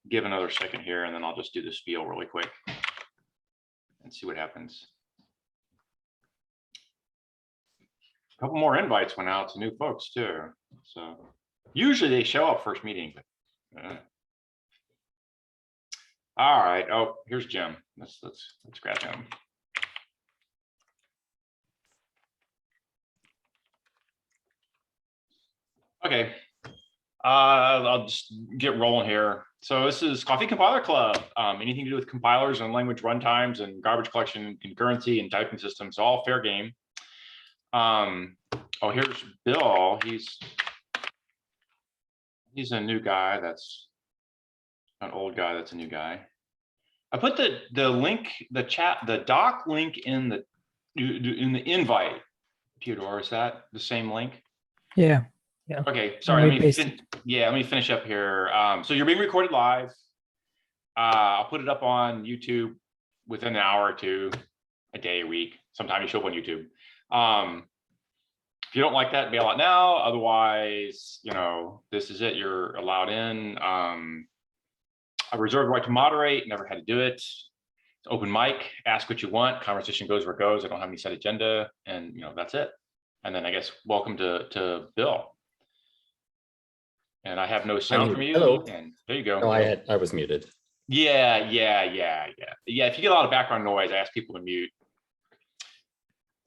give another second here, and then I'll just do the spiel really quick and see what happens. A couple more invites went out to new folks too. So usually they show up first meeting. But, all right. Oh, here's Jim. Let's grab him. Okay. I'll just get rolling here. So this is Coffee Compiler Club. Anything to do with compilers and language runtimes and garbage collection, concurrency, and typing systems, all fair game. Oh, here's Bill. He's a new guy. That's an old guy. That's a new guy. I put the link, the doc link in the invite. Theodore, is that the same link? Yeah. Okay, sorry. Let me finish up here. So you're being recorded live. I'll put it up on YouTube within an hour or two, a day, a week. Sometime you show up on YouTube. If you don't like that, bail out now. Otherwise, this is it. You're allowed in. I reserve the right to moderate. Never had to do it. It's open mic. Ask what you want. Conversation goes where it goes. I don't have any set agenda, and that's it. And then I guess welcome to Bill. And I have no sound from you. Hello. And there you go. No, I was muted. Yeah. If you get a lot of background noise, I ask people to mute.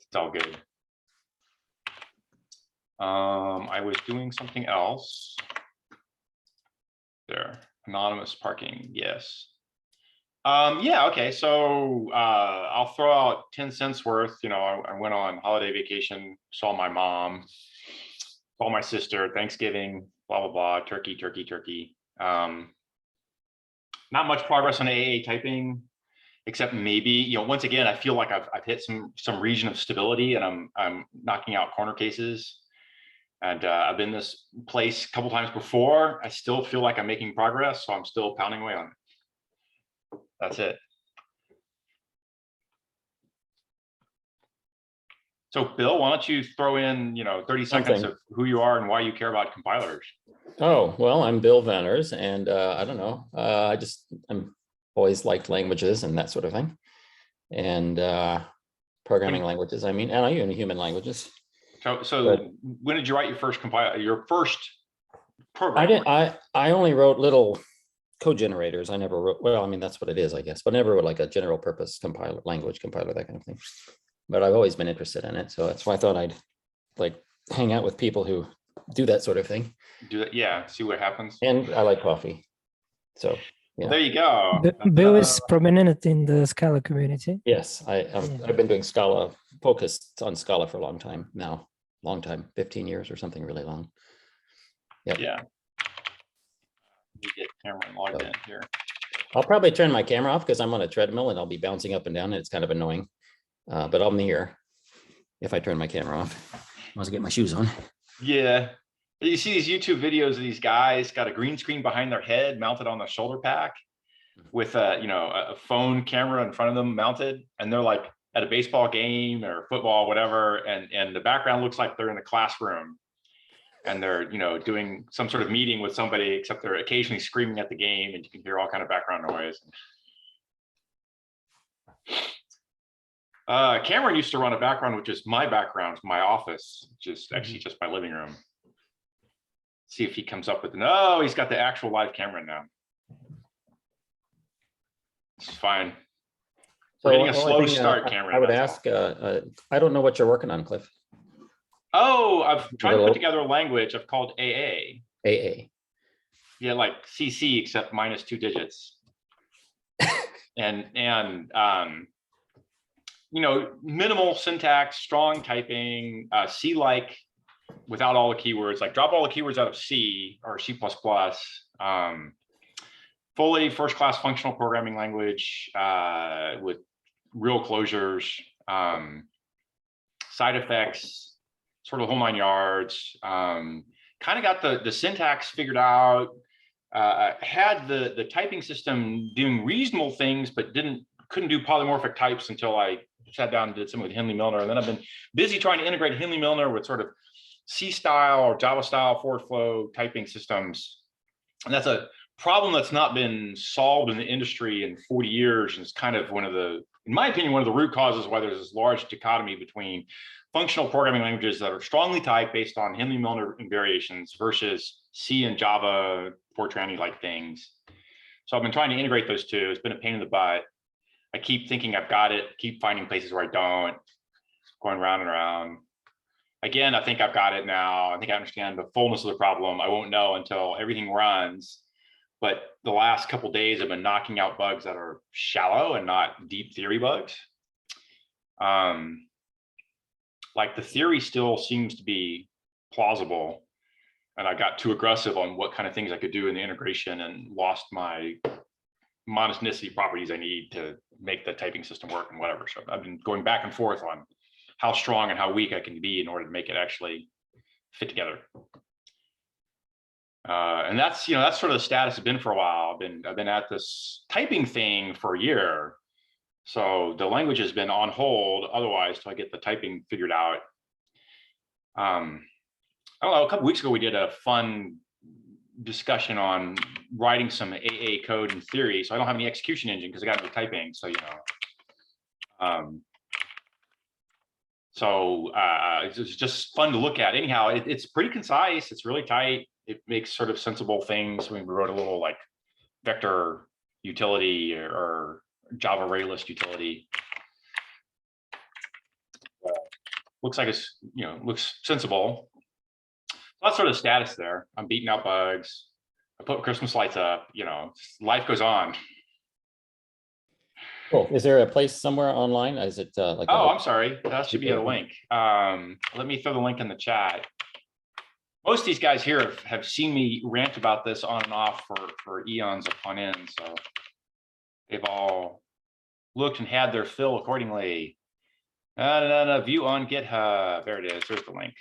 It's all good. I was doing something else. There, anonymous parking, yes. Yeah, okay, so I'll throw out 10 cents worth. I went on holiday vacation, saw my mom, saw my sister, Thanksgiving, blah, blah, blah, turkey. Not much progress on AA typing, except maybe, once again, I feel like I've hit some region of stability, and I'm knocking out corner cases. And I've been this place a couple times before. I still feel like I'm making progress, so I'm still pounding away on it. That's it. So Bill, why don't you throw in, 30 seconds of who you are and why you care about compilers? Oh, well, I'm Bill Venners, and I don't know. I'm always liked languages and that sort of thing, and programming languages. I mean, and I even human languages. So when did you write your first program? I only wrote little code generators. I never wrote, well, I mean, that's what it is, I guess, but I never wrote like a general purpose compiler, language compiler, that kind of thing. But I've always been interested in it. So that's why I thought I'd hang out with people who do that sort of thing. Do that, yeah, see what happens. And I like coffee. So yeah. There you go. Bill is prominent in the Scala community. Yes, I've been doing Scala, focused on Scala for a long time now. Long time, 15 years or something really long. Yep. Yeah. You get Cameron logged in here. I'll probably turn my camera off because I'm on a treadmill and I'll be bouncing up and down, and it's kind of annoying. But I'm here if I turn my camera off. I must get my shoes on. Yeah. You see these YouTube videos of these guys got a green screen behind their head mounted on the shoulder pack with a phone camera in front of them mounted, and they're like at a baseball game or football, whatever, and the background looks like they're in a classroom, and they're doing some sort of meeting with somebody, except they're occasionally screaming at the game, and you can hear all kind of background noise. Cameron used to run a background, which is my background, my office, which is actually just my living room. See if he comes up with no, he's got the actual live camera now. It's fine. So we're getting a slow start, Cameron. I would ask, I don't know what you're working on, Cliff. Oh, I've tried to put together a language I've called AA. AA. Yeah, like CC, except minus 2 digits. and minimal syntax, strong typing, C-like, without all the keywords, like drop all the keywords out of C or C++, fully first-class functional programming language with real closures, side effects, sort of whole 9 yards. Kind of got the syntax figured out, had the typing system doing reasonable things, but couldn't do polymorphic types until I sat down and did some with Hindley-Milner. And then I've been busy trying to integrate Hindley-Milner with sort of C style or Java style forward flow typing systems. And that's a problem that's not been solved in the industry in 40 years, and it's kind of one of the, in my opinion, one of the root causes why there's this large dichotomy between functional programming languages that are strongly typed based on Hindley-Milner variations versus C and Java, Fortran-like things. So I've been trying to integrate those two. It's been a pain in the butt. I keep thinking I've got it, keep finding places where I don't, going round and around. Again, I think I've got it now. I think I understand the fullness of the problem. I won't know until everything runs. But the last couple of days I've been knocking out bugs that are shallow and not deep theory bugs. Like the theory still seems to be plausible, and I got too aggressive on what kind of things I could do in the integration and lost my monotonicity properties I need to make the typing system work and whatever. So I've been going back and forth on how strong and how weak I can be in order to make it actually fit together. And that's that's sort of the status it's been for a while. I've been at this typing thing for a year. So the language has been on hold otherwise till I get the typing figured out. I don't know, a couple weeks ago, we did a fun discussion on writing some AA code in theory. So I don't have any execution engine because I got into typing. So, it's just fun to look at. Anyhow, it's pretty concise. It's really tight. It makes sort of sensible things. We wrote a little like vector utility or Java array list utility. Looks like it's, looks sensible. That's sort of status there. I'm beating out bugs. I put Christmas lights up, life goes on. Cool. Is there a place somewhere online? Is it like? Oh, I'm sorry. That should be a link. Let me throw the link in the chat. Most of these guys here have seen me rant about this on and off for eons upon end. So they've all looked and had their fill accordingly. View on GitHub. There it is. There's the link.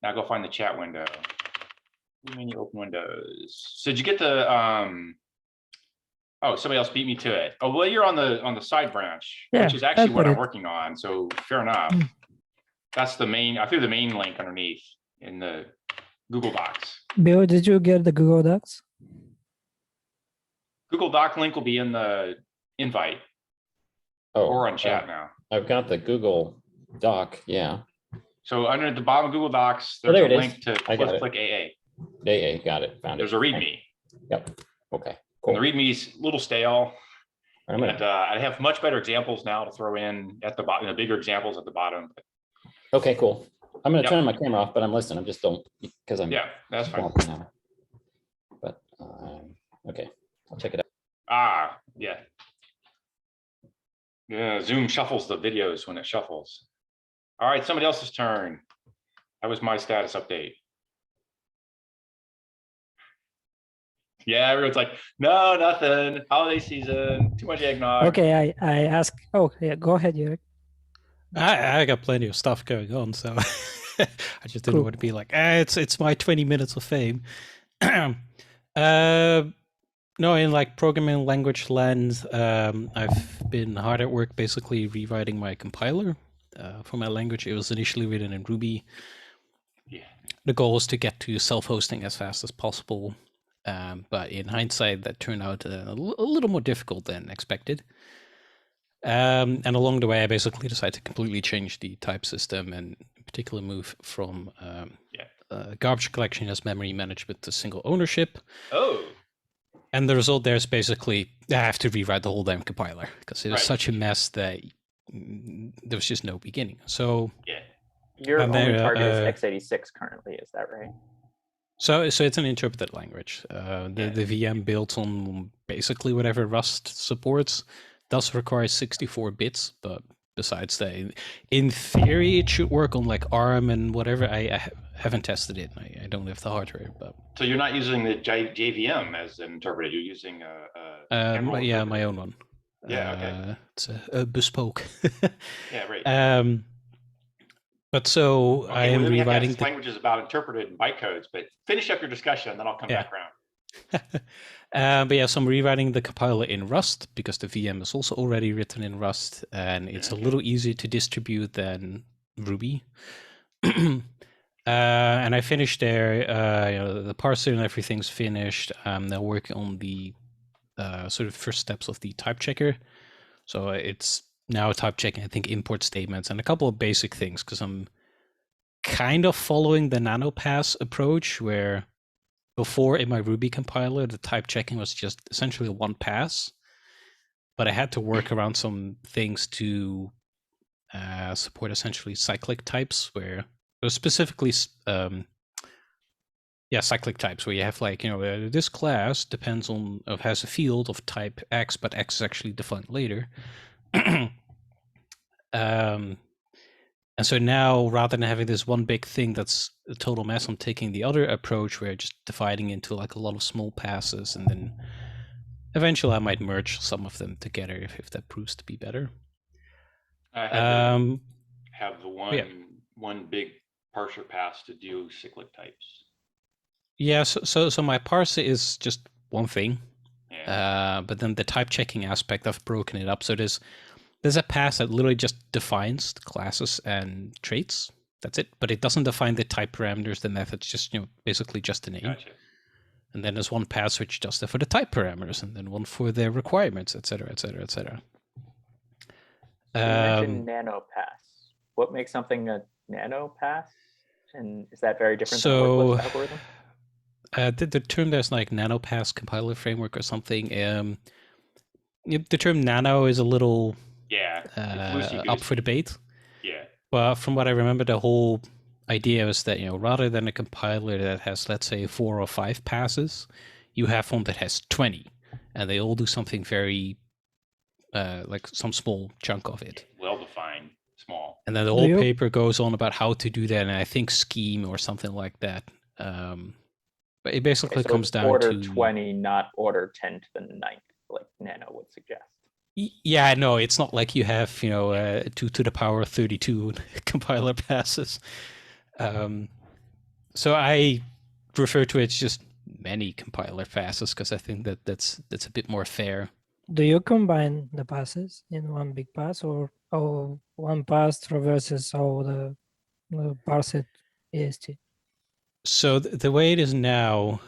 Now go find the chat window. Menu open windows. So did you get the oh, somebody else beat me to it. Oh, well, you're on the side branch, Yeah, which is actually what got I'm it. working on. So fair enough. That's the main, I threw the main link underneath in the Google Docs. Bill, did you get the Google Docs? Google Doc link will be in the invite or on chat now. I've got the Google Doc. Yeah. So under the bottom of Google Docs, Oh, there's there a it link to click AA. AA, got it. Found it. There's a README. Yep. Okay. And Cool. the README's a little stale. I'm gonna- And I have much better examples now to throw in at the bottom, the bigger examples at the bottom. Okay, cool. I'm gonna Yep. turn my camera off, but I'm listening. I'm just don't because I'm Yeah, that's fine. walking now. But okay, I'll check it out. Ah, yeah. Yeah, Zoom shuffles the videos when it shuffles. All right, somebody else's turn. That was my status update. Yeah, everyone's like, no, nothing. Holiday season, too much eggnog. Okay, I ask. Oh, yeah, go ahead, Eric. I got plenty of stuff going on, so I just didn't Cool. want to be like, it's my 20 minutes of fame. No, in like programming language land, I've been hard at work basically rewriting my compiler for my language. It was initially written in Ruby. Yeah. The goal is to get to self-hosting as fast as possible. But in hindsight, that turned out a little more difficult than expected. And along the way, I basically decided to completely change the type system and in particular move from garbage collection as memory management to single ownership. Oh. And the result there is basically I have to rewrite the whole damn compiler because it was such a mess that there was just no beginning. So yeah, your and only then, target is x86 currently, is that right? So it's an interpreted language. The VM built on basically whatever Rust supports does require 64 bits, but besides that, in theory, it should work on like ARM and whatever. I haven't tested it. I don't have the hardware, but so you're not using the JVM as an interpreter. You're using my own one. Yeah, okay. It's a bespoke. Yeah, right. But so Okay, I am well, rewriting this language is about interpreted bytecodes, but finish up your discussion, then I'll come back around. But yeah, so I'm rewriting the compiler in Rust because the VM is also already written in Rust, and it's a little easier to distribute than Ruby. And I finished there. The parser and everything's finished. I'm now working on the sort of first steps of the type checker. So it's now type checking, I think, import statements and a couple of basic things, because I'm kind of following the nanopass approach, where before in my Ruby compiler, the type checking was just essentially one pass. But I had to work around some things to support essentially cyclic types, where specifically cyclic types, where you have like, this class depends on has a field of type X, but X is actually defined later. And so now, rather than having this one big thing that's a total mess, I'm taking the other approach, where just dividing into like a lot of small passes, and then eventually I might merge some of them together if that proves to be better. I had to have the yeah. one big parser pass to do cyclic types. Yeah, so my parser is just one thing. Yeah. But then the type checking aspect, I've broken it up. So there's a pass that literally just defines the classes and traits. That's it. But it doesn't define the type parameters, the methods, just basically just a name. Gotcha. And then there's one pass which does that for the type parameters, and then one for the requirements, etc., etc., etc. You mentioned nano pass. What makes something a nano pass? And is that very different than a worklist algorithm? The term there's like nanopass compiler framework or something. The term nano is a little up for debate. Yeah. But from what I remember, the whole idea is that, rather than a compiler that has, let's say, 4 or 5 passes, you have one that has 20, and they all do something very, like some small chunk of it. Well-defined, small. And then the whole paper goes on about how to do that, and I think scheme or something like that. But it basically comes down order to 20, not order 10 to the 9th, like Nano would suggest. Yeah, no, it's not like you have, 2 to the power 32 compiler passes. So I refer to it as just many compiler passes, because I think that's a bit more fair. Do you combine the passes in one big pass, or one pass traverses all the parsed EST? So the way it is now,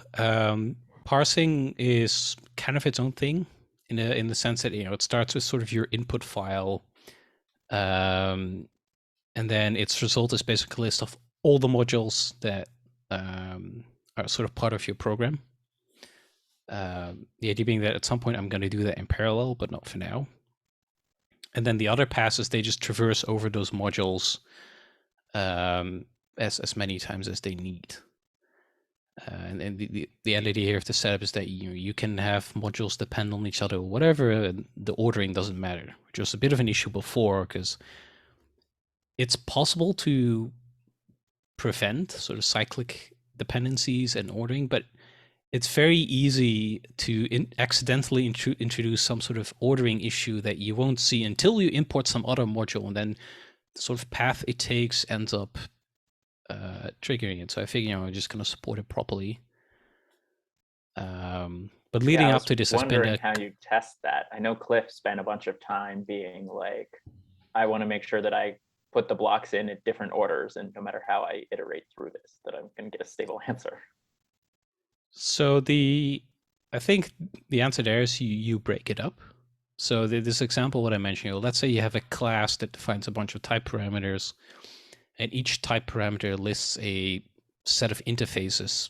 parsing is kind of its own thing, in the sense that it starts with sort of your input file, and then its result is basically a list of all the modules that are sort of part of your program. The idea being that at some point I'm going to do that in parallel, but not for now. And then the other passes, they just traverse over those modules as many times as they need. And the idea here of the setup is that you can have modules depend on each other or whatever, and the ordering doesn't matter, which was a bit of an issue before, because it's possible to prevent sort of cyclic dependencies and ordering, but it's very easy to accidentally introduce some sort of ordering issue that you won't see until you import some other module, and then the sort of path it takes ends up triggering it. So I figure I'm just going to support it properly. But leading up to this, I was wondering how you test that. I know Cliff spent a bunch of time being like, I want to make sure that I put the blocks in at different orders, and no matter how I iterate through this, that I'm going to get a stable answer. So I think the answer there is you break it up. So this example, what I mentioned, let's say you have a class that defines a bunch of type parameters, and each type parameter lists a set of interfaces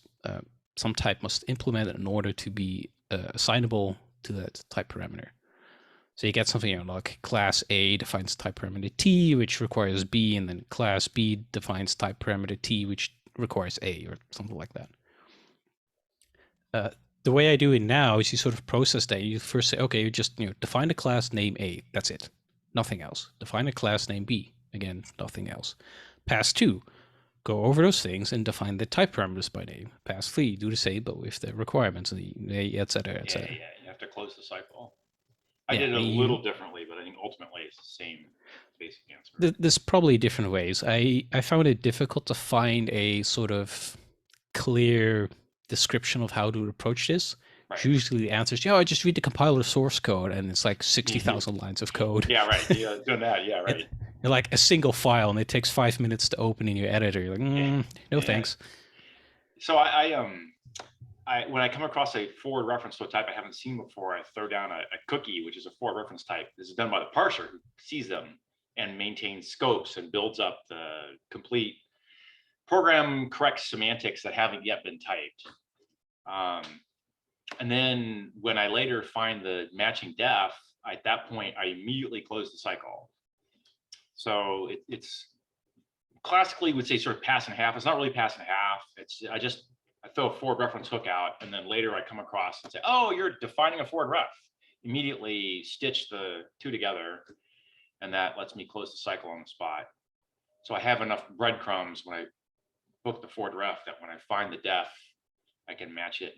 some type must implement in order to be assignable to that type parameter. So you get something like class A defines type parameter T, which requires B, and then class B defines type parameter T, which requires A, or something like that. The way I do it now is you sort of process that. You first say, okay, you just define a class name A. That's it. Nothing else. Define a class name B. Again, nothing else. Pass 2. Go over those things and define the type parameters by name. Pass 3. Do the same, but with the requirements, et cetera, et cetera. Yeah, you have to close the cycle. I did it a little differently, but I think ultimately it's the same basic answer. There's probably different ways. I found it difficult to find a sort of clear description of how to approach this. Right. Usually the answer is, I just read the compiler source code, and it's like 60,000 lines of code. Yeah, right. Yeah, doing that. Yeah, right. You're like a single file, and it takes 5 minutes to open in your editor. You're like, no Yeah. thanks. So when I come across a forward reference to a type I haven't seen before, I throw down a cookie, which is a forward reference type. This is done by the parser who sees them and maintains scopes and builds up the complete program correct semantics that haven't yet been typed. And then when I later find the matching def, at that point, I immediately close the cycle. So it's classically would say sort of pass and half. It's not really pass and half. It's I throw a forward reference hook out, and then later I come across and say, oh, you're defining a forward ref. Immediately stitch the two together, and that lets me close the cycle on the spot. So I have enough breadcrumbs when I book the forward ref that when I find the def, I can match it.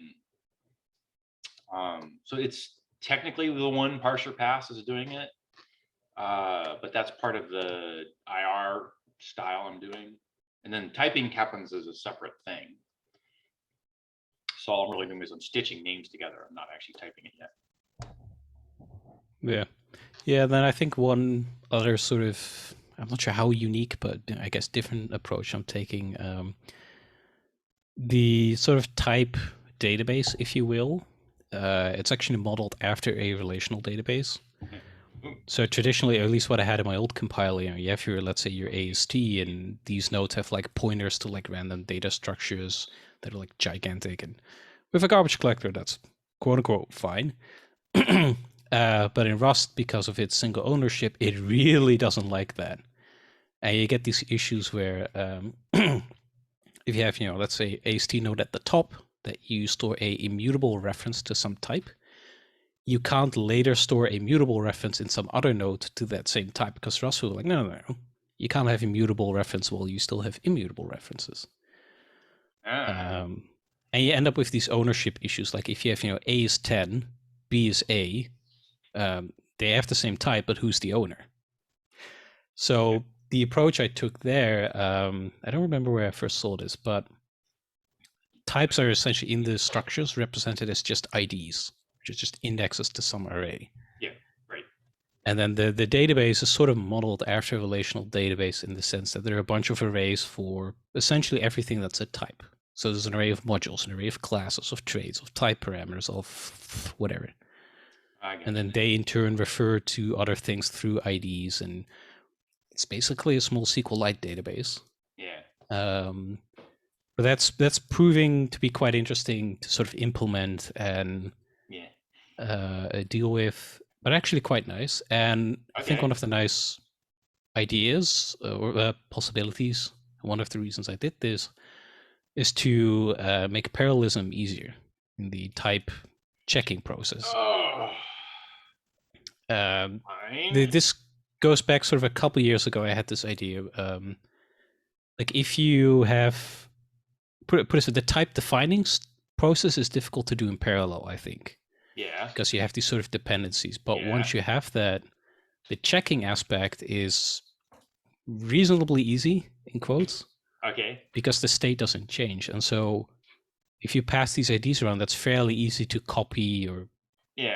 And so it's technically the one parser pass is doing it, but that's part of the IR style I'm doing. And then typing happens as a separate thing. So all I'm really doing is I'm stitching names together. I'm not actually typing it yet. Yeah. Then I think one other sort of, I'm not sure how unique, but I guess different approach I'm taking, the sort of type database, if you will. It's actually modeled after a relational database. So traditionally, or at least what I had in my old compiler, you have your, let's say your AST, and these nodes have like pointers to like random data structures that are like gigantic. And with a garbage collector, that's quote unquote fine. But in Rust, because of its single ownership, it really doesn't like that. And you get these issues where if you have, let's say AST node at the top that you store a immutable reference to some type, you can't later store a mutable reference in some other node to that same type, because Rust will be like, no. You can't have immutable reference while you still have immutable references. And you end up with these ownership issues. Like if you have, A is 10, B is A, they have the same type, but who's the owner? So the approach I took there, I don't remember where I first saw this, but types are essentially in the structures represented as just IDs, which is just indexes to some array. Yeah, right. And then the database is sort of modeled after a relational database in the sense that there are a bunch of arrays for essentially everything that's a type. So there's an array of modules, an array of classes, of traits, of type parameters, of whatever. And then they in turn refer to other things through IDs, and it's basically a small SQLite database. Yeah. But that's proving to be quite interesting to sort of implement and deal with, but actually quite nice. And I think one of the nice ideas or possibilities, one of the reasons I did this, is to make parallelism easier in the type checking process. This goes back sort of a couple years ago. I had this idea, like if you have put it so the type defining process is difficult to do in parallel, I think. Yeah. Because you have these sort of dependencies, but once you have that, the checking aspect is reasonably easy in quotes. Okay. Because the state doesn't change, and so if you pass these IDs around, that's fairly easy to copy or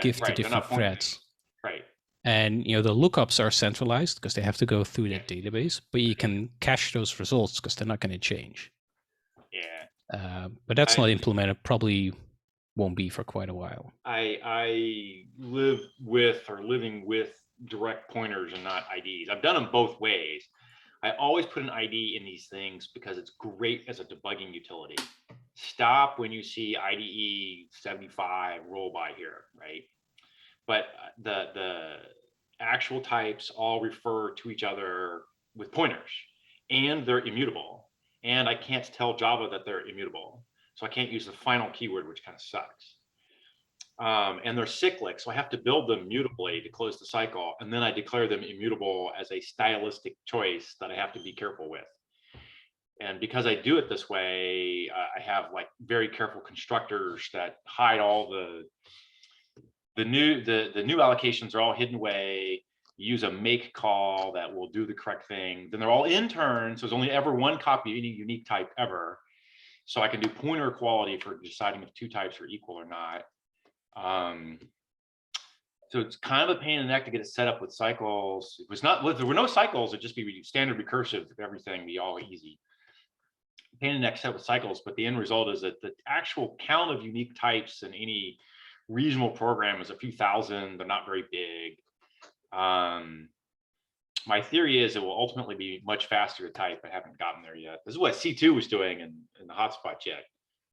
give to different threads. Right. And the lookups are centralized because they have to go through that database, but you can cache those results because they're not going to change. Yeah. But that's not implemented. Probably won't be for quite a while. I live with or living with direct pointers and not IDs. I've done them both ways. I always put an ID in these things because it's great as a debugging utility. Stop when you see IDE 75 roll by here, right? But the actual types all refer to each other with pointers, and they're immutable. And I can't tell Java that they're immutable. So I can't use the final keyword, which kind of sucks. And they're cyclic, so I have to build them mutably to close the cycle, and then I declare them immutable as a stylistic choice that I have to be careful with. And because I do it this way, I have like very careful constructors that hide all the new allocations are all hidden away. You use a make call that will do the correct thing. Then they're all in turn, so there's only ever one copy of any unique type ever. So I can do pointer equality for deciding if two types are equal or not. So it's kind of a pain in the neck to get it set up with cycles. It was not, if there were no cycles, it'd just be standard recursive, everything be all easy. Pain in the neck set with cycles, but the end result is that the actual count of unique types in any reasonable program is a few thousand. They're not very big. My theory is it will ultimately be much faster to type. I haven't gotten there yet. This is what C2 was doing in the hotspot jet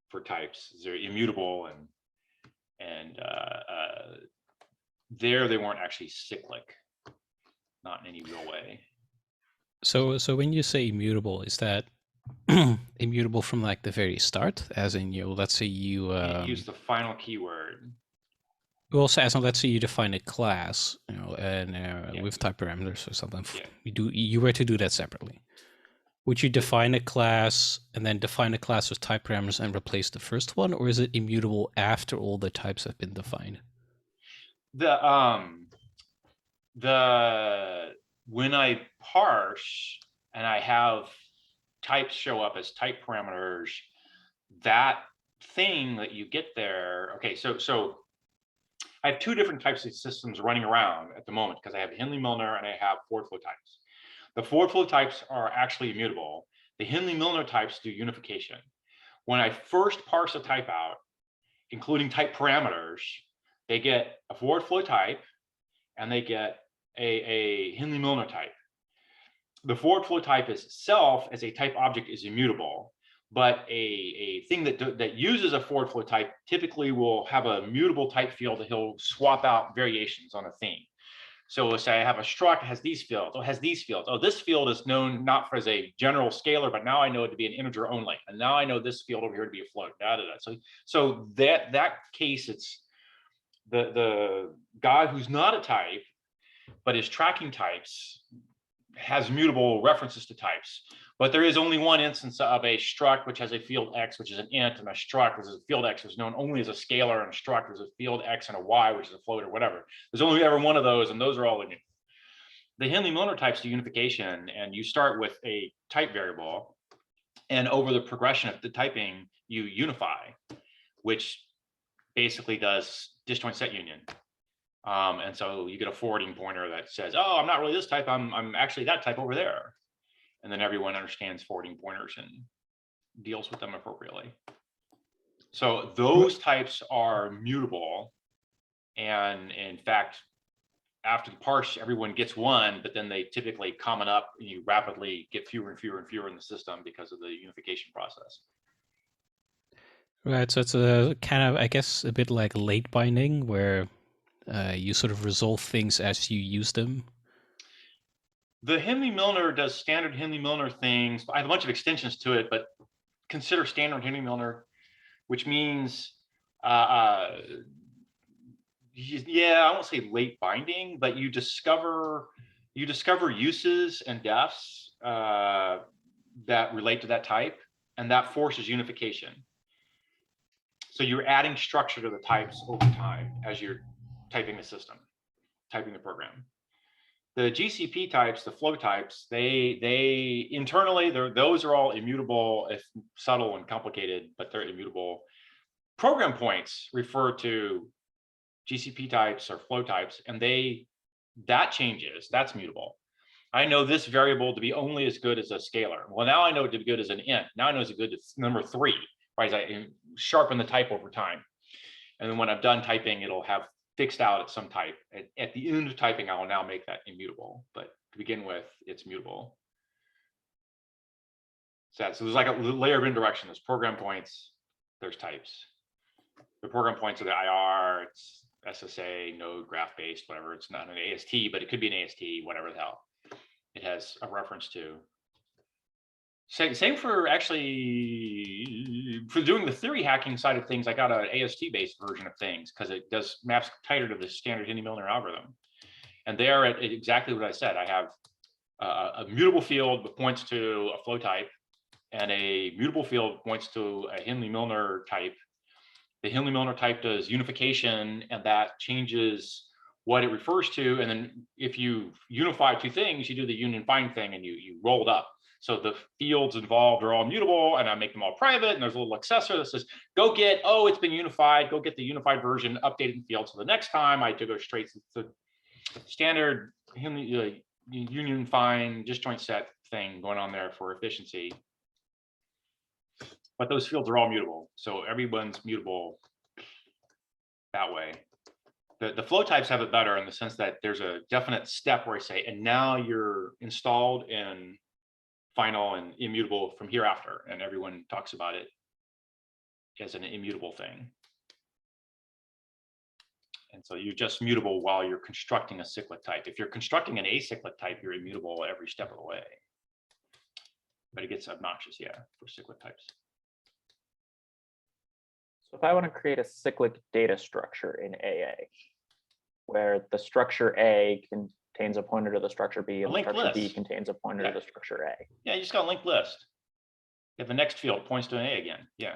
for types. They're immutable and there they weren't actually cyclic, not in any real way. So when you say immutable, is that immutable from like the very start, as in let's say you use the final keyword. Well, so as in, let's say you define a class, and with type parameters or something. Yeah. You were to do that separately. Would you define a class and then define a class with type parameters and replace the first one, or is it immutable after all the types have been defined? When I parse and I have types show up as type parameters, that thing that you get there. Okay, so I have two different types of systems running around at the moment because I have Hindley-Milner and I have forward flow types. The forward flow types are actually immutable. The Hindley-Milner types do unification. When I first parse a type out, including type parameters, they get a forward flow type and they get a Hindley-Milner type. The forward flow type itself as a type object is immutable. But a thing that uses a forward flow type typically will have a mutable type field that he'll swap out variations on a thing. So let's say I have a struct that has these fields, or has these fields. Oh, this field is known not as a general scalar, but now I know it to be an integer only. And now I know this field over here to be a float. So that case, it's the guy who's not a type, but is tracking types, has mutable references to types. But there is only one instance of a struct which has a field x, which is an int, and a struct which is a field x, which is known only as a scalar, and a struct is a field x and a y, which is a float or whatever. There's only ever one of those, and those are all in it. The Hindley-Milner types do unification, and you start with a type variable, and over the progression of the typing, you unify, which basically does disjoint set union. And so you get a forwarding pointer that says, oh, I'm not really this type, I'm actually that type over there. And then everyone understands forwarding pointers and deals with them appropriately. So those types are mutable. And in fact, after the parse, everyone gets one, but then they typically common up and you rapidly get fewer and fewer and fewer in the system because of the unification process. Right, so it's a kind of, I guess, a bit like late binding, where you sort of resolve things as you use them. The Hindley-Milner does standard Hindley-Milner things. I have a bunch of extensions to it, but consider standard Hindley-Milner, which means, yeah, I won't say late binding, but you discover uses and defs that relate to that type, and that forces unification. So you're adding structure to the types over time as you're typing the system, typing the program. The GCP types, the flow types, they internally, those are all immutable, if subtle and complicated, but they're immutable. Program points refer to GCP types or flow types, and that changes, that's mutable. I know this variable to be only as good as a scalar. Well, now I know it to be good as an int. Now I know it's good as number 3, right? I sharpen the type over time. And then when I'm done typing, it'll have fixed out at some type. At the end of typing, I will now make that immutable. But to begin with, it's mutable. So there's like a layer of indirection. There's program points, there's types. The program points are the IR, it's SSA, node, graph-based, whatever. It's not an AST, but it could be an AST, whatever the hell it has a reference to. Same for actually, for doing the theory hacking side of things, I got an AST-based version of things because it does maps tighter to the standard Hindley-Milner algorithm. And there, at exactly what I said, I have a mutable field that points to a flow type, and a mutable field points to a Hindley-Milner type. The Hindley-Milner type does unification, and that changes what it refers to. And then if you unify two things, you do the union find thing, and you roll it up. So the fields involved are all mutable, and I make them all private, and there's a little accessor that says, go get, oh, it's been unified, go get the unified version, updated the field. So the next time I go straight to the standard union find disjoint set thing going on there for efficiency. But those fields are all mutable. So everyone's mutable that way. The flow types have it better in the sense that there's a definite step where I say, and now you're installed in final and immutable from hereafter, and everyone talks about it as an immutable thing. And so you're just mutable while you're constructing a cyclic type. If you're constructing an acyclic type, you're immutable every step of the way. But it gets obnoxious, yeah, for cyclic types. So if I want to create a cyclic data structure in AA, where the structure A contains a pointer to the structure B, and the structure B contains a pointer to the structure A. Yeah, you just got a linked list. If the next field points to an A again, yeah.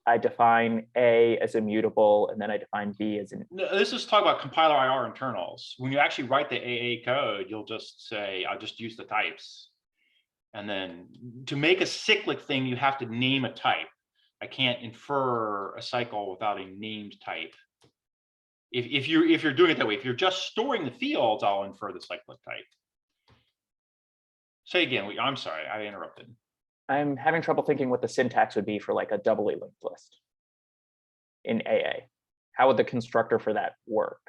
I define A as immutable, and then I define B as No, this is talk about compiler IR internals. When you actually write the AA code, you'll just say, I'll just use the types. And then to make a cyclic thing, you have to name a type. I can't infer a cycle without a named type. If you're doing it that way, if you're just storing the fields, I'll infer the cyclic type. Say again, I'm sorry, I interrupted. I'm having trouble thinking what the syntax would be for like a doubly linked list in AA. How would the constructor for that work?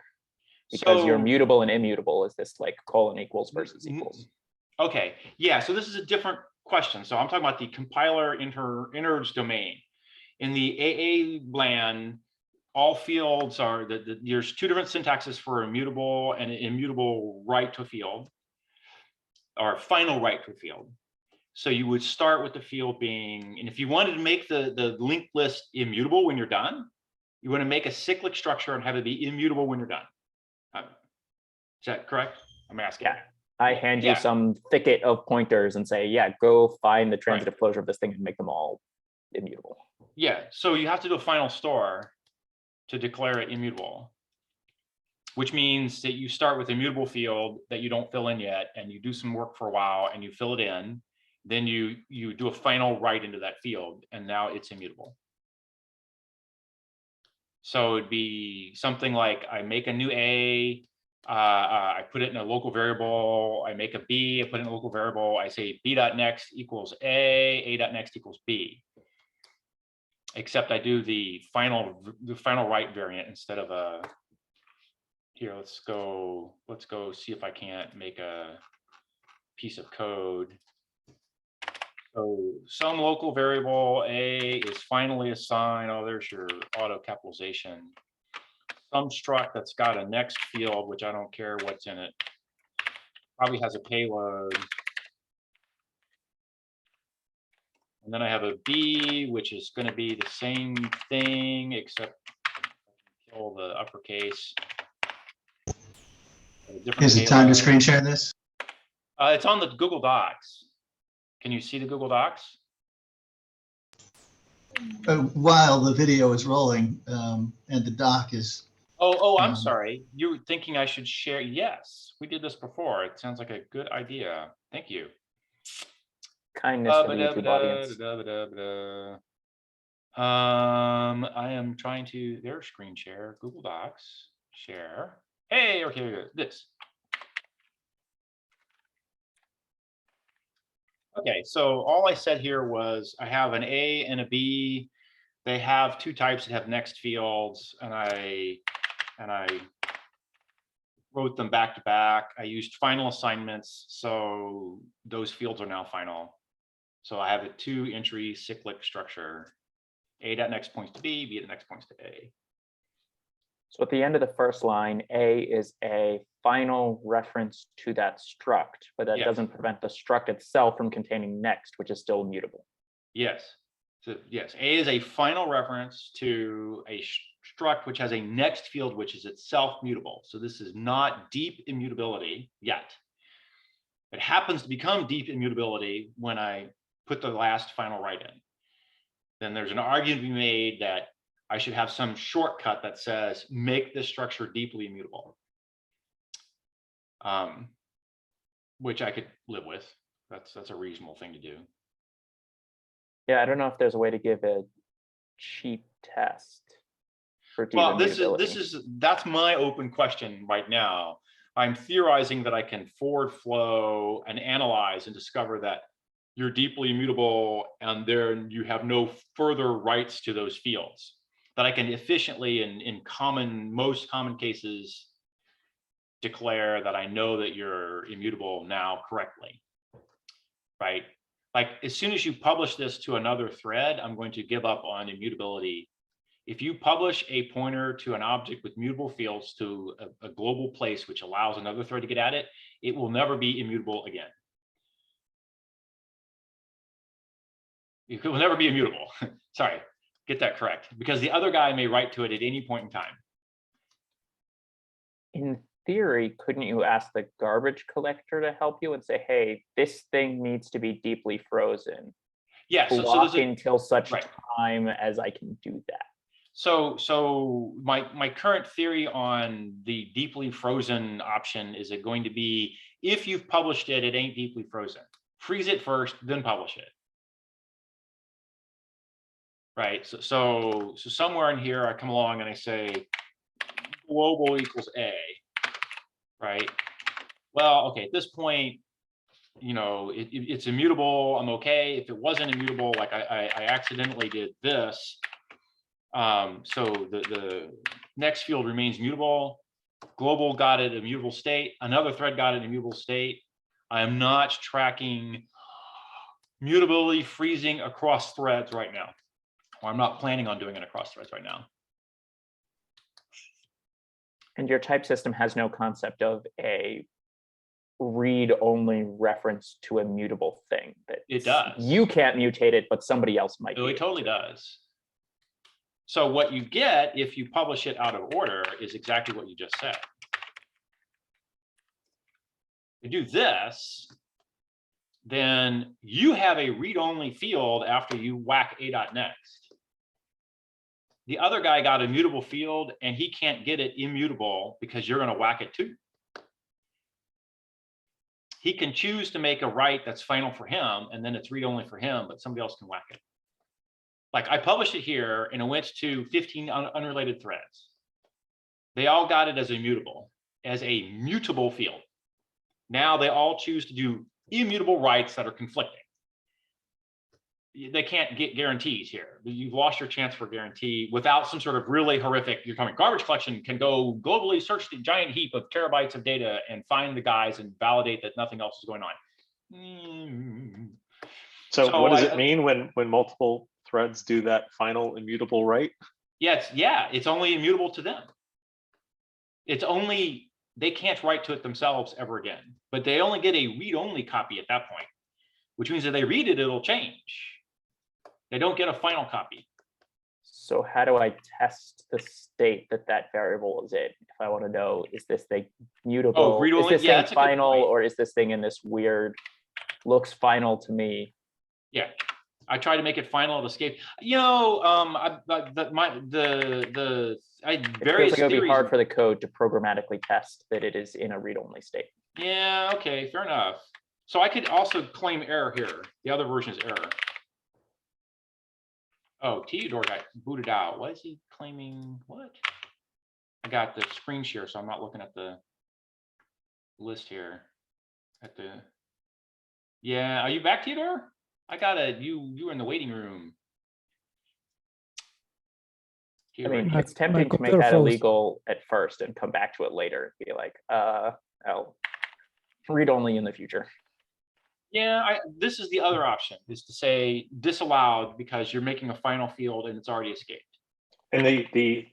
Because you're mutable and immutable is this like colon equals versus equals. Okay, yeah, so this is a different question. So I'm talking about the compiler innards domain. In the AA land, all fields are, there's two different syntaxes for immutable and immutable right to a field, or final right to a field. So you would start with the field being, and if you wanted to make the linked list immutable when you're done, you want to make a cyclic structure and have it be immutable when you're done. Is that correct? I'm asking. Yeah. I hand you some thicket of pointers and say, yeah, go find the transitive closure of this thing and make them all immutable. Yeah, so you have to do a final store to declare it immutable, which means that you start with a mutable field that you don't fill in yet, and you do some work for a while and you fill it in. Then you do a final write into that field, and now it's immutable. So it'd be something like I make a new A, I put it in a local variable, I make a B, I put it in a local variable, I say B.next equals A.next equals B. Except I do the final write variant instead of a, here, let's go see if I can't make a piece of code. So some local variable A is finally assigned. Oh, there's your auto capitalization. Some struct that's got a next field, which I don't care what's in it. Probably has a payload. And then I have a B, which is going to be the same thing, except kill the uppercase. Is it time to screen share this? It's on the Google Docs. Can you see the Google Docs? While the video is rolling and the doc is. Oh, I'm sorry. You were thinking I should share. Yes, we did this before. It sounds like a good idea. Thank you. Kindness to the YouTube audience. I am trying to, there's screen share, Google Docs, share. Hey, okay, this. Okay, so all I said here was I have an A and a B. They have two types that have next fields, and I wrote them back to back. I used final assignments, so those fields are now final. So I have a 2-entry cyclic structure. A.next points to B, B.next points to A. So at the end of the first line, A is a final reference to that struct, but that doesn't prevent the struct itself from containing next, which is still mutable. Yes. So yes, A is a final reference to a struct which has a next field which is itself mutable. So this is not deep immutability yet. It happens to become deep immutability when I put the last final write in. Then there's an argument to be made that I should have some shortcut that says make this structure deeply immutable, which I could live with. That's a reasonable thing to do. Yeah, I don't know if there's a way to give a cheap test for deep Well, immutability. that's my open question right now. I'm theorizing that I can forward flow and analyze and discover that you're deeply immutable, and then you have no further rights to those fields. That I can efficiently, in most common cases, declare that I know that you're immutable now correctly, right? Like as soon as you publish this to another thread, I'm going to give up on immutability. If you publish a pointer to an object with mutable fields to a global place, which allows another thread to get at it, it will never be immutable again. It will never be immutable. Sorry, get that correct. Because the other guy may write to it at any point in time. In theory, couldn't you ask the garbage collector to help you and say, hey, this thing needs to be deeply frozen? Yeah, Block until such right. time as I can do that. So my current theory on the deeply frozen option is it going to be, if you've published it, it ain't deeply frozen. Freeze it first, then publish it. Right. So somewhere in here, I come along and I say global equals A. Right. Well, okay, at this point, you know, it's immutable. I'm okay. If it wasn't immutable, like I accidentally did this. So the next field remains mutable. Global got it immutable state. Another thread got it immutable state. I am not tracking mutability freezing across threads right now. Or I'm not planning on doing it across threads right now. And your type system has no concept of a read-only reference to a mutable thing. That it does. You can't mutate it, but somebody else might. Oh, it totally does. So what you get if you publish it out of order is exactly what you just said. You do this, then you have a read-only field after you whack a.next. The other guy got a mutable field and he can't get it immutable because you're going to whack it too. He can choose to make a write that's final for him, and then it's read-only for him, but somebody else can whack it. Like I published it here and it went to 15 unrelated threads. They all got it as immutable, as a mutable field. Now they all choose to do immutable writes that are conflicting. They can't get guarantees here. You've lost your chance for guarantee without some sort of really horrific, you're coming garbage collection can go globally search the giant heap of terabytes of data and find the guys and validate that nothing else is going on. So what does it mean when multiple threads do that final immutable write? Yeah, it's only immutable to them. It's only, they can't write to it themselves ever again, but they only get a read-only copy at that point, which means that they read it, it'll change. They don't get a final copy. So how do I test the state that that variable is in? If I want to know, is this thing mutable? Is this thing final, or is this thing in this weird, looks final to me? Yeah, I try to make it final at escape. You know, It feels like it would be hard for the code to programmatically test that it is in a read-only state. Yeah, okay, fair enough. So I could also claim error here. The other version is error. Oh, Theodore got booted out. What is he claiming? What? I got the screen share, so I'm not looking at the list here. Yeah, are you back, Theodore? I got you were in the waiting room. I mean, it's tempting to make that illegal at first and come back to it later and be like, I'll read only in the future. Yeah, this is the other option, is to say disallowed because you're making a final field and it's already escaped. And the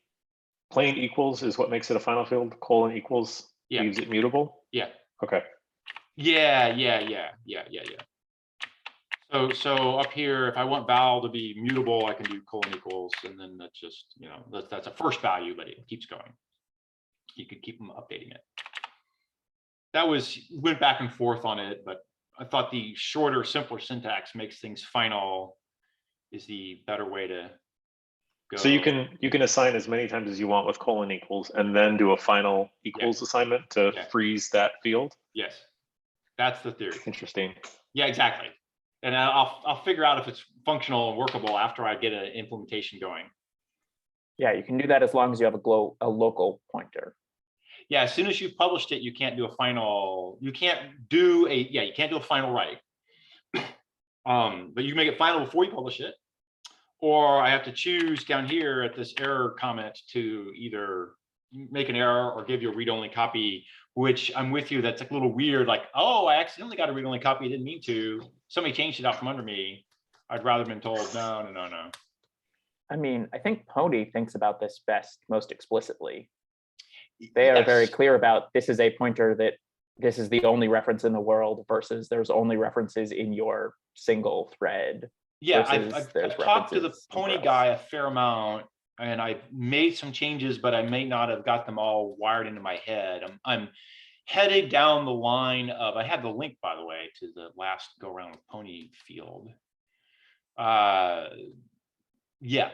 plain equals is what makes it a final field, colon equals leaves it mutable? Yeah. Okay. Yeah. So up here, if I want val to be mutable, I can do colon equals, and then that's just, you know, that's a first value, but it keeps going. You could keep them updating it. That went back and forth on it, but I thought the shorter, simpler syntax makes things final is the better way to go. So you can assign as many times as you want with colon equals, and then do a final equals assignment to freeze that field. Yes, that's the theory. Interesting. Yeah, exactly. And I'll figure out if it's functional and workable after I get an implementation going. Yeah, you can do that as long as you have a local pointer. Yeah, as soon as you've published it, you can't do a final. You can't do a final write. But you can make it final before you publish it, or I have to choose down here at this error comment to either make an error or give you a read-only copy, which I'm with you. That's like a little weird. Like, oh, I accidentally got a read-only copy. I didn't mean to. Somebody changed it out from under me. I'd rather been told no. I mean, I think Phony thinks about this most explicitly. They are very clear about this is a pointer that this is the only reference in the world versus there's only references in your single thread. Yeah, I've talked to the Phony guy a fair amount, and I've made some changes, but I may not have got them all wired into my head. I'm headed down the line of, I had the link, by the way, to the last go around with Phony field. Yeah,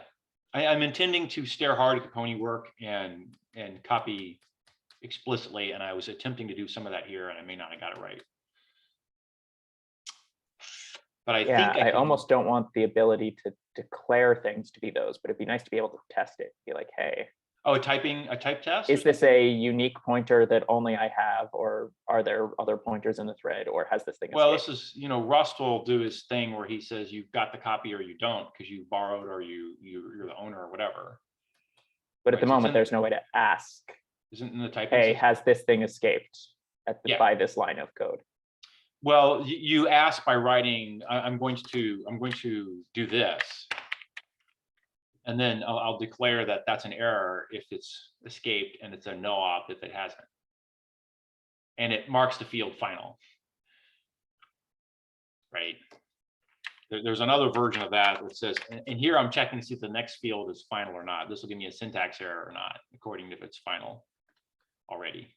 I'm intending to stare hard at the Phony work and copy explicitly, and I was attempting to do some of that here, and I may not have got it right. But I think I almost don't want the ability to declare things to be those, but it'd be nice to be able to test it. Be like, hey, a type test? Is this a unique pointer that only I have, or are there other pointers in the thread, or has this thing escaped? Well, this is, Rust will do his thing where he says you've got the copy or you don't because you borrowed or you're the owner or whatever. But at the moment, there's no way to ask. Isn't in the typing hey, system? Has this thing escaped by this line of code? Well, you ask by writing, I'm going to do this. And then I'll declare that that's an error if it's escaped, and it's a no op if it hasn't. And it marks the field final. Right. There's another version of that says, and here I'm checking to see if the next field is final or not. This will give me a syntax error or not, according to if it's final already.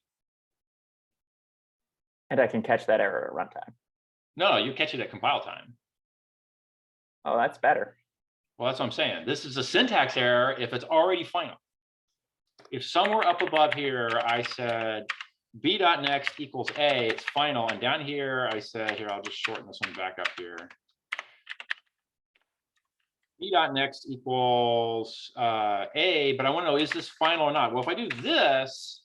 And I can catch that error at runtime. No, you catch it at compile time. Oh, that's better. Well, that's what I'm saying. This is a syntax error if it's already final. If somewhere up above here, I said b.next equals a, it's final. And down here, I said, here, I'll just shorten this one back up here. b.next equals a, but I want to know, is this final or not? Well, if I do this,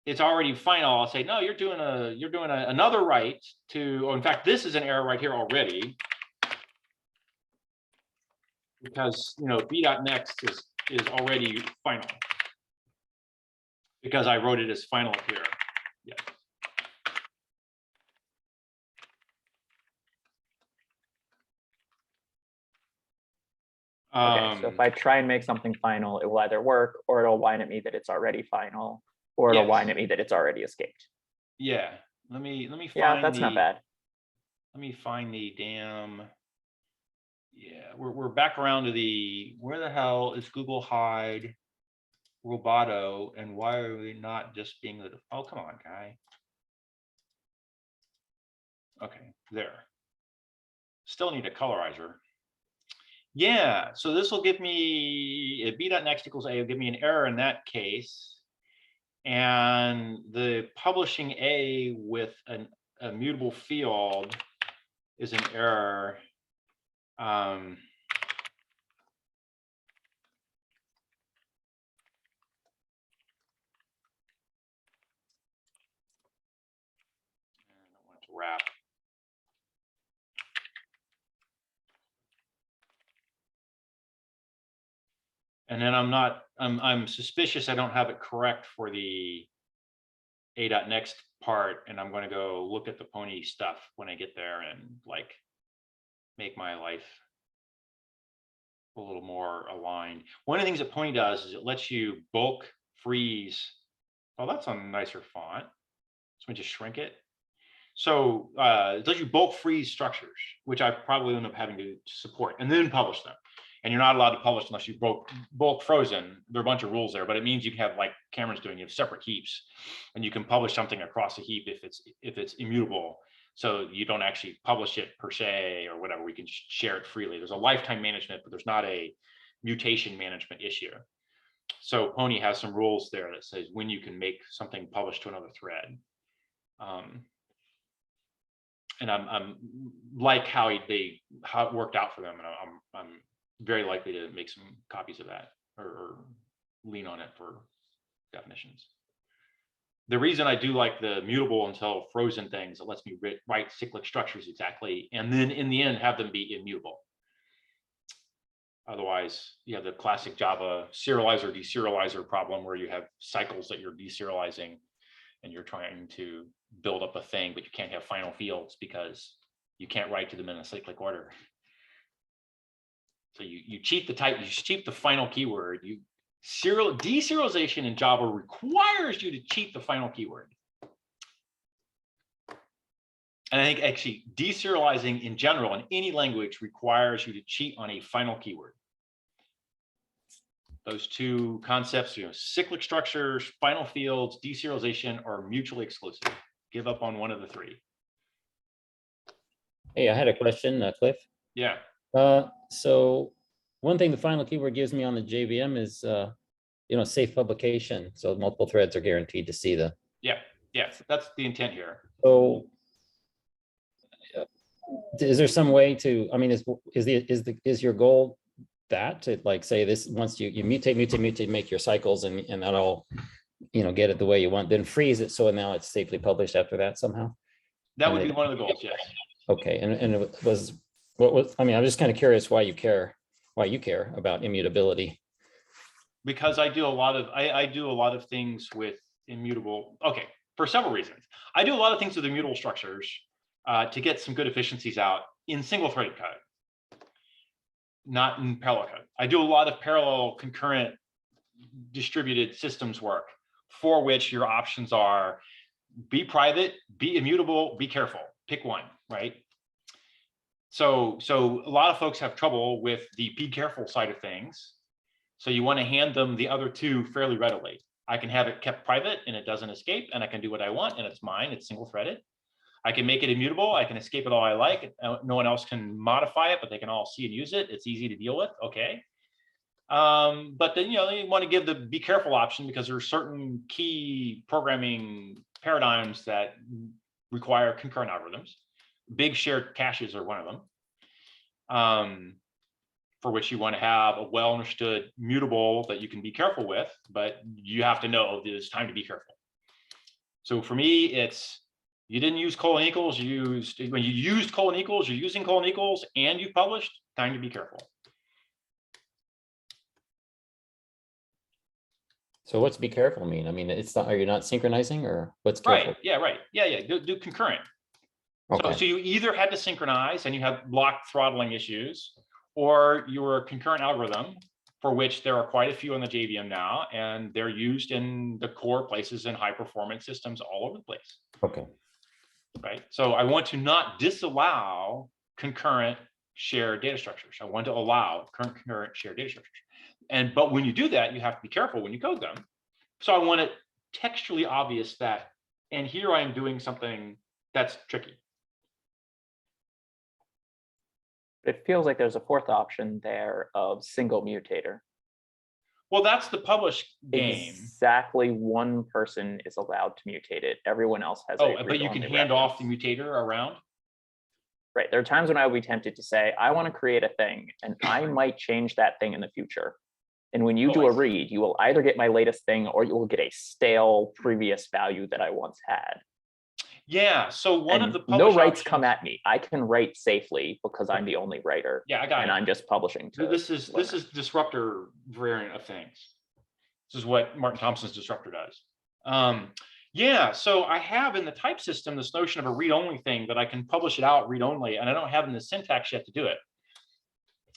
it's already final. I'll say, no, you're doing another write to, or in fact, this is an error right here already. Because b.next is already final. Because I wrote it as final up here. Yeah. Okay, so if I try and make something final, it will either work, or it'll whine at me that it's already final, or it'll whine at me that it's already escaped. Yeah. Let me find. Yeah, that's not bad. Let me find the damn. Yeah, we're back around to the, where the hell is Google Hide Roboto, and why are we not just being the, oh, come on, guy. Okay, there. Still need a colorizer. Yeah, so this will give me, b.next equals a will give me an error in that case. And the publishing a with a mutable field is an error. I don't want to wrap. And then I'm suspicious I don't have it correct for the a.next part, and I'm going to go look at the Phony stuff when I get there and like make my life a little more aligned. One of the things that Phony does is it lets you bulk freeze. Oh, that's a nicer font. So let me just shrink it. So it lets you bulk freeze structures, which I probably end up having to support, and then publish them. And you're not allowed to publish unless you bulk frozen. There are a bunch of rules there, but it means you can have, like Cameron's doing, you have separate heaps, and you can publish something across a heap if it's immutable. So you don't actually publish it per se or whatever. We can share it freely. There's a lifetime management, but there's not a mutation management issue. So Phony has some rules there that says when you can make something published to another thread. and I'm like how it worked out for them, and I'm very likely to make some copies of that or lean on it for definitions. The reason I do like the mutable until frozen things, it lets me write cyclic structures exactly, and then in the end have them be immutable. Otherwise, you have the classic Java serializer deserializer problem where you have cycles that you're deserializing, and you're trying to build up a thing, but you can't have final fields because you can't write to them in a cyclic order. So you cheat the type, you cheat the final keyword. Deserialization in Java requires you to cheat the final keyword. And I think actually deserializing in general in any language requires you to cheat on a final keyword. Those two concepts, cyclic structures, final fields, deserialization are mutually exclusive. Give up on one of the three. Hey, I had a question, Cliff. Yeah. So one thing the final keyword gives me on the JVM is, safe publication. So multiple threads are guaranteed to see the. Yeah. That's the intent here. So is there some way to, I mean, is your goal that to like say this, once you mutate, make your cycles and that'll, get it the way you want, then freeze it. So now it's safely published after that somehow? That would be one of the goals. Yes. Okay. And it was, I mean, I'm just kind of curious why you care about immutability. Because I do a lot of things with immutable. Okay. For several reasons. I do a lot of things with immutable structures to get some good efficiencies out in single threaded code, not in parallel code. I do a lot of parallel concurrent distributed systems work for which your options are be private, be immutable, be careful, pick one, right? So a lot of folks have trouble with the be careful side of things. So you want to hand them the other two fairly readily. I can have it kept private and it doesn't escape, and I can do what I want and it's mine, it's single threaded. I can make it immutable. I can escape it all I like. No one else can modify it, but they can all see and use it. It's easy to deal with. Okay. But then, you want to give the be careful option because there are certain key programming paradigms that require concurrent algorithms. Big shared caches are one of them, for which you want to have a well understood mutable that you can be careful with, but you have to know there's time to be careful. So for me, it's, you didn't use : when you used : you're using : and you published, time to be careful. So what's be careful mean? I mean, it's not, are you not synchronizing or what's careful? Right, yeah, right. Yeah. Do concurrent. Okay. So you either had to synchronize and you have block throttling issues, or you were a concurrent algorithm for which there are quite a few on the JVM now, and they're used in the core places in high performance systems all over the place. Okay. Right. So I want to not disallow concurrent shared data structures. I want to allow concurrent shared data structures. But when you do that, you have to be careful when you code them. So I want it textually obvious that, and here I am doing something that's tricky. It feels like there's a fourth option there of single mutator. Well, that's the publish game. Exactly, one person is allowed to mutate it. Everyone else has. But you can hand off the mutator around. Right. There are times when I would be tempted to say, I want to create a thing, and I might change that thing in the future. And when you do a read, you will either get my latest thing or you will get a stale previous value that I once had. Yeah. So one of the no rights come at me. I can write safely because I'm the only writer. Yeah, I got it. And I'm just publishing to. This is disruptor variant of things. This is what Martin Thompson's disruptor does. Yeah. So I have in the type system this notion of a read-only thing that I can publish it out read-only, and I don't have in the syntax yet to do it.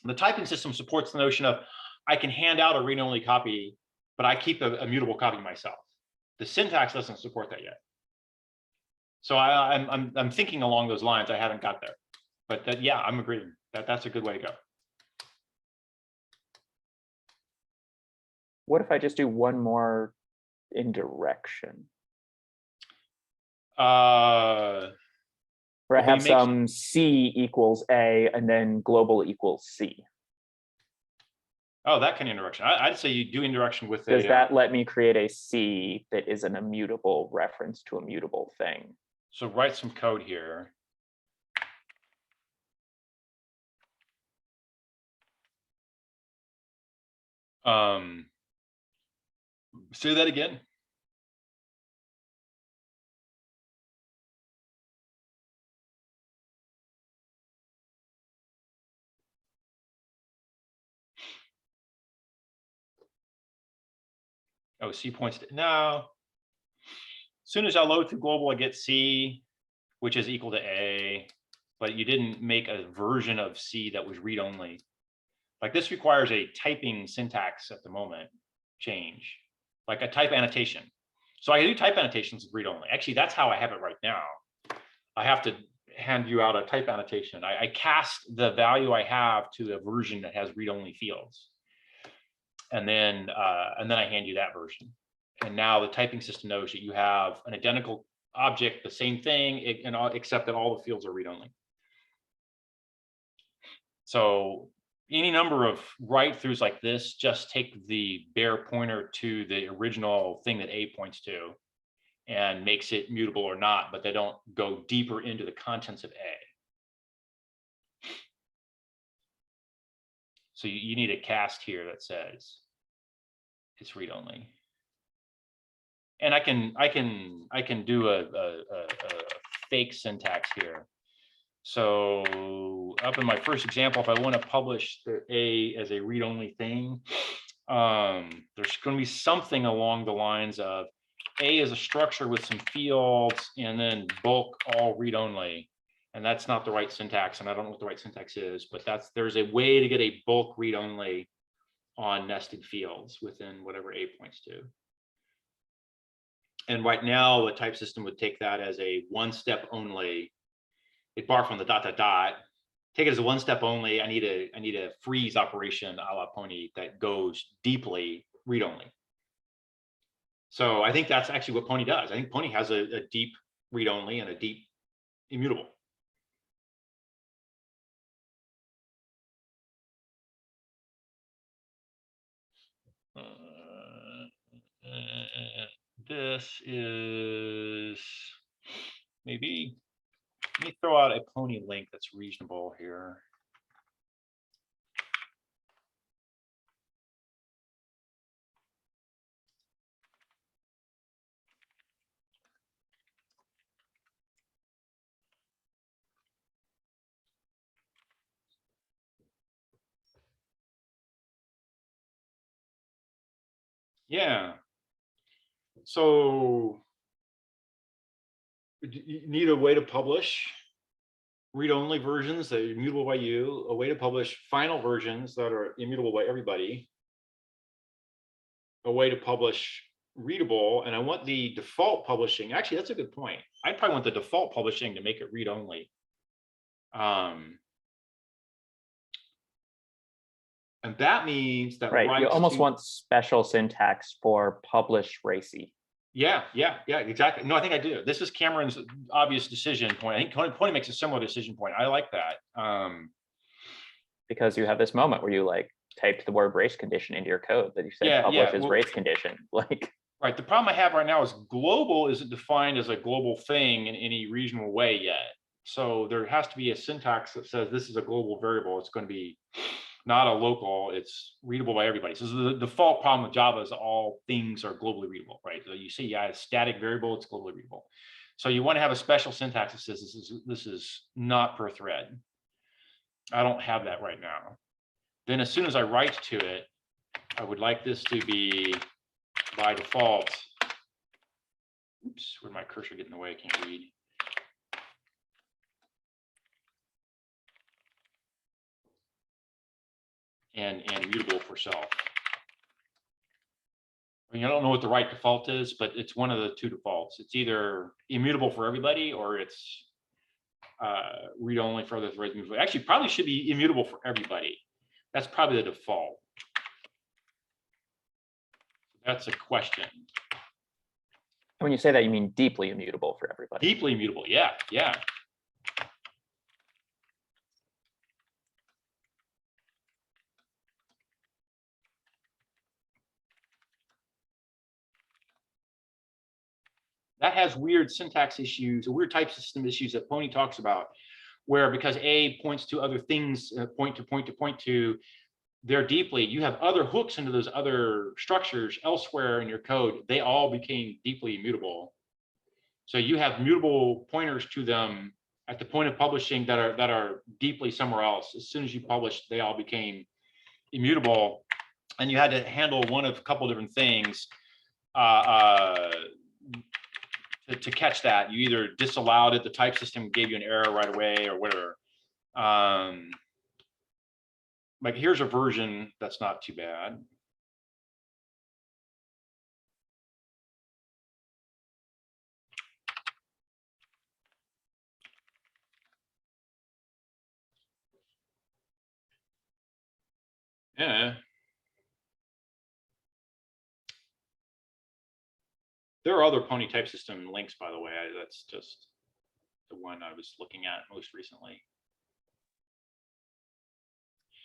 The typing system supports the notion of I can hand out a read-only copy, but I keep a mutable copy myself. The syntax doesn't support that yet. So I'm thinking along those lines. I haven't got there, but yeah, I'm agreeing that that's a good way to go. What if I just do one more indirection? Where I have some C equals A and then global equals C. Oh, that kind of indirection. I'd say you do indirection with Does that let me create a C that is an immutable reference to a mutable thing? So write some code here. Say that again. Oh, C points to, no. As soon as I load through global, I get C, which is equal to A, but you didn't make a version of C that was read-only. Like this requires a typing syntax at the moment change, like a type annotation. So I do type annotations with read-only. Actually, that's how I have it right now. I have to hand you out a type annotation. I cast the value I have to a version that has read-only fields. And then I hand you that version. And now the typing system knows that you have an identical object, the same thing, except that all the fields are read-only. So any number of write-throughs like this just take the bare pointer to the original thing that A points to and makes it mutable or not, but they don't go deeper into the contents of A. So you need a cast here that says it's read-only. And I can do a fake syntax here. So up in my first example, if I want to publish the A as a read-only thing, there's going to be something along the lines of A is a structure with some fields and then bulk all read-only. And that's not the right syntax. And I don't know what the right syntax is, but there's a way to get a bulk read-only on nested fields within whatever A points to. And right now, the type system would take that as a one-step only. It bark on the ... Take it as a one-step only. I need a freeze operation a la Phony that goes deeply read-only. So I think that's actually what Phony does. I think Phony has a deep read-only and a deep immutable. This is maybe, let me throw out a Phony link that's reasonable here. Yeah. So you need a way to publish read-only versions that are immutable by you, a way to publish final versions that are immutable by everybody, a way to publish readable, and I want the default publishing. Actually, that's a good point. I probably want the default publishing to make it read-only. And that means that right, you almost want special syntax for publish racy. Yeah, exactly. No, I think I do. This is Cameron's obvious decision point. I think Phony makes a similar decision point. I like that. Because you have this moment where you like typed the word race condition into your code that you said publish as race condition. Like, right. The problem I have right now is global isn't defined as a global thing in any reasonable way yet. So there has to be a syntax that says this is a global variable. It's going to be not a local, it's readable by everybody. So the default problem with Java is all things are globally readable, right? So you see, yeah, a static variable, it's globally readable. So you want to have a special syntax that says this is not per thread. I don't have that right now. Then as soon as I write to it, I would like this to be by default. Oops, where'd my cursor get in the way? I can't read. And mutable for self. I mean, I don't know what the right default is, but it's one of the two defaults. It's either immutable for everybody or it's read-only for other threads. Actually, probably should be immutable for everybody. That's probably the default. That's a question. when you say that, you mean deeply immutable for everybody. Deeply immutable, yeah. That has weird syntax issues, weird type system issues that Phony talks about, where because A points to other things, point to, they're deeply, you have other hooks into those other structures elsewhere in your code. They all became deeply immutable. So you have mutable pointers to them at the point of publishing that are deeply somewhere else. As soon as you published, they all became immutable, and you had to handle one of a couple different things to catch that. You either disallowed it, the type system gave you an error right away, or whatever. Like here's a version that's not too bad. Yeah. There are other Phony type system links, by the way. That's just the one I was looking at most recently.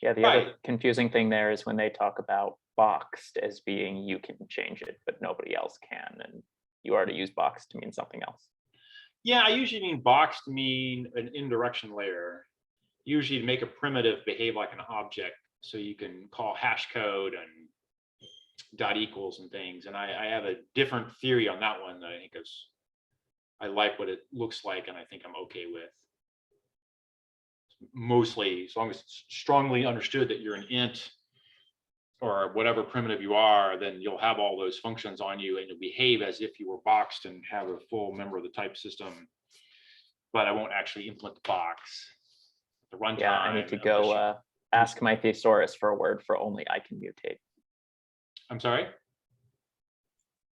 Yeah, the other confusing thing there is when they talk about boxed as being you can change it, but nobody else can, and you already use boxed to mean something else. Yeah, I usually mean boxed to mean an indirection layer, usually to make a primitive behave like an object, so you can call hash code and dot equals and things. And I have a different theory on that one that I think is, I like what it looks like, and I think I'm okay with. Mostly, as long as it's strongly understood that you're an int or whatever primitive you are, then you'll have all those functions on you, and you'll behave as if you were boxed and have a full member of the type system. But I won't actually implement the box. The runtime. Yeah, I need to go ask my thesaurus for a word for only I can mutate. I'm sorry?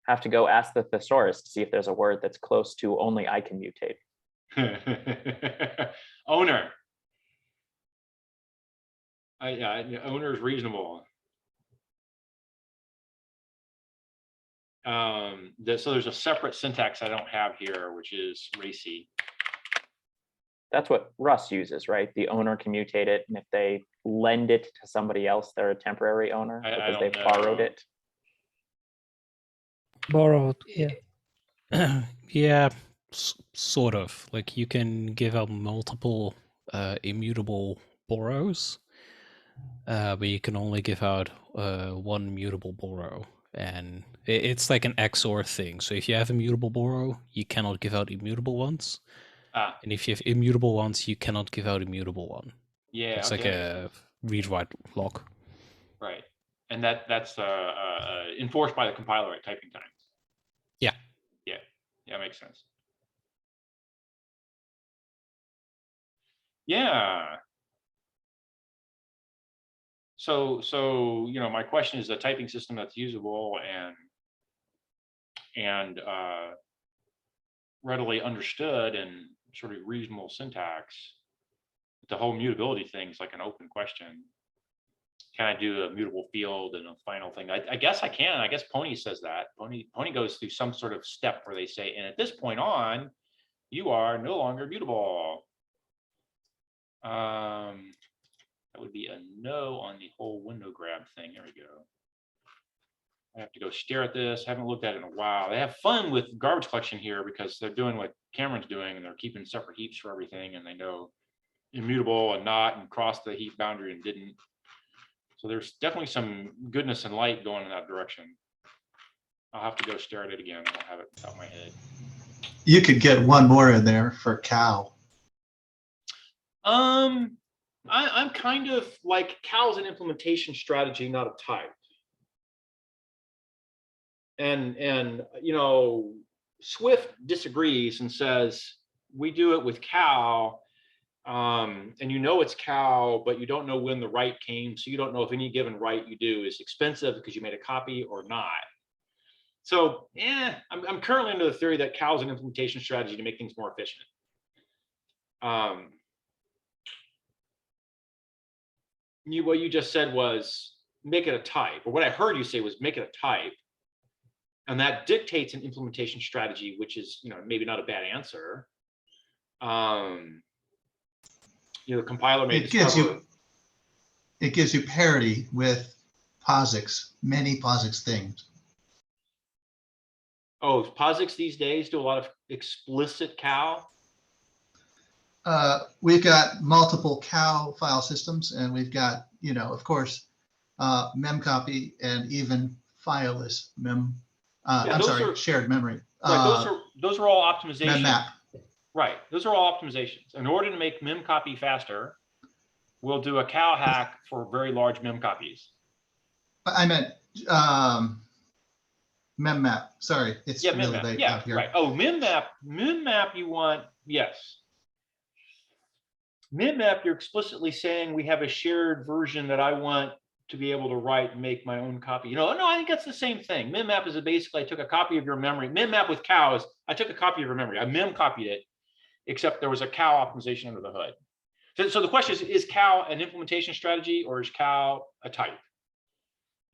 Have to go ask the thesaurus to see if there's a word that's close to only I can mutate. Owner. Yeah, owner is reasonable. So there's a separate syntax I don't have here, which is racy. That's what Russ uses, right? The owner can mutate it, and if they lend it to somebody else, they're a temporary owner because they borrowed it. Borrowed, yeah. Yeah, sort of. Like you can give out multiple immutable borrows, but you can only give out one mutable borrow. And it's like an XOR thing. So if you have a mutable borrow, you cannot give out immutable ones. And if you have immutable ones, you cannot give out immutable one. Yeah, it's like a read-write lock. Right, and that's enforced by the compiler at typing time. Yeah. Yeah, makes sense. Yeah. So you know, my question is a typing system that's usable and readily understood and sort of reasonable syntax. The whole mutability thing is like an open question. Can I do a mutable field and a final thing? I guess I can. I guess Phony says that. Phony goes through some sort of step where they say, and at this point on, you are no longer mutable. That would be a no on the whole window grab thing. There we go. I have to go stare at this. Haven't looked at it in a while. They have fun with garbage collection here because they're doing what Cameron's doing, and they're keeping separate heaps for everything, and they know immutable and not, and crossed the heap boundary and didn't. So there's definitely some goodness and light going in that direction. I'll have to go stare at it again. I don't have it out of my head. You could get one more in there for cow. I'm kind of like cow's an implementation strategy, not a type. And you know, Swift disagrees and says we do it with cow. And you know it's cow, but you don't know when the write came, so you don't know if any given write you do is expensive because you made a copy or not. So I'm currently under the theory that cow's an implementation strategy to make things more efficient. What you just said was make it a type, or what I heard you say was make it a type, and that dictates an implementation strategy, which is, you know, maybe not a bad answer. You know, the compiler may discover. It gives you parity with POSIX, many POSIX things. Oh, POSIX these days do a lot of explicit cow. We've got multiple cow file systems, and we've got, you know, of course, memcopy, and even fileless Yeah, those are- shared memory. Right, those are all optimizations. Memmap. Right, those are all optimizations. In order to make memcopy faster, we'll do a cow hack for very large memcopies. I meant memmap. Sorry, it's Yeah, really memmap. late Yeah, out here. right. Oh, memmap. You want, yes. Memmap, you're explicitly saying we have a shared version that I want to be able to write and make my own copy. No, I think that's the same thing. Memmap is basically I took a copy of your memory. Memmap with cows, I took a copy of your memory. I mem copied it, except there was a cow optimization under the hood. So the question is cow an implementation strategy or is cow a type?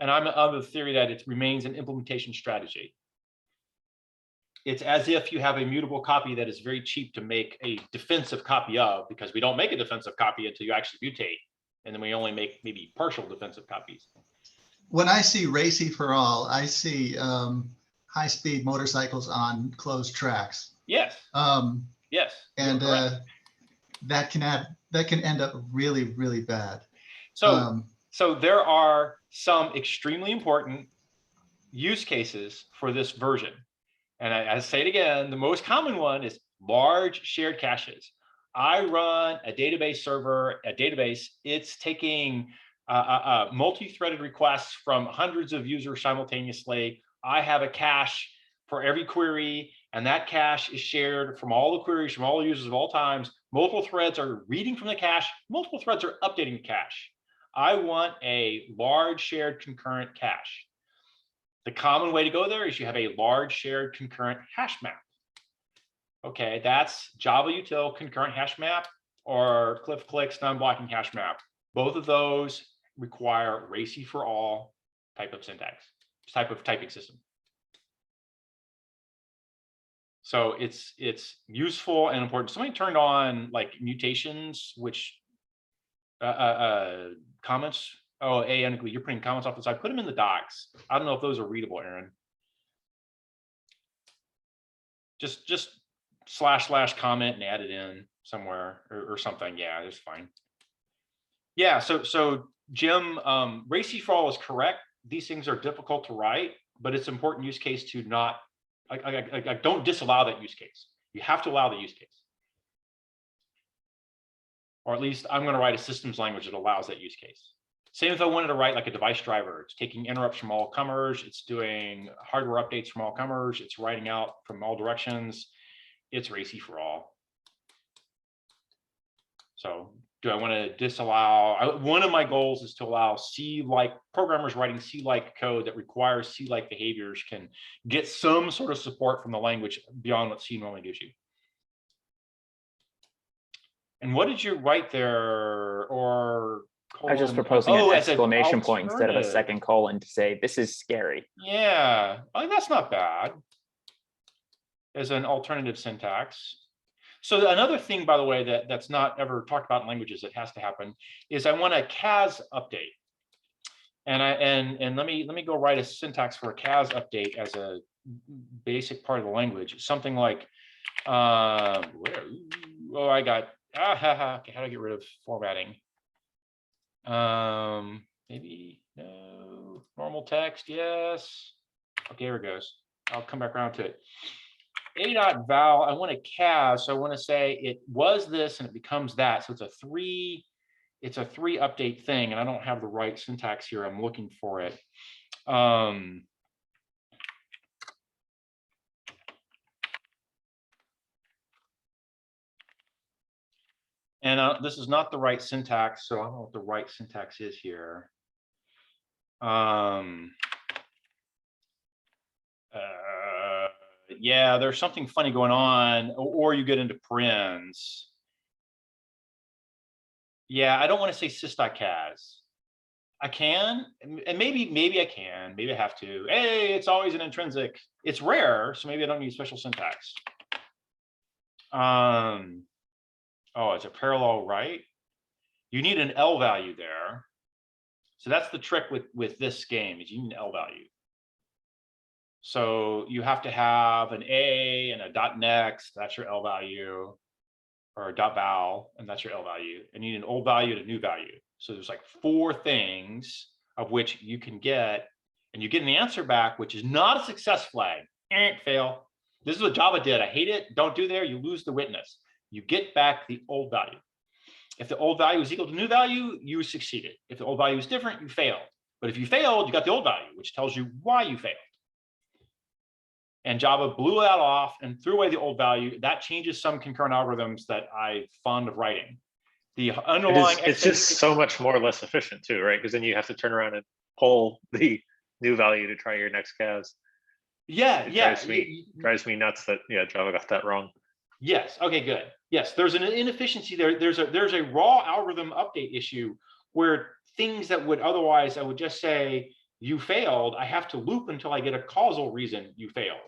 And I'm of the theory that it remains an implementation strategy. It's as if you have a mutable copy that is very cheap to make a defensive copy of, because we don't make a defensive copy until you actually mutate. And then we only make maybe partial defensive copies. When I see racy for all, I see high-speed motorcycles on closed tracks. Yes. Yes. And that can end up really, really bad. So so there are some extremely important use cases for this version. And I say it again, the most common one is large shared caches. I run a database server, a database, it's taking multi-threaded requests from hundreds of users simultaneously. I have a cache for every query, and that cache is shared from all the queries, from all the users of all times. Multiple threads are reading from the cache, multiple threads are updating the cache. I want a large shared concurrent cache. The common way to go there is you have a large shared concurrent hash map. Okay, that's Java util concurrent hash map or Cliff Clicks non-blocking hash map. Both of those require racy for all type of syntax, type of typing system. So it's useful and important. Somebody turned on like mutations, which comments. Oh, you're putting comments off the side. Put them in the docs. I don't know if those are readable, Aaron. Just / comment and add it in somewhere or something. Yeah, it's fine. Yeah. So Jim, racy for all is correct. These things are difficult to write, but it's important use case to not. I don't disallow that use case. You have to allow the use case. Or at least I'm going to write a systems language that allows that use case. Same if I wanted to write like a device driver. It's taking interrupts from all comers. It's doing hardware updates from all comers. It's writing out from all directions. It's racy for all. So do I want to disallow? One of my goals is to allow C-like programmers writing C-like code that requires C-like behaviors can get some sort of support from the language beyond what C normally gives you. And what did you write there? Or I was just proposing an exclamation point instead of a second colon to say, this is scary. Yeah, that's not bad as an alternative syntax. So another thing, by the way, that's not ever talked about in languages that has to happen is I want a CAS update. And let me go write a syntax for a CAS update as a basic part of the language. Something like, how do I get rid of formatting? Maybe no, normal text, yes. Okay, here it goes. I'll come back around to it. A.val, I want a CAS, so I want to say it was this and it becomes that. So it's a three update thing, and I don't have the right syntax here. I'm looking for it. And this is not the right syntax, so I don't know what the right syntax is here. Yeah, there's something funny going on, or you get into parens. Yeah, I don't want to say sys.cas. I can, and maybe I can, maybe I have to. Hey, it's always an intrinsic. It's rare, so maybe I don't need special syntax. Oh, it's a parallel right. You need an L value there. So that's the trick with this game is you need an L value. So you have to have an A and a .next, that's your L value, or a .val, and that's your L value. And you need an old value and a new value. So there's like 4 things of which you can get, and you get an answer back, which is not a success flag. Fail. This is what Java did. I hate it. Don't do there. You lose the witness. You get back the old value. If the old value is equal to new value, you succeeded. If the old value is different, you failed. But if you failed, you got the old value, which tells you why you failed. And Java blew that off and threw away the old value. That changes some concurrent algorithms that I'm fond of writing. The underlying it's just so much more or less efficient too, right? Because then you have to turn around and pull the new value to try your next CAS. Yeah, Drives me nuts that Java got that wrong. Yes. Okay, good. Yes, there's an inefficiency there. There's a raw algorithm update issue where things that would otherwise, I would just say you failed, I have to loop until I get a causal reason you failed.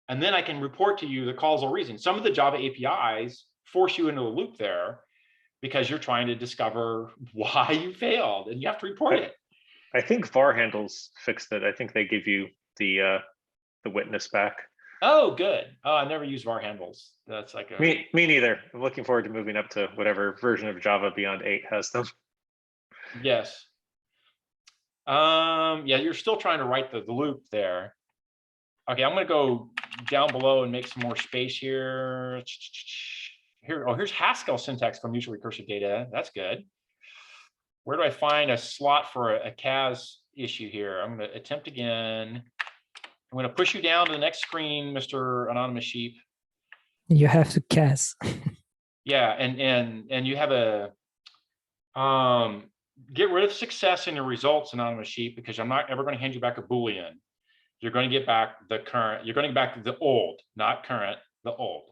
And then I can report to you the causal reason. Some of the Java APIs force you into a loop there because you're trying to discover why you failed and you have to report it. I think var handles fixed it. I think they give you the witness back. Oh, good. Oh, I never used var handles. That's like a... Me neither. I'm looking forward to moving up to whatever version of Java beyond 8 has them. Yes. Yeah, you're still trying to write the loop there. Okay, I'm going to go down below and make some more space here. Here's Haskell syntax for mutual recursive data. That's good. Where do I find a slot for a CAS issue here? I'm going to attempt again. I'm going to push you down to the next screen, Mr. Anonymous Sheep. You have to CAS. Yeah, and you have a get rid of success in your results, Anonymous Sheep, because I'm not ever going to hand you back a Boolean. You're going to get back the current. You're going to get back the old, not current, the old.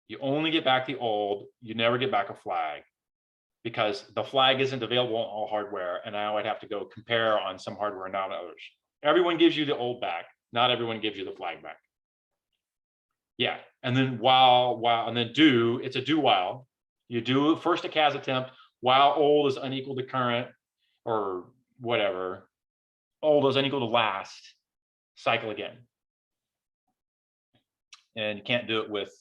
You only get back the old. You never get back a flag, because the flag isn't available on all hardware, and now I'd have to go compare on some hardware, not others. Everyone gives you the old back. Not everyone gives you the flag back. Yeah, and then while, and then do, it's a do while. You do first a CAS attempt while old is unequal to current or whatever. Old is unequal to last, cycle again. And you can't do it with,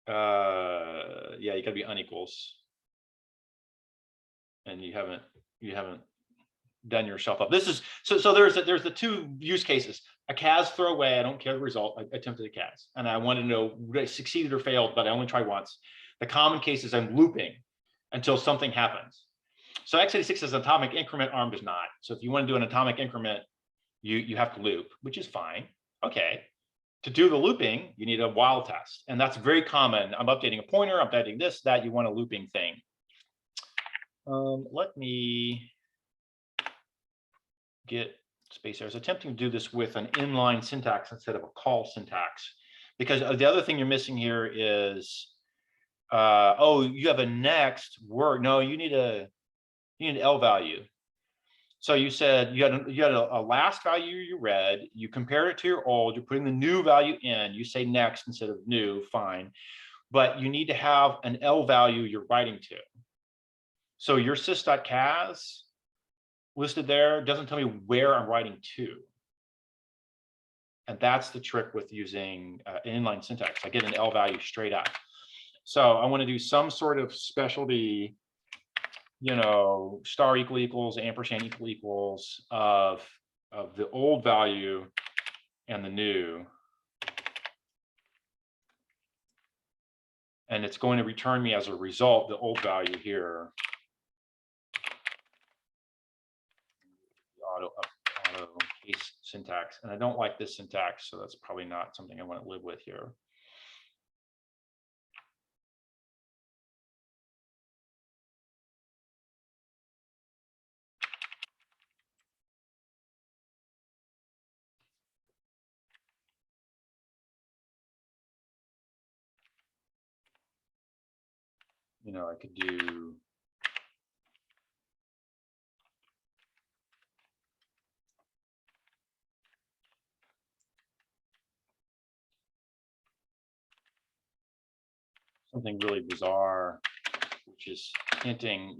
yeah, you gotta be unequals. And you haven't done yourself up. This is, so there's the two use cases. A CAS throwaway, I don't care the result, I attempted a CAS. And I want to know whether I succeeded or failed, but I only tried once. The common case is I'm looping until something happens. So x86 is an atomic increment, ARM does not. So if you want to do an atomic increment, you have to loop, which is fine. Okay. To do the looping, you need a while test. And that's very common. I'm updating a pointer, I'm updating this, that, you want a looping thing. Let me get space. I was attempting to do this with an inline syntax instead of a call syntax, because the other thing you're missing here is, oh, you have a next word. No, you need an L value. So you said you had a last value you read, you compare it to your old, you're putting the new value in, you say next instead of new, fine. But you need to have an L value you're writing to. So your sys.cas listed there doesn't tell me where I'm writing to. And that's the trick with using inline syntax. I get an L value straight up. So I want to do some sort of specialty, star equal equals, ampersand equal equals of the old value and the new. And it's going to return me as a result the old value here. Auto case syntax, and I don't like this syntax, so that's probably not something I want to live with here. I could do something really bizarre, which is hinting,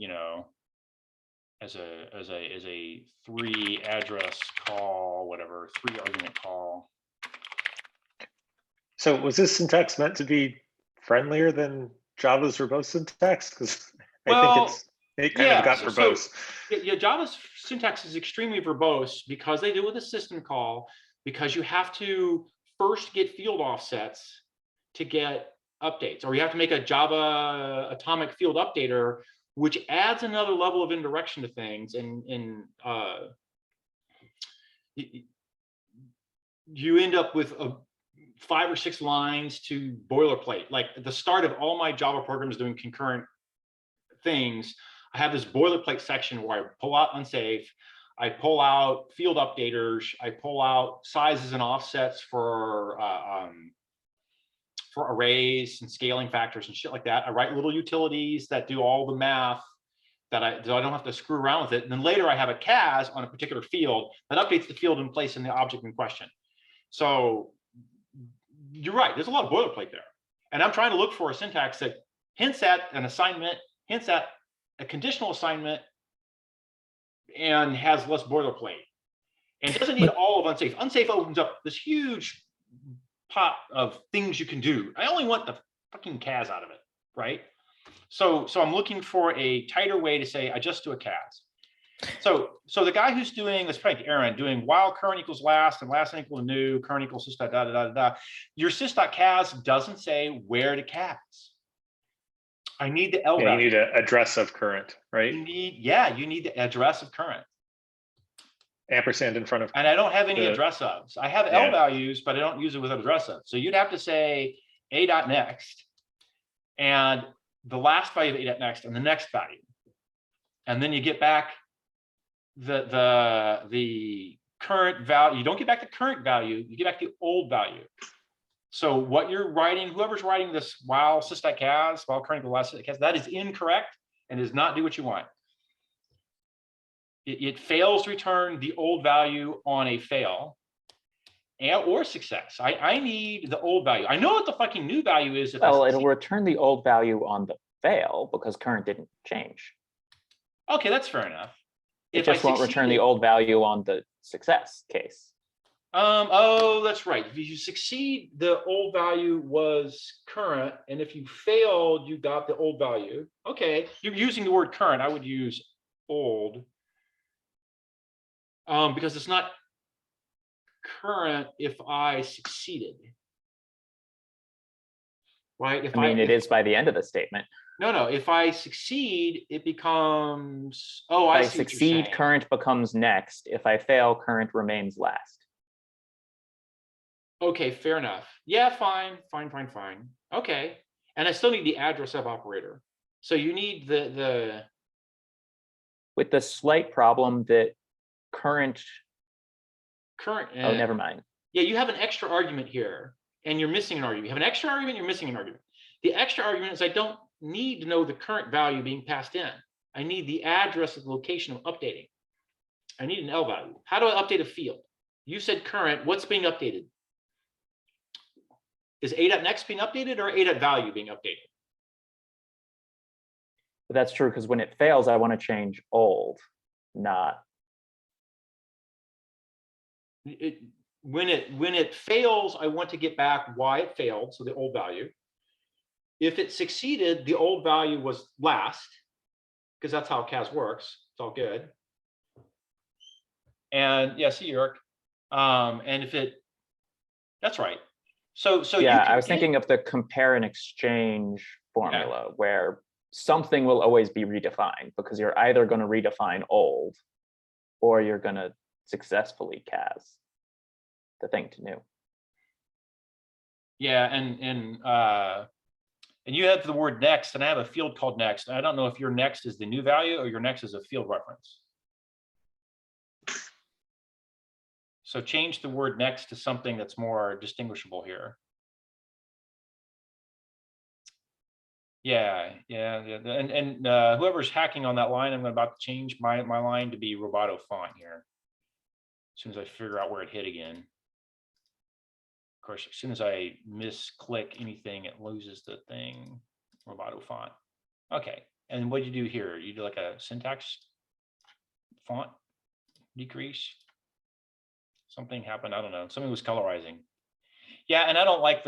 as a 3 address call, whatever, 3 argument call. So was this syntax meant to be friendlier than Java's verbose syntax? Because I think it's It kind of got verbose. Yeah, Java's syntax is extremely verbose because they do with a system call, because you have to first get field offsets to get updates, or you have to make a Java atomic field updater, which adds another level of indirection to things. And you end up with 5 or 6 lines to boilerplate. Like at the start of all my Java programs doing concurrent things, I have this boilerplate section where I pull out unsafe, I pull out field updaters, I pull out sizes and offsets for arrays and scaling factors and shit like that. I write little utilities that do all the math that I don't have to screw around with it. And then later I have a CAS on a particular field that updates the field in place in the object in question. So you're right, there's a lot of boilerplate there. And I'm trying to look for a syntax that hints at an assignment, hints at a conditional assignment, and has less boilerplate. And doesn't need all of unsafe. Unsafe opens up this huge pot of things you can do. I only want the fucking CAS out of it, right? So I'm looking for a tighter way to say I just do a CAS. So the guy who's doing, let's try Aaron, doing while current equals last and last equal to new, current equals sys da da da da. Your sys.cas doesn't say where to CAS. I need the L value. You need an address of current, right? You need the address of current. Ampersand in front of. And I don't have any address ofs. I have L values, but I don't use it with address of. So you'd have to say a.next and the last value of a.next and the next value. And then you get back the current value. You don't get back the current value, you get back the old value. So what you're writing, whoever's writing this while sys.cas, while current equals last sys.cas, that is incorrect and does not do what you want. It fails to return the old value on a fail or success. I need the old value. I know what the fucking new value is. Well, it'll return the old value on the fail because current didn't change. Okay, that's fair enough. It just won't return the old value on the success case. Oh, that's right. If you succeed, the old value was current, and if you failed, you got the old value. Okay, you're using the word current. I would use old. Because it's not current if I succeeded, right? If it is by the end of the statement. No. If I succeed, it becomes. Oh, if I see succeed, current becomes next. If I fail, current remains last. Okay, fair enough. Yeah, fine. Okay, and I still need the address of operator. So you need the. With the slight problem that current. Oh, never mind. Yeah, you have an extra argument here, and you're missing an argument. You have an extra argument, you're missing an argument. The extra argument is I don't need to know the current value being passed in. I need the address of the location of updating. I need an L value. How do I update a field? You said current, what's being updated? Is a.next being updated or a.value being updated? But that's true, because when it fails, I want to change old, not. When it fails, I want to get back why it failed, so the old value. If it succeeded, the old value was last, because that's how CAS works. It's all good. And yeah, see, Eric. And if it, that's right. So yeah, I was thinking of the compare and exchange formula, where something will always be redefined, because you're either going to redefine old, or you're going to successfully CAS the thing to new. Yeah, and you have the word next, and I have a field called next. I don't know if your next is the new value or your next is a field reference. So change the word next to something that's more distinguishable here. Yeah. And whoever's hacking on that line, I'm about to change my line to be Roboto font here. As soon as I figure out where it hit again. Of course, as soon as I misclick anything, it loses the thing. Roboto font. Okay. And what do you do here? You do like a syntax font decrease. Something happened. I don't know. Something was colorizing. Yeah, and I don't like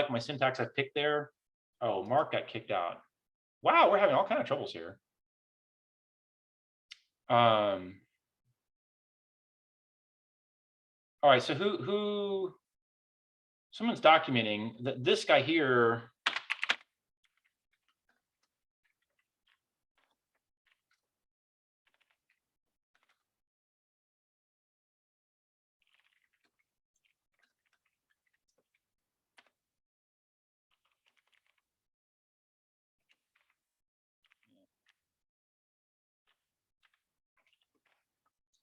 my syntax I picked there. Oh, Mark got kicked out. Wow, we're having all kinds of troubles here. All right, so someone's documenting that this guy here.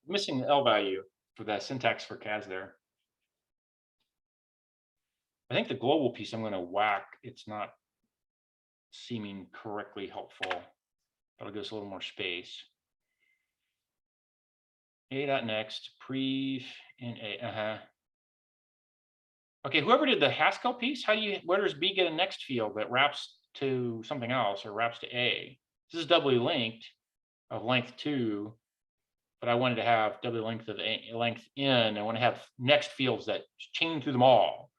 Missing the L value for that syntax for CAS there. I think the global piece I'm going to whack. It's not seeming correctly helpful. That'll give us a little more space. A.next, prev in A. Okay, whoever did the Haskell piece, where does B get a next field that wraps to something else or wraps to A? This is doubly linked of length 2, but I wanted to have doubly length of length n. I want to have next fields that chain through them all.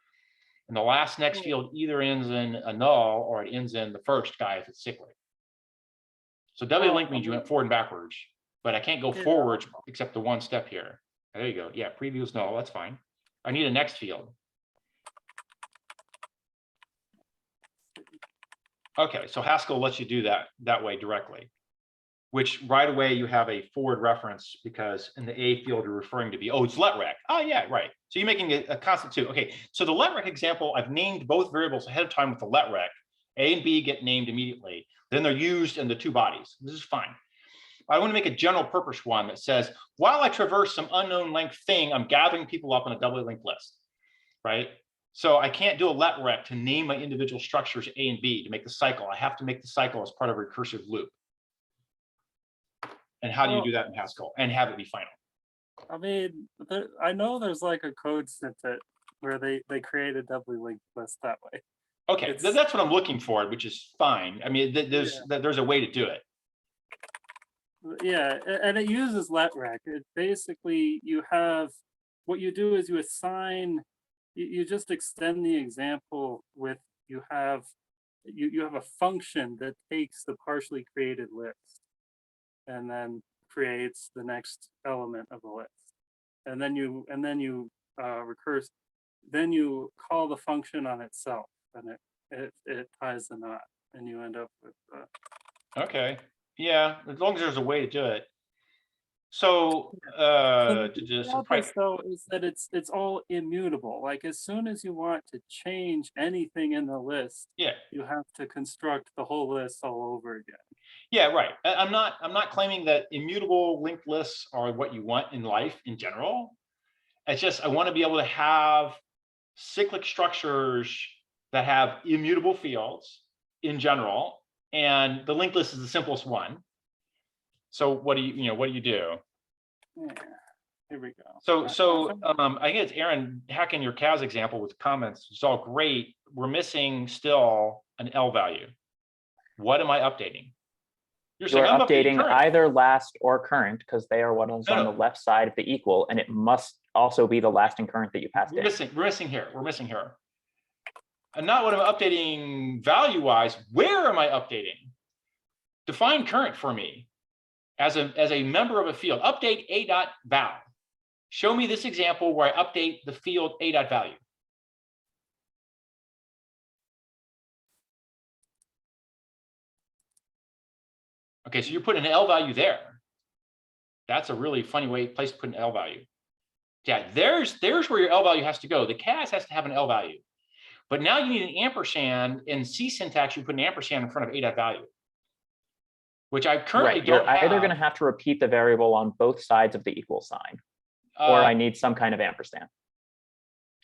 And the last next field either ends in a null or it ends in the first guy if it's cyclic. So doubly linked means you went forward and backwards, but I can't go forwards except the one step here. There you go. Yeah, preview is null. That's fine. I need a next field. Okay, so Haskell lets you do that way directly, which right away you have a forward reference because in the A field you're referring to B. Oh, it's letrec. Oh yeah, right. So you're making a constant too. Okay, so the letrec example, I've named both variables ahead of time with the letrec. A and B get named immediately. Then they're used in the two bodies. This is fine. I want to make a general purpose one that says, while I traverse some unknown length thing, I'm gathering people up on a doubly linked list, right? So I can't do a letrec to name my individual structures A and B to make the cycle. I have to make the cycle as part of a recursive loop. And how do you do that in Haskell and have it be final? I mean, I know there's like a code snippet where they create a doubly linked list that way. Okay, that's what I'm looking for, which is fine. I mean, there's a way to do it. Yeah, and it uses letrec. It basically, what you do is you assign, you just extend the example with, you have a function that takes the partially created list and then creates the next element of the list. And then you recurse, then you call the function on itself and it ties the knot and you end up with Okay. Yeah, as long as there's a way to do it. So the purpose though is that it's all immutable. Like as soon as you want to change anything in the list, yeah, you have to construct the whole list all over again. Yeah, right. I'm not claiming that immutable linked lists are what you want in life in general. It's just I want to be able to have cyclic structures that have immutable fields in general, and the linked list is the simplest one. So what do you do? Yeah, here we go. So I think it's Aaron hacking your CAS example with comments. It's all great. We're missing still an L value. What am I updating? You're updating either last or current because they are what is on the left side of the equal, and it must also be the last and current that you passed in. We're missing here. And not what I'm updating value-wise. Where am I updating? Define current for me as a member of a field. Update a.val. Show me this example where I update the field a.value. Okay, so you're putting an L value there. That's a really funny place to put an L value. Yeah, there's where your L value has to go. The CAS has to have an L value. But now you need an ampersand. In C syntax, you put an ampersand in front of a.value, which I currently don't have. You're either going to have to repeat the variable on both sides of the equal sign, or I need some kind of ampersand.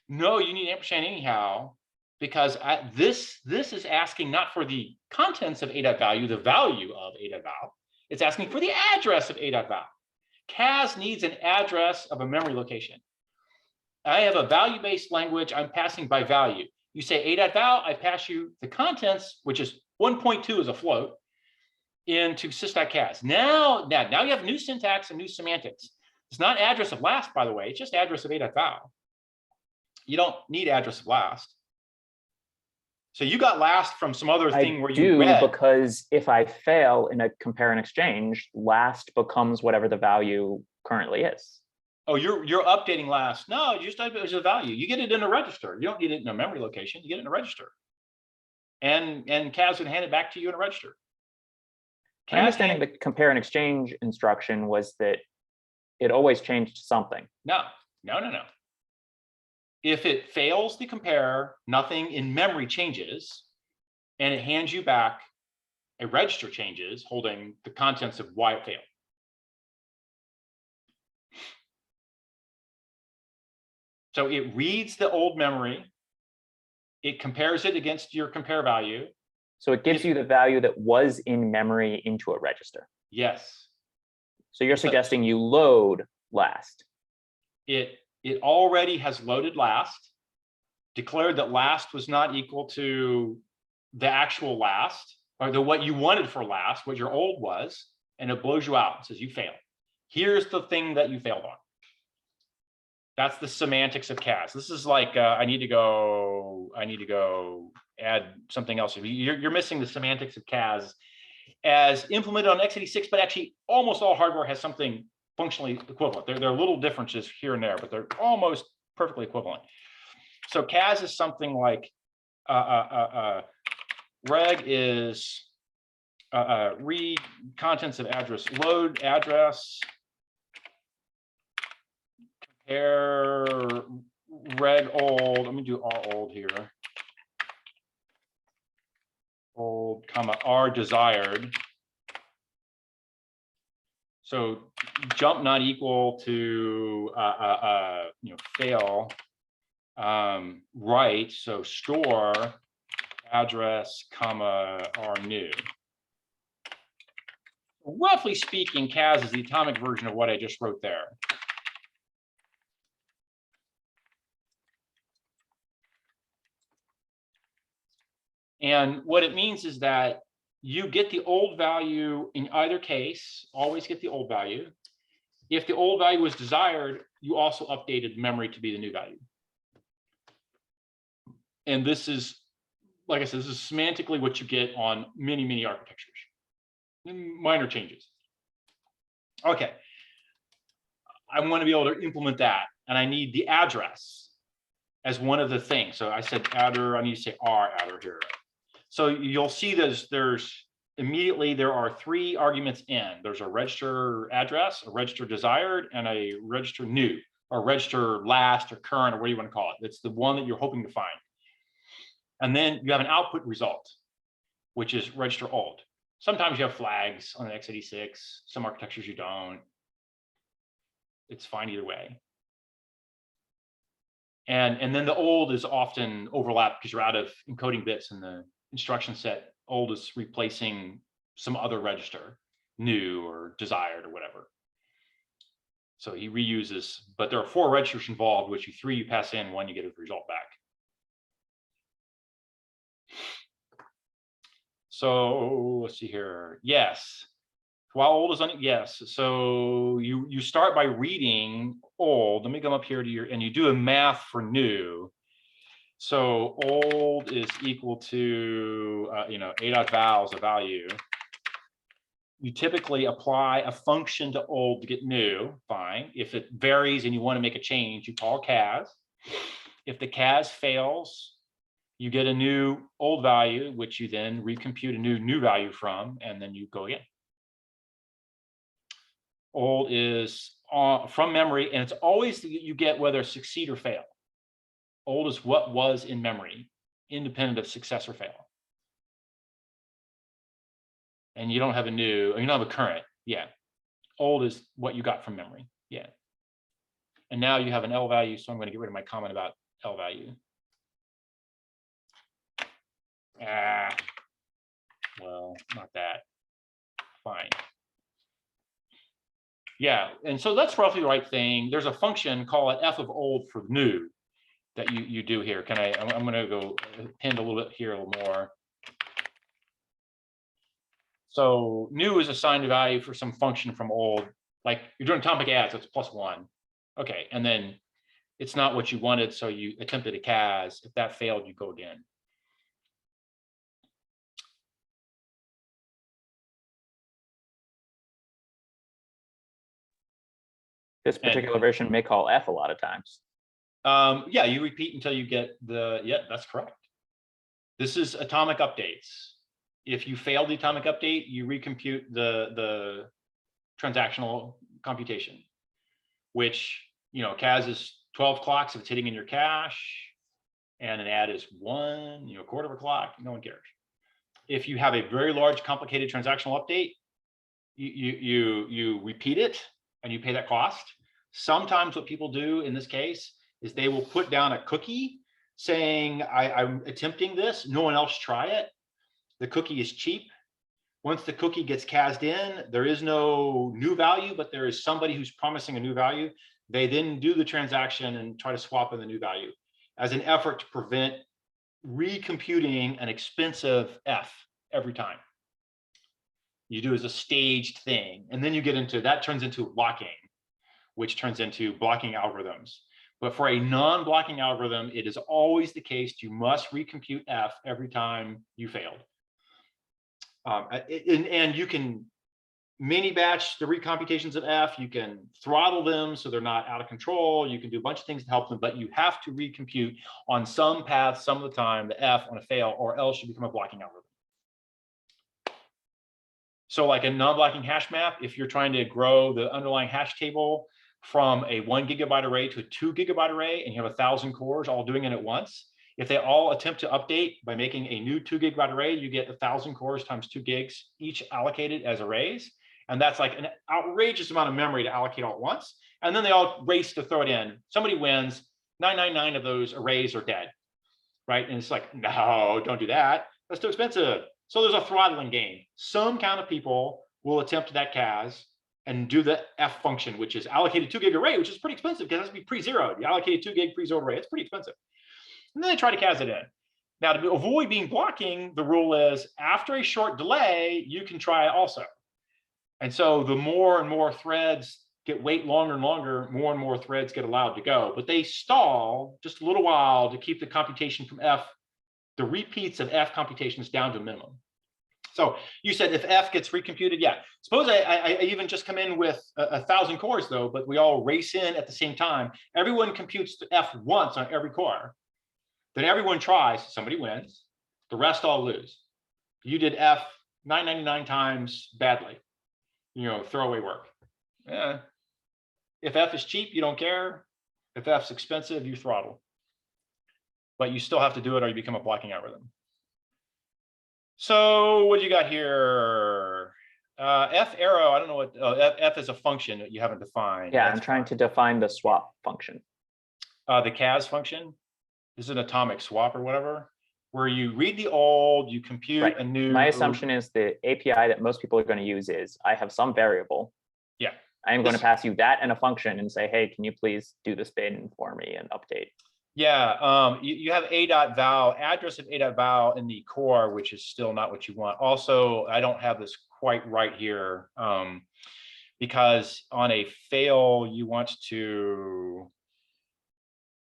No, you need ampersand anyhow, because this is asking not for the contents of a.value, the value of a.val. It's asking for the address of a.val. CAS needs an address of a memory location. I have a value-based language. I'm passing by value. You say a.val, I pass you the contents, which is 1.2 as a float, into sys.cas. Now you have new syntax and new semantics. It's not address of last, by the way. It's just address of a.val. You don't need address of last. So you got last from some other thing I where you do, read. because if I fail in a compare and exchange, last becomes whatever the value currently is. Oh, you're updating last. No, you just type it as a value. You get it in a register. You don't get it in a memory location. You get it in a register. And Kaz would hand it back to you in a register. My understanding the compare and exchange instruction was that it always changed something. No. If it fails the compare, nothing in memory changes, and it hands you back a register changes holding the contents of why it failed. So it reads the old memory, it compares it against your compare value. So it gives you the value that was in memory into a register. Yes. So you're suggesting you load last. It already has loaded last, declared that last was not equal to the actual last, or the what you wanted for last, what your old was, and it blows you out and says you failed. Here's the thing that you failed on. That's the semantics of Kaz. This is like I need to go add something else. You're missing the semantics of Kaz as implemented on x86, but actually almost all hardware has something functionally equivalent. There are little differences here and there, but they're almost perfectly equivalent. So Kaz is something like reg is read contents of address, load address, compare reg old. Let me do r old here. Old comma r desired. So jump not equal to fail right. So store address comma r new. Roughly speaking, Kaz is the atomic version of what I just wrote there. And what it means is that you get the old value in either case, always get the old value. If the old value was desired, you also updated memory to be the new value. And this is, like I said, this is semantically what you get on many, many architectures. Minor changes. Okay. I want to be able to implement that, and I need the address as one of the things. So I said adder, I need to say r adder here. So you'll see there's immediately there are three arguments in. There's a register address, a register desired, and a register new, or register last or current, or what do you want to call it. It's the one that you're hoping to find. And then you have an output result, which is register old. Sometimes you have flags on the x86, some architectures you don't. It's fine either way. And then the old is often overlapped because you're out of encoding bits in the instruction set. Old is replacing some other register, new or desired or whatever. So he reuses, but there are 4 registers involved, which three you pass in, one you get a result back. So let's see here. Yes. While old is on it, yes. So you start by reading old. Let me come up here to your, and you do a math for new. So old is equal to a.val is a value. You typically apply a function to old to get new. Fine. If it varies and you want to make a change, you call Kaz. If the Kaz fails, you get a new old value, which you then recompute a new value from, and then you go again. Old is from memory, and it's always you get whether succeed or fail. Old is what was in memory, independent of success or fail. And you don't have a new, or you don't have a current. Yeah. Old is what you got from memory. Yeah. And now you have an L value, so I'm going to get rid of my comment about L value. Well, not that. Fine. Yeah, and so that's roughly the right thing. There's a function, call it f of old for new, that you do here. I'm going to go append a little bit here a little more. So new is assigned a value for some function from old, like you're doing atomic add, so it's +1. Okay, and then it's not what you wanted, so you attempted a Kaz. If that failed, you go again. This particular version may call F a lot of times. Yeah, you repeat until you get the, yeah, that's correct. This is atomic updates. If you fail the atomic update, you recompute the transactional computation, which, you know, CAS is 12 clocks if it's hitting in your cache, and an add is 1, you know, quarter of a clock, no one cares. If you have a very large, complicated transactional update, you repeat it and you pay that cost. Sometimes what people do in this case is they will put down a cookie saying, I'm attempting this, no one else try it. The cookie is cheap. Once the cookie gets cased in, there is no new value, but there is somebody who's promising a new value. They then do the transaction and try to swap in the new value as an effort to prevent recomputing an expensive F every time. You do as a staged thing, and then you get into, that turns into blocking, which turns into blocking algorithms. But for a non-blocking algorithm, it is always the case you must recompute F every time you failed. And you can mini batch the recomputations of F, you can throttle them so they're not out of control, you can do a bunch of things to help them, but you have to recompute on some path some of the time the F on a fail, or else you become a blocking algorithm. So like a non-blocking hash map, if you're trying to grow the underlying hash table from a 1 GB array to a 2 GB array, and you have 1,000 cores all doing it at once, if they all attempt to update by making a new 2 GB array, you get 1,000 cores times 2 gigs, each allocated as arrays. And that's like an outrageous amount of memory to allocate all at once. And then they all race to throw it in. Somebody wins, 999 of those arrays are dead, right? And it's like, no, don't do that. That's too expensive. So there's a throttling game. Some kind of people will attempt that CAS and do the F function, which is allocated 2 gig array, which is pretty expensive because it has to be pre-zeroed. You allocate 2 gig pre-zeroed array, it's pretty expensive. And then they try to CAS it in. Now, to avoid being blocking, the rule is after a short delay, you can try it also. And so the more and more threads wait longer and longer, more and more threads get allowed to go. But they stall just a little while to keep the computation from F, the repeats of F computations down to a minimum. So you said if F gets recomputed, yeah. Suppose I even just come in with 1,000 cores though, but we all race in at the same time. Everyone computes the F once on every core. Then everyone tries, somebody wins, the rest all lose. You did F 999 times badly, you know, throwaway work. Yeah. If F is cheap, you don't care. If F's expensive, you throttle. But you still have to do it or you become a blocking algorithm. So what do you got here? F arrow, I don't know what, F is a function that you haven't defined. Yeah, I'm trying to define the swap function. The CAS function is an atomic swap or whatever, where you read the old, you compute a new. My assumption is the API that most people are going to use is I have some variable. Yeah. I am going to pass you that and a function and say, hey, can you please do this bin for me and update? Yeah, you have a.val, address of a.val in the core, which is still not what you want. Also, I don't have this quite right here because on a fail, you want to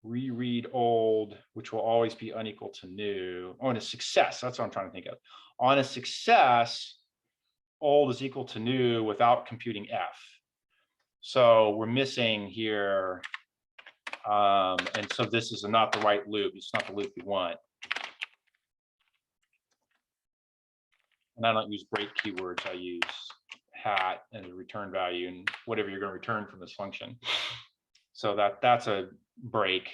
reread old, which will always be unequal to new. On a success, that's what I'm trying to think of. On a success, old is equal to new without computing F. So we're missing here. And so this is not the right loop. It's not the loop we want. And I don't use break keywords. I use hat as a return value and whatever you're going to return from this function. So that's a break.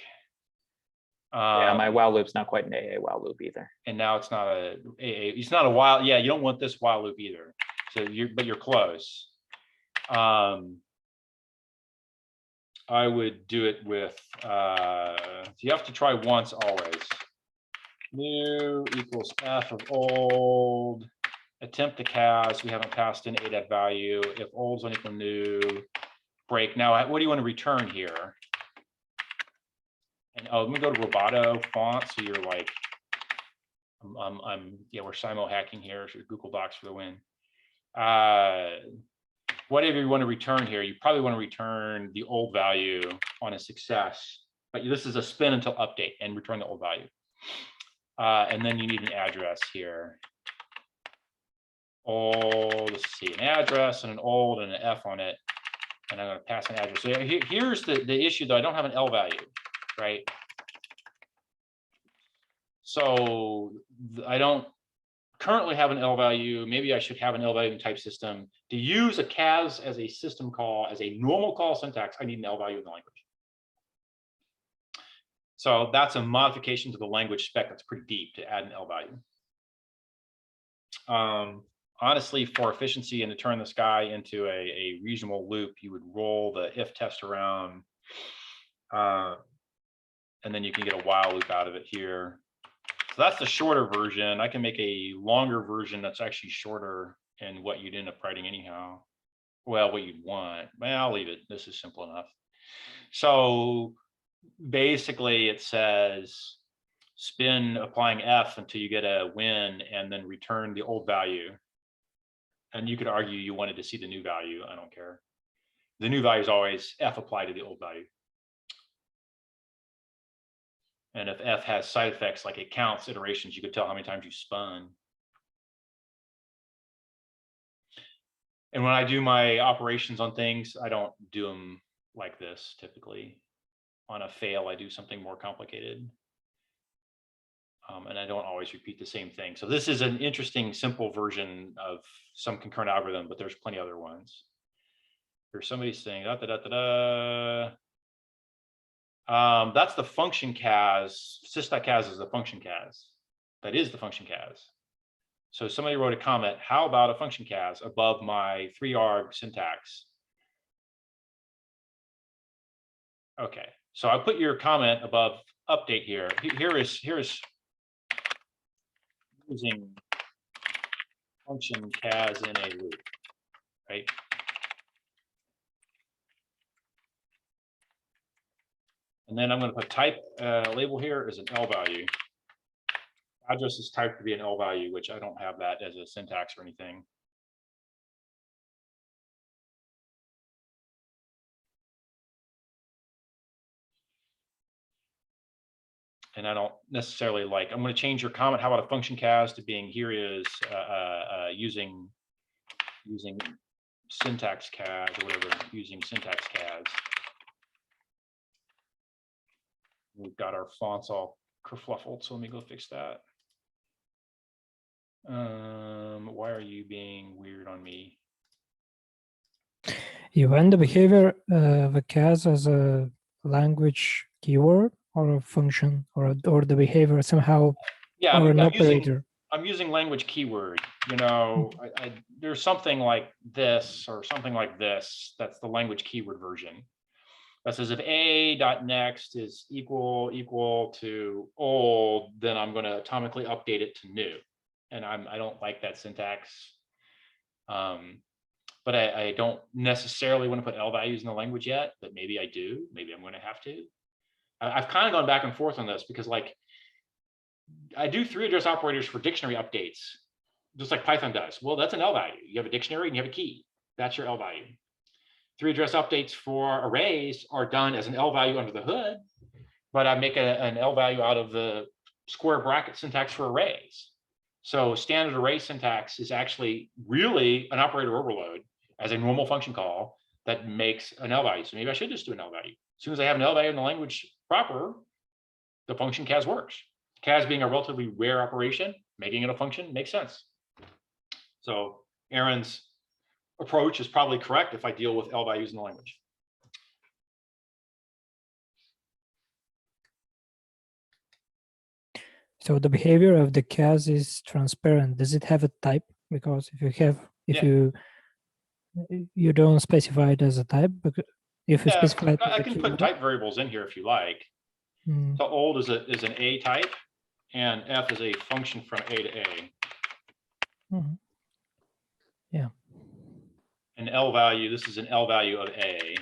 Yeah, my while loop's not quite an AA while loop either. And now it's not a AA. It's not a while. Yeah, you don't want this while loop either. So but you're close. I would do it with, you have to try once always. New equals F of old, attempt to CAS, we haven't passed in a value. If old's unequal new, break. Now, what do you want to return here? And let me go to Roboto font. So you're like, yeah, we're simo hacking here. So Google Docs for the win. Whatever you want to return here, you probably want to return the old value on a success, but this is a spin until update and return the old value. And then you need an address here. Old, let's see, an address and an old and an F on it. And I'm going to pass an address. So here's the issue though. I don't have an L value, right? So I don't currently have an L value. Maybe I should have an L value type system. To use a CAS as a system call, as a normal call syntax, I need an L value in the language. So that's a modification to the language spec that's pretty deep to add an L value. Honestly, for efficiency and to turn this guy into a reasonable loop, you would roll the if test around, and then you can get a while loop out of it here. So that's the shorter version. I can make a longer version that's actually shorter and what you'd end up writing anyhow. Well, what you'd want. Well, I'll leave it. This is simple enough. So basically it says spin applying F until you get a win and then return the old value. And you could argue you wanted to see the new value. I don't care. The new value is always F applied to the old value. And if F has side effects like it counts iterations, you could tell how many times you spun. And when I do my operations on things, I don't do them like this typically. On a fail, I do something more complicated. And I don't always repeat the same thing. So this is an interesting, simple version of some concurrent algorithm, but there's plenty other ones. Here's somebody's saying, that's the function CAS. Sys.cas is the function CAS. That is the function CAS. So somebody wrote a comment, how about a function CAS above my 3arg syntax? Okay, so I put your comment above update here. Here is using function CAS in a loop, right? And then I'm going to put type label here as an L value. Address is typed to be an L value, which I don't have that as a syntax or anything. And I don't necessarily like, I'm going to change your comment. How about a function CAS to being here is using syntax CAS or whatever, using syntax CAS. We've got our fonts all kerfluffled, so let me go fix that. Why are you being weird on me? You want the behavior of a CAS as a language keyword or a function or the behavior somehow, yeah, or an operator? I'm using language keyword, you know, there's something like this or something like this. That's the language keyword version. That says if a.next is equal to old, then I'm going to atomically update it to new. And I don't like that syntax. But I don't necessarily want to put L values in the language yet, but maybe I do. Maybe I'm going to have to. I've kind of gone back and forth on this because like I do 3 address operators for dictionary updates, just like Python does. Well, that's an L value. You have a dictionary and you have a key. That's your L value. 3 address updates for arrays are done as an L value under the hood, but I make an L value out of the square bracket syntax for arrays. So standard array syntax is actually really an operator overload as a normal function call that makes an L value. So maybe I should just do an L value. As soon as I have an L value in the language proper, the function CAS works. CAS being a relatively rare operation, making it a function makes sense. So Aaron's approach is probably correct if I deal with L values in the language. So the behavior of the CAS is transparent. Does it have a type? Because if you don't specify it as a type, because if you specify it as I a can keyword, put type variables in here if you like. So old is an A type, and F is a function from A to A. Yeah. An L value, this is an L value of A.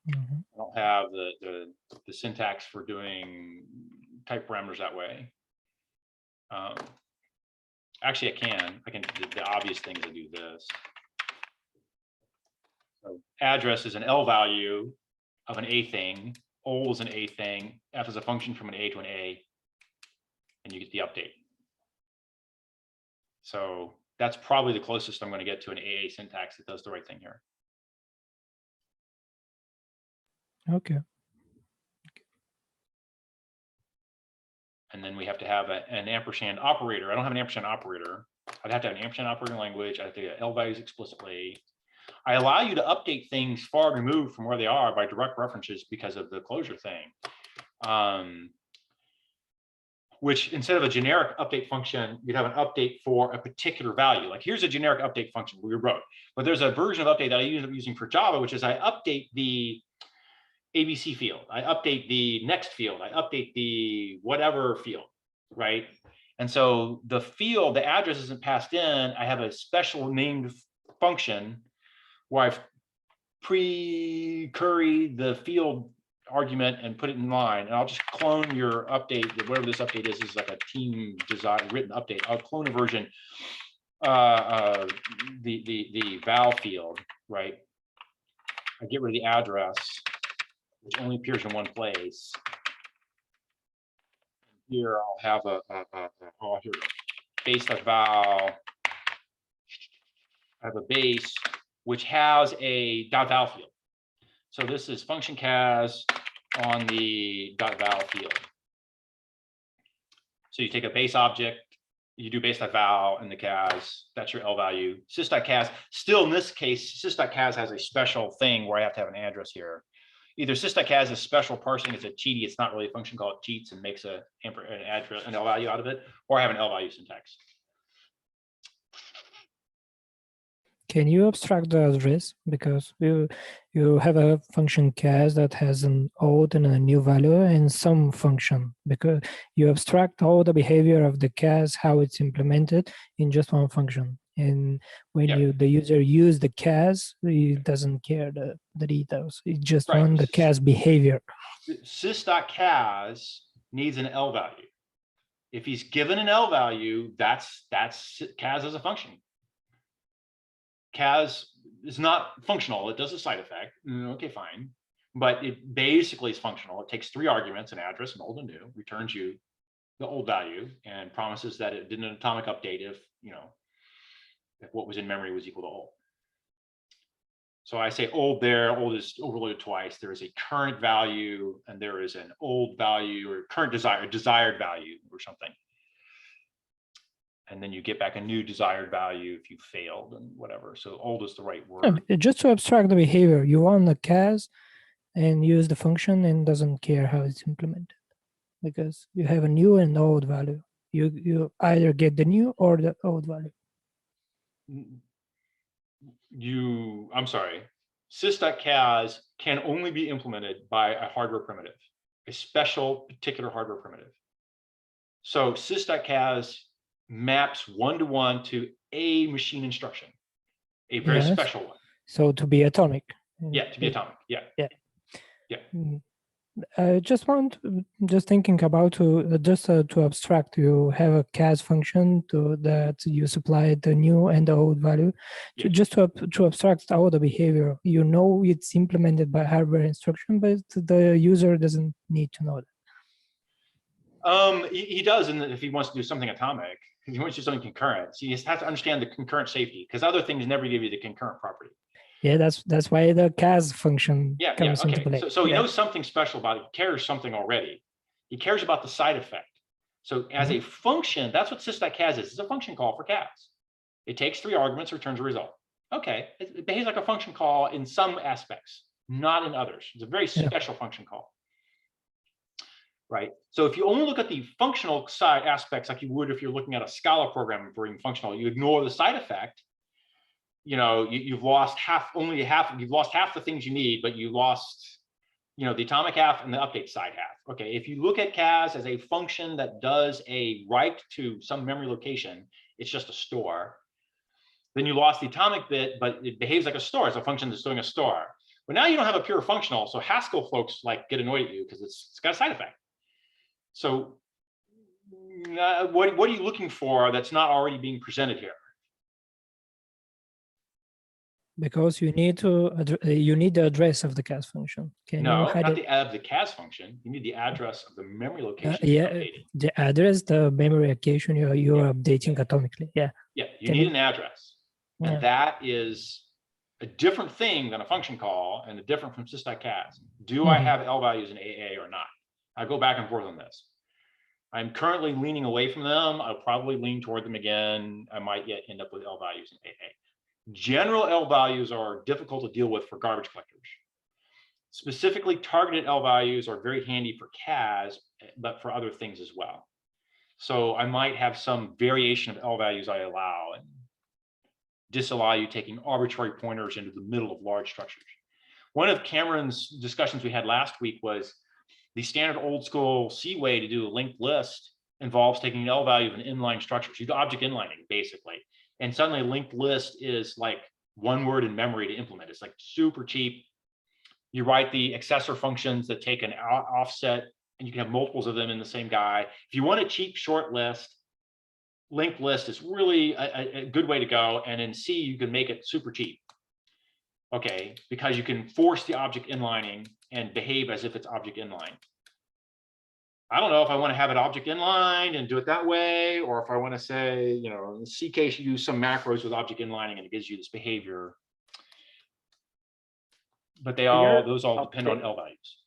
I don't have the syntax for doing type parameters that way. Actually, I can. The obvious thing is to do this. So address is an L value of an A thing. Old is an A thing. F is a function from an A to an A, and you get the update. So that's probably the closest I'm going to get to an AA syntax that does the right thing here. Okay. And then we have to have an ampersand operator. I don't have an ampersand operator. I'd have to have an ampersand operating language. I have to get L values explicitly. I allow you to update things far removed from where they are by direct references because of the closure thing. Which instead of a generic update function, you'd have an update for a particular value. Like here's a generic update function we wrote, but there's a version of update that I end up using for Java, which is I update the ABC field, I update the next field, I update the whatever field, right? And so the field, the address isn't passed in. I have a special named function where I've pre-curried the field argument and put it in line, and I'll just clone your update, whatever this update is like a team design written update. I'll clone a version, the val field, right? I get rid of the address, which only appears in one place. Here I'll have oh, here we go. Base of val. I have a base which has a .val field. So this is function cas on the .val field. So you take a base object, you do base.val and the cas, that's your L value. Sys.cas, still in this case, sys.cas has a special thing where I have to have an address here. Either sys.cas is special parsing, it's a cheaty, it's not really a function called cheats and makes an address, an L value out of it, or I have an L value syntax. Can you abstract the address? Because you have a function cas that has an old and a new value and some function, because you abstract all the behavior of the cas, how it's implemented in just one function. And when the user use the cas, he doesn't care the details. It just run the cas behavior. Sys.cas needs an L value. If he's given an L value, that's cas as a function. Cas is not functional. It does a side effect. Okay, fine. But it basically is functional. It takes 3 arguments, an address, an old and new, returns you the old value and promises that it did an atomic update if, if what was in memory was equal to old. So I say old there, old is overloaded twice. There is a current value and there is an old value or current desired value or something. And then you get back a new desired value if you failed and whatever. So old is the right word. Just to abstract the behavior, you want the cas and use the function and doesn't care how it's implemented because you have a new and old value. You either get the new or the old value. I'm sorry, sys.cas can only be implemented by a hardware primitive, a special particular hardware primitive. So sys.cas maps one-to-one to a machine instruction, a very special one. So to be atomic. Yeah, to be atomic. Yeah. I just thinking about to abstract. You have a cas function that you supply the new and the old value. Just to abstract all the behavior. It's implemented by hardware instruction, but the user doesn't need to know that. He does, and if he wants to do something atomic. If he wants to do something concurrent, so you just have to understand the concurrent safety because other things never give you the concurrent property. Yeah, that's why the cas function comes into play. So he knows something special about it. He cares something already. He cares about the side effect. So as a function, that's what sys.cas is. It's a function call for cas. It takes 3 arguments, returns a result. Okay, it behaves like a function call in some aspects, not in others. It's a very special function call. Right. So if you only look at the functional side aspects like you would if you're looking at a Scala program for being functional, you ignore the side effect. You've lost half the things you need, but you lost, the atomic half and the update side half. Okay. If you look at cas as a function that does a write to some memory location, it's just a store. Then you lost the atomic bit, but it behaves like a store. It's a function that's doing a store. But now you don't have a pure functional. So Haskell folks get annoyed at you because it's got a side effect. So what are you looking for that's not already being presented here? Because you need the address of the cas function. Not the cas function. You need the address of the memory location. The address, the memory location you're updating atomically. Yeah. Yeah, you need an address. And that is a different thing than a function call and different from sys.cas. Do I have L values in AA or not? I go back and forth on this. I'm currently leaning away from them. I'll probably lean toward them again. I might yet end up with L values in AA. General L values are difficult to deal with for garbage collectors. Specifically targeted L values are very handy for CAS, but for other things as well. So I might have some variation of L values I allow and disallow you taking arbitrary pointers into the middle of large structures. One of Cameron's discussions we had last week was the standard old school C way to do a linked list involves taking an L value of an inline structure. So you do object inlining basically. And suddenly a linked list is like one word in memory to implement. It's like super cheap. You write the accessor functions that take an offset, and you can have multiples of them in the same guy. If you want a cheap short list, linked list is really a good way to go. And in C, you can make it super cheap. Okay, because you can force the object inlining and behave as if it's object inline. I don't know if I want to have it object inline and do it that way, or if I want to say, you know, in the C case, you use some macros with object inlining and it gives you this behavior. But those all depend on L values.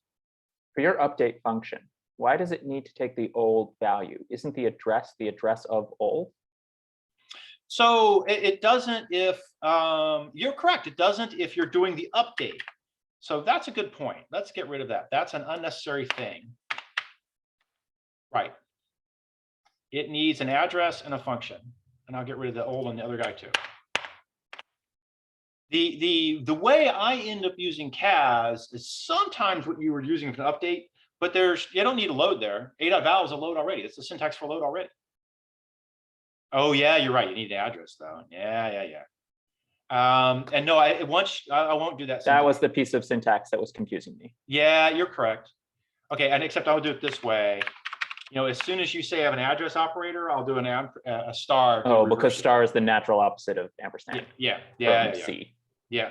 For your update function, why does it need to take the old value? Isn't the address of old? So it doesn't if, you're correct, it doesn't if you're doing the update. So that's a good point. Let's get rid of that. That's an unnecessary thing. Right. It needs an address and a function. And I'll get rid of the old and the other guy too. The way I end up using CAS is sometimes what you were using for an update, but you don't need a load there. A.val is a load already. It's the syntax for load already. Oh yeah, you're right. You need an address though. Yeah. And no, I won't do that. That was the piece of syntax that was confusing me. Yeah, you're correct. Okay, and except I'll do it this way. You know, as soon as you say I have an address operator, I'll do a star. Oh, because star is the natural opposite of ampersand. Yeah. C. Yeah.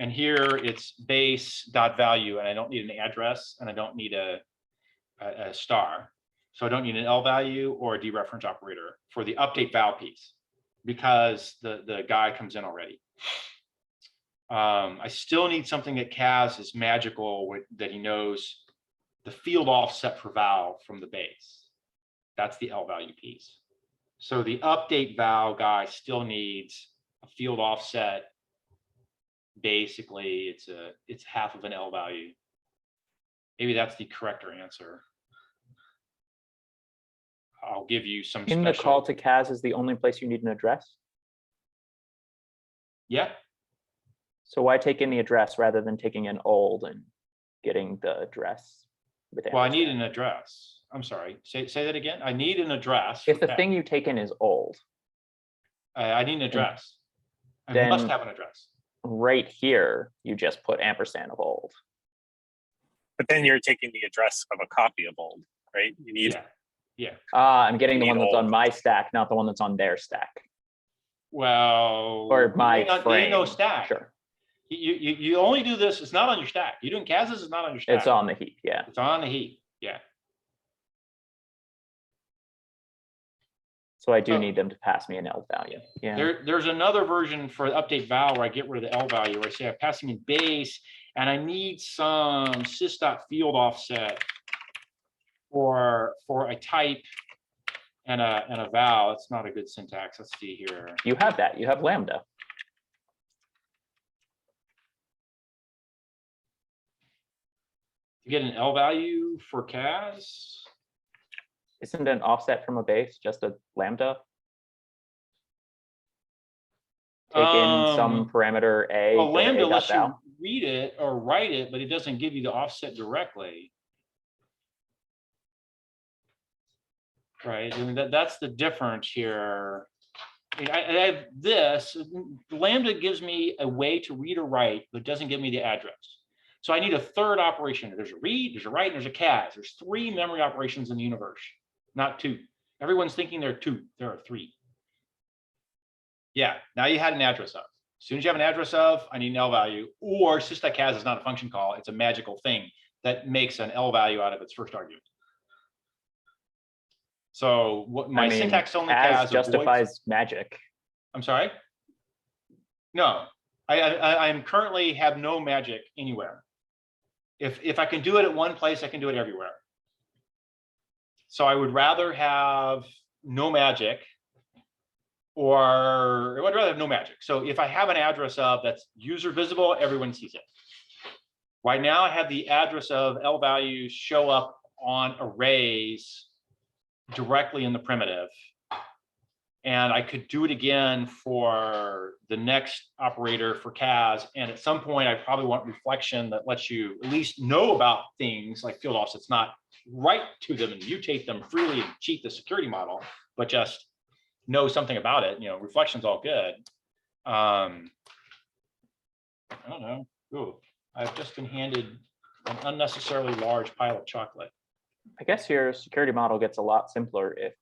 And here it's base.value, and I don't need an address, and I don't need a star. So I don't need an L value or a dereference operator for the update val piece, because the guy comes in already. I still need something that CAS is magical that he knows the field offset for val from the base. That's the L value piece. So the update val guy still needs a field offset. Basically, it's half of an L value. Maybe that's the correcter answer. I'll give you some In the call to CAS is the only place you need an address. Yeah. So why take in the address rather than taking an old and getting the address? Well, I need an address. I'm sorry. Say that again. I need an address. If the thing you take in is old, I need an address. I must have an address. Right here, you just put ampersand of old. But then you're taking the address of a copy of old, right? You need. Yeah. I'm getting the one that's on my stack, not the one that's on their stack. Well, or my frame. No stack. Sure. You only do this. It's not on your stack. You doing CAS is not on your stack. It's on the heap. Yeah. It's on the heap. Yeah. So I do need them to pass me an L value. Yeah. There's another version for update val where I get rid of the L value, where I say I'm passing in base, and I need some sys.field offset for a type and a val. It's not a good syntax. Let's see here. You have that. You have lambda. To get an L value for CAS. Isn't an offset from a base just a lambda? Take in some parameter A. Well, lambda lets you read it or write it, but it doesn't give you the offset directly. Right. I mean, that's the difference here. I mean, I have this. Lambda gives me a way to read or write, but doesn't give me the address. So I need a third operation. There's a read, there's a write, and there's a CAS. There's 3 memory operations in the universe, not 2. Everyone's thinking there are 2. There are 3. Yeah, now you had an address of. As soon as you have an address of, I need an L value, or sys.cas is not a function call. It's a magical thing that makes an L value out of its first argument. So what my syntax only CAS justifies magic. I'm sorry? No, I'm currently have no magic anywhere. If I can do it at one place, I can do it everywhere. So I would rather have no magic, or I would rather have no magic. So if I have an address of that's user visible, everyone sees it. Right now I have the address of L values show up on arrays directly in the primitive. And I could do it again for the next operator for CAS. And at some point, I probably want reflection that lets you at least know about things like field offsets, not write to them and mutate them freely and cheat the security model, but just know something about it. You know, reflection's all good. I don't know. Ooh, I've just been handed an unnecessarily large pile of chocolate. I guess your security model gets a lot simpler if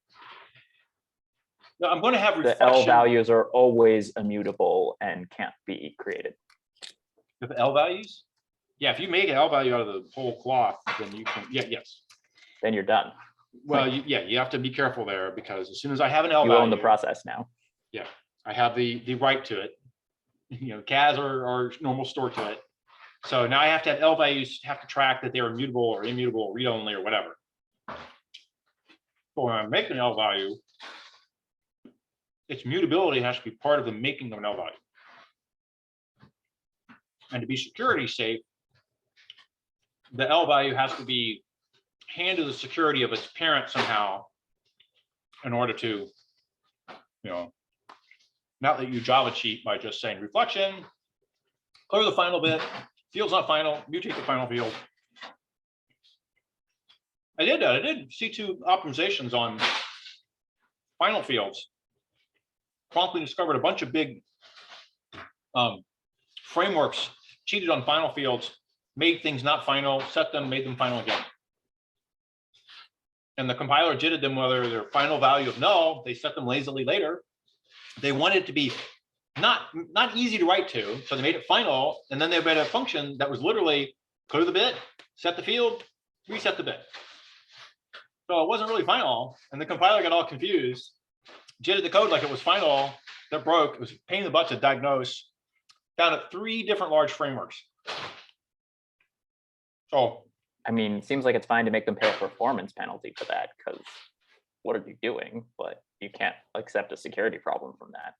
No, I'm going to have the L reflection. values are always immutable and can't be created. With L values? Yeah, if you make an L value out of the whole cloth, then you can, yes. Then you're done. Well, you have to be careful there, because as soon as I have an L You value, own the process now. yeah, I have the right to it. You know, CAS or normal store to it. So now I have to have L values, have to track that they're immutable or immutable, or read only or whatever. But when I'm making an L value, its mutability has to be part of the making of an L value. And to be security safe, the L value has to be handed the security of its parent somehow in order to, you know, not let you Java cheat by just saying reflection, clear the final bit, field's not final, mutate the final field. I did that. I did C2 optimizations on final fields. Promptly discovered a bunch of big frameworks cheated on final fields, made things not final, set them, made them final again. And the compiler jitted them whether their final value of null, they set them lazily later. They wanted it to be not easy to write to, so they made it final, and then they made a function that was literally clear the bit, set the field, reset the bit. So it wasn't really final, and the compiler got all confused, jitted the code like it was final, that broke. It was a pain in the butt to diagnose. Found it 3 different large frameworks. So I mean, it seems like it's fine to make them pay a performance penalty for that, because what are you doing? But you can't accept a security problem from that.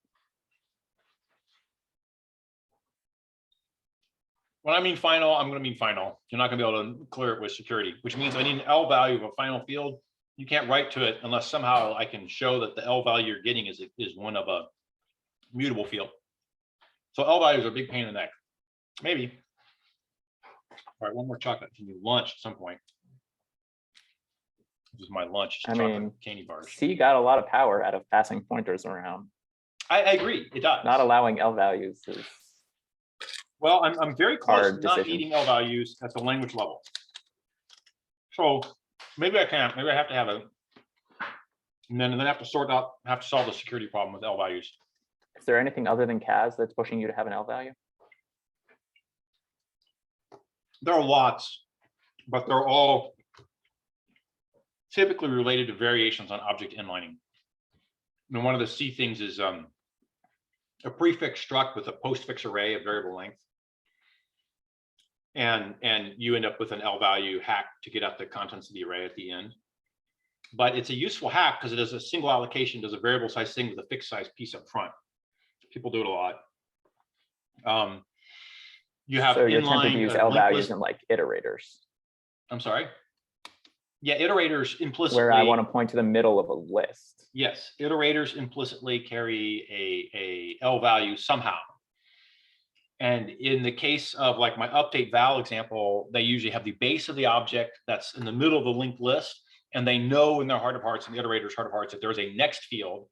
when I mean final, I'm going to mean final. You're not going to be able to clear it with security, which means I need an L value of a final field. You can't write to it unless somehow I can show that the L value you're getting is one of a mutable field. So L values are a big pain in the neck. Maybe. All right, one more chocolate. Can you lunch at some point? This is my lunch. I mean, chocolate candy bars. C got a lot of power out of passing pointers around. I agree. It does. Not allowing L values is Well, I'm very close to hard not decision. needing L values at the language level. So maybe I can't. Maybe I have to have a, and then I have to sort out, have to solve the security problem with L values. Is there anything other than CAS that's pushing you to have an L value? There are lots, but they're all typically related to variations on object inlining. And one of the C things is a prefix struct with a postfix array of variable length. And you end up with an L value hack to get at the contents of the array at the end. But it's a useful hack because it does a single allocation, does a variable size thing with a fixed size piece up front. People do it a lot. You have So you're tempted to use L values in like iterators. I'm sorry. Yeah, iterators implicitly. Where I want to point to the middle of a list. Yes, iterators implicitly carry a L value somehow. And in the case of like my update val example, they usually have the base of the object that's in the middle of the linked list. And they know in their heart of hearts and the iterators heart of hearts that there's a next field,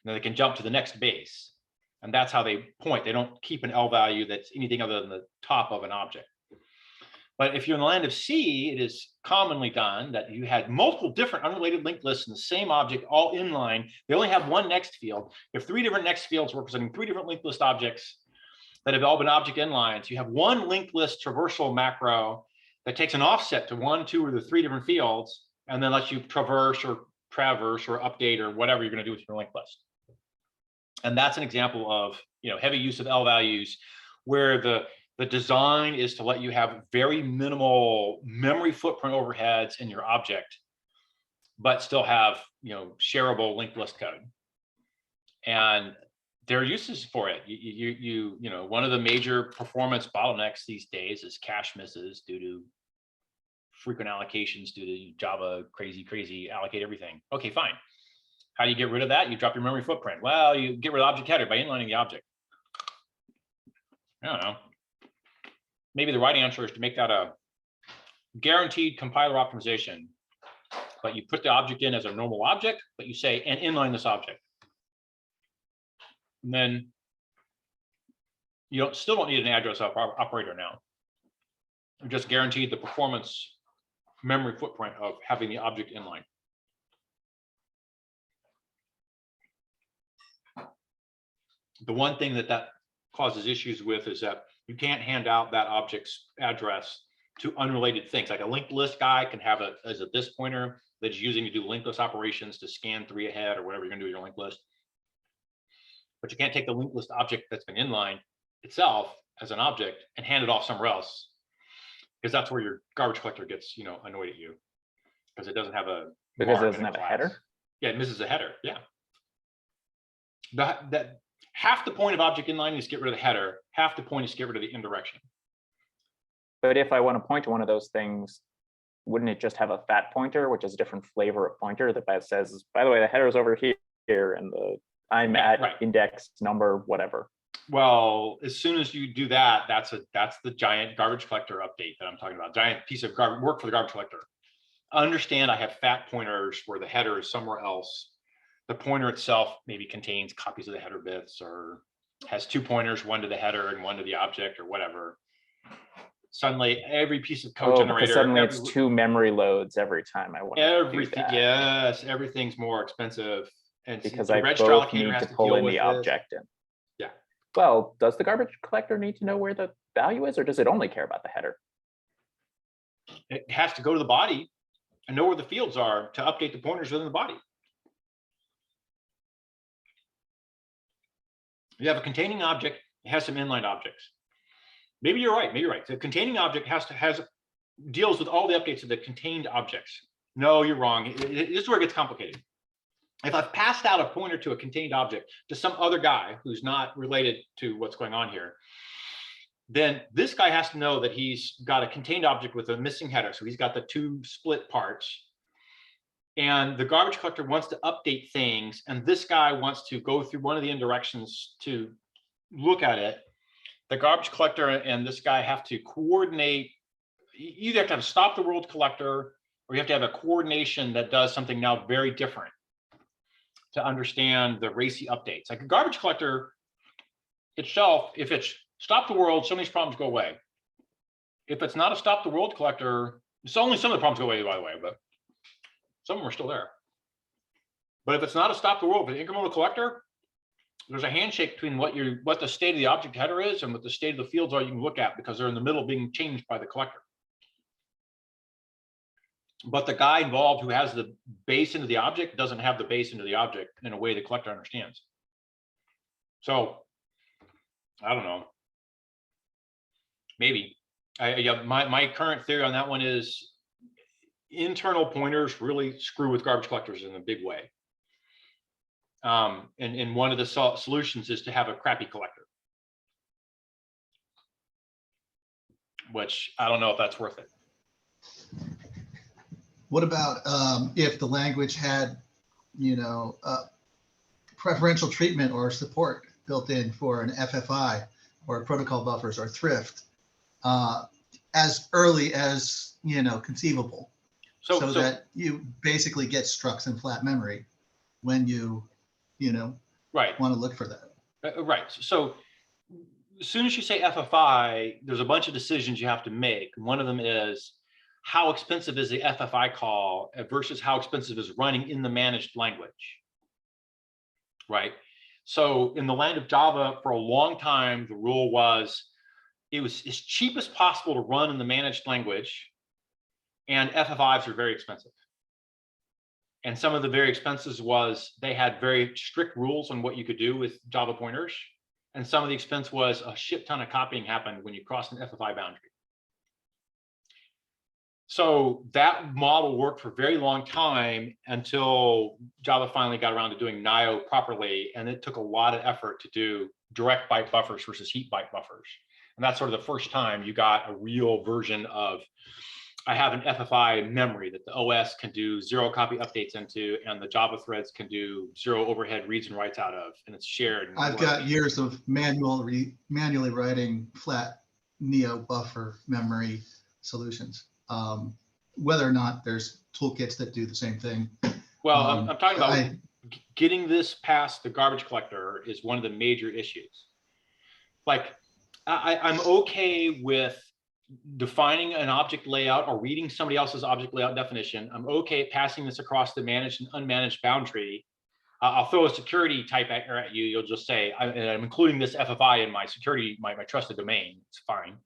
and then they can jump to the next base. And that's how they point. They don't keep an L value that's anything other than the top of an object. But if you're in the land of C, it is commonly done that you had multiple different unrelated linked lists in the same object, all inline. They only have one next field. You have 3 different next fields representing 3 different linked list objects that have all been object inlines. You have one linked list traversal macro that takes an offset to 1, 2, or the 3 different fields, and then lets you traverse or update or whatever you're going to do with your linked list. And that's an example of, heavy use of Lvalues, where the design is to let you have very minimal memory footprint overheads in your object, but still have, shareable linked list code. And there are uses for it. One of the major performance bottlenecks these days is cache misses due to frequent allocations due to Java crazy allocate everything. Okay, fine. How do you get rid of that? You drop your memory footprint. Well, you get rid of object header by inlining the object. I don't know. Maybe the right answer is to make that a guaranteed compiler optimization, but you put the object in as a normal object, but you say, and inline this object. And then you still don't need an address operator now. You just guaranteed the performance memory footprint of having the object inline. The one thing that causes issues with is that you can't hand out that object's address to unrelated things. Like a linked list guy can have it as a this pointer that is using to do linked list operations to scan 3 ahead or whatever you're gonna do with your linked list. But you can't take the linked list object that's been inlined itself as an object and hand it off somewhere else, because that's where your garbage collector gets, annoyed at you, because it doesn't have a because it doesn't have a header. Yeah, it misses a header. Yeah. That half the point of object inline is get rid of the header. Half the point is to get rid of the indirection. But if I want to point to one of those things, wouldn't it just have a fat pointer, which is a different flavor of pointer that says, by the way, the header is over here and I'm at index number, whatever. Well, as soon as you do that, that's the giant garbage collector update that I'm talking about. Giant piece of work for the garbage collector. Understand I have fat pointers where the header is somewhere else. The pointer itself maybe contains copies of the header bits or has 2 pointers, one to the header and one to the object or whatever. Suddenly every piece of code generator. Suddenly it's 2 memory loads every time I want everything. Yes, everything's more expensive. And because I both need to pull in the object in. Yeah. Well, does the garbage collector need to know where the value is, or does it only care about the header? It has to go to the body and know where the fields are to update the pointers within the body. You have a containing object, it has some inline objects. Maybe you're right, maybe you're right. The containing object deals with all the updates of the contained objects. No, you're wrong. This is where it gets complicated. If I've passed out a pointer to a contained object to some other guy who's not related to what's going on here, then this guy has to know that he's got a contained object with a missing header. So he's got the 2 split parts. And the garbage collector wants to update things. And this guy wants to go through one of the indirections to look at it. The garbage collector and this guy have to coordinate. You either have to have a stop the world collector, or you have to have a coordination that does something now very different to understand the racy updates. Like a garbage collector itself, if it's stop the world, some of these problems go away. If it's not a stop the world collector, it's only some of the problems go away, by the way, but some of them are still there. But if it's not a stop the world, but an incremental collector, there's a handshake between what the state of the object header is and what the state of the fields are you can look at, because they're in the middle of being changed by the collector. But the guy involved who has the base into the object doesn't have the base into the object in a way the collector understands. So I don't know. Maybe. My current theory on that one is internal pointers really screw with garbage collectors in a big way. And one of the solutions is to have a crappy collector, which I don't know if that's worth it. What about if the language had, preferential treatment or support built in for an FFI or protocol buffers or thrift as early as, conceivable, so that you basically get structs in flat memory when you right, want to look for that. Right. So as soon as you say FFI, there's a bunch of decisions you have to make. One of them is, how expensive is the FFI call versus how expensive is running in the managed language, right? So in the land of Java, for a long time, the rule was it was as cheap as possible to run in the managed language, and FFIs are very expensive. And some of the very expenses was they had very strict rules on what you could do with Java pointers. And some of the expense was a shit ton of copying happened when you crossed an FFI boundary. So that model worked for a very long time until Java finally got around to doing NIO properly. And it took a lot of effort to do direct byte buffers versus heap byte buffers. And that's sort of the first time you got a real version of, I have an FFI memory that the OS can do 0 copy updates into, and the Java threads can do 0 overhead reads and writes out of, and it's shared. And I've got years of manually writing flat neo buffer memory solutions. Whether or not there's toolkits that do the same thing. Well, I'm talking about getting this past the garbage collector is one of the major issues. Like, I'm okay with defining an object layout or reading somebody else's object layout definition. I'm okay passing this across the managed and unmanaged boundary. I'll throw a security type at you. You'll just say, I'm including this FFI in my security, my trusted domain. It's fine.